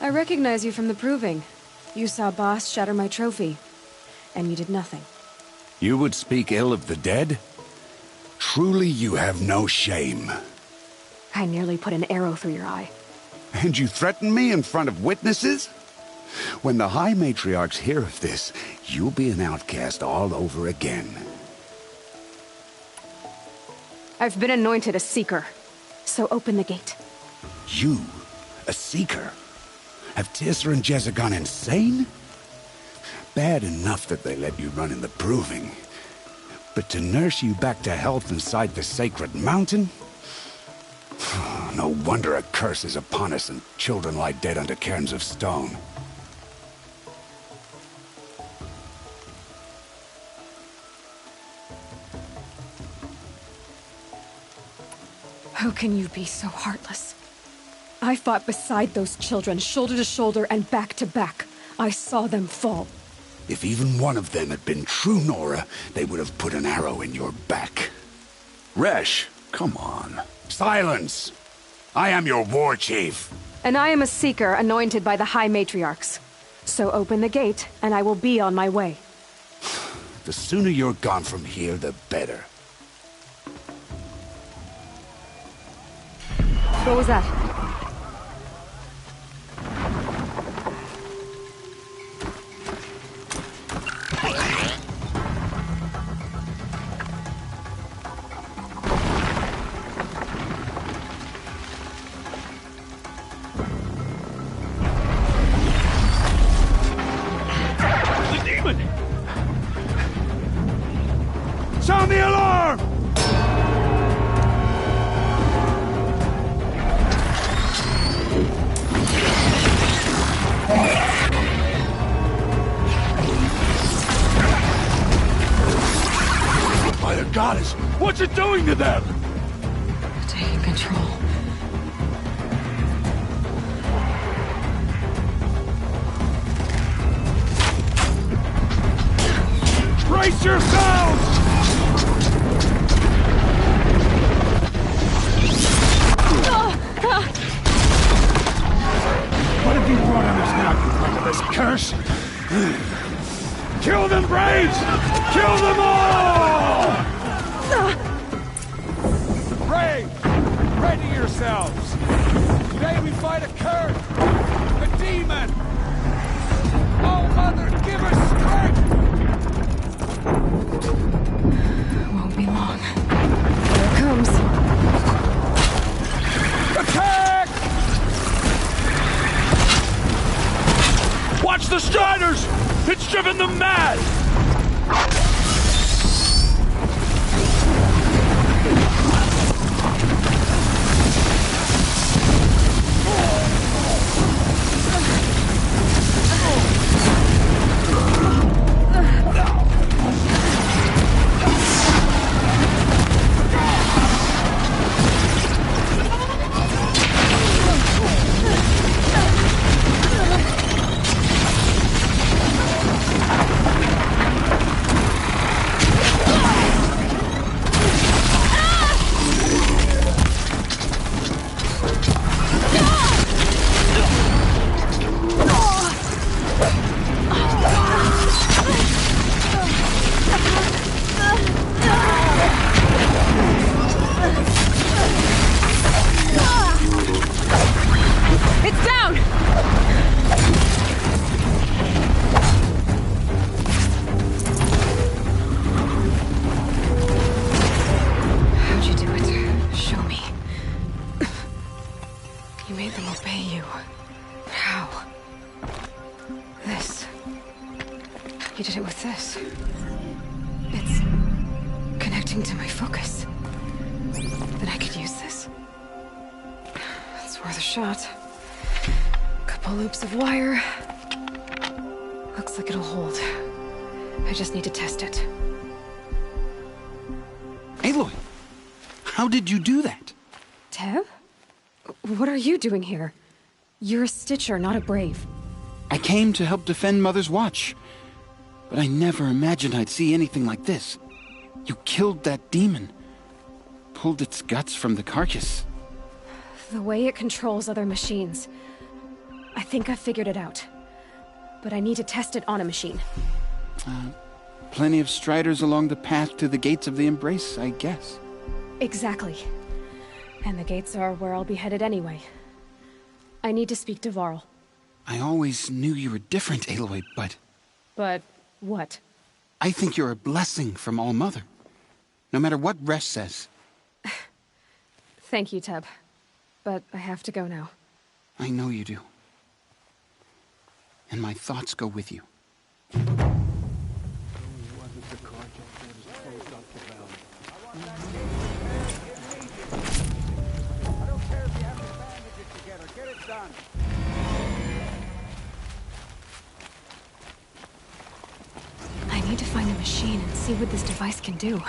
I recognize you from the proving. You saw Boss shatter my trophy, and you did nothing. You would speak ill of the dead? Truly you have no shame. I nearly put an arrow through your eye. And you threaten me in front of witnesses? When the High Matriarchs hear of this, you'll be an outcast all over again. I've been anointed a Seeker, so open the gate. You? A Seeker? Have Tirsa and Jezza gone insane? Bad enough that they let you run in the proving. But to nurse you back to health inside the sacred mountain? No wonder a curse is upon us and children lie dead under cairns of stone. How can you be so heartless? I fought beside those children, shoulder to shoulder and back to back. I saw them fall. If even one of them had been true Nora, they would have put an arrow in your back. Resh, come on. Silence! I am your war chief. And I am a Seeker anointed by the High Matriarchs. So open the gate, and I will be on my way. The sooner you're gone from here, the better. What was that? The demon! Sound the alarm! By the goddess, what's it doing to them? Taking control. Brace yourselves! What have you brought on us now, you motherless curse? Kill them, Braves! Kill them all! Braves, ready yourselves! Today we fight a curse, a demon! Oh, Mother, give us strength! Won't be long. Here it comes. Attack! Watch the Striders! It's driven them mad! It's down! How'd you do it? Show me. You made them obey you. But how? This. You did it with this. It's connecting to my focus. Then I could use this. It's worth a shot. Couple loops of wire. Looks like it'll hold. I just need to test it. Aloy, how did you do that? Teb? What are you doing here? You're a Stitcher, not a Brave. I came to help defend Mother's Watch, but I never imagined I'd see anything like this. You killed that demon, pulled its guts from the carcass. The way it controls other machines. I think I figured it out. But I need to test it on a machine. Plenty of Striders along the path to the gates of the Embrace, I guess. Exactly. And the gates are where I'll be headed anyway. I need to speak to Varl. I always knew you were different, Aloy, but... But what? I think you're a blessing from All-Mother. No matter what Resh says. Thank you, Teb. But I have to go now. I know you do. And my thoughts go with you. I need to find the machine and see what this device can do.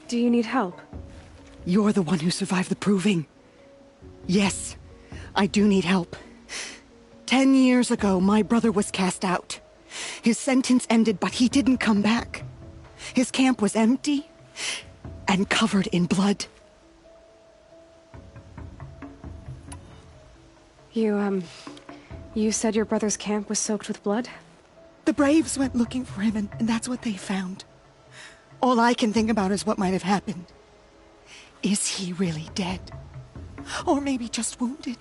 Do you need help? You're the one who survived the proving. Yes, I do need help. 10 years ago, my brother was cast out. His sentence ended, but he didn't come back. His camp was empty and covered in blood. You said your brother's camp was soaked with blood? The Braves went looking for him, and that's what they found. All I can think about is what might have happened. Is he really dead? Or maybe just wounded?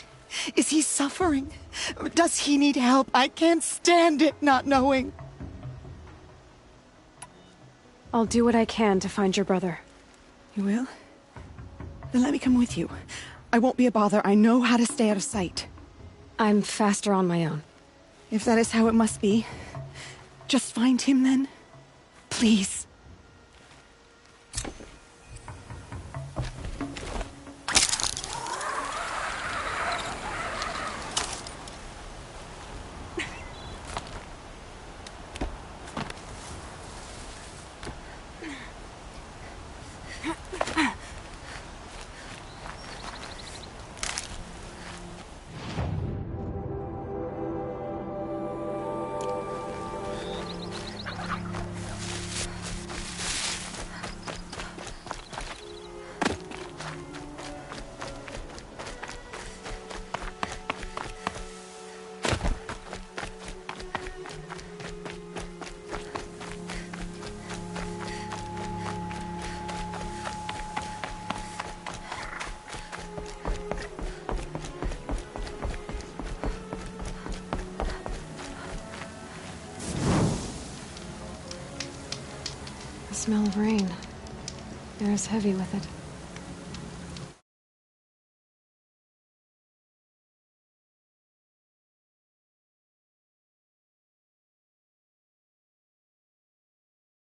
Is he suffering? Does he need help? I can't stand it not knowing. I'll do what I can to find your brother. You will? Then let me come with you. I won't be a bother. I know how to stay out of sight. I'm faster on my own. If that is how it must be, just find him then. Please. The smell of rain. Air is heavy with it.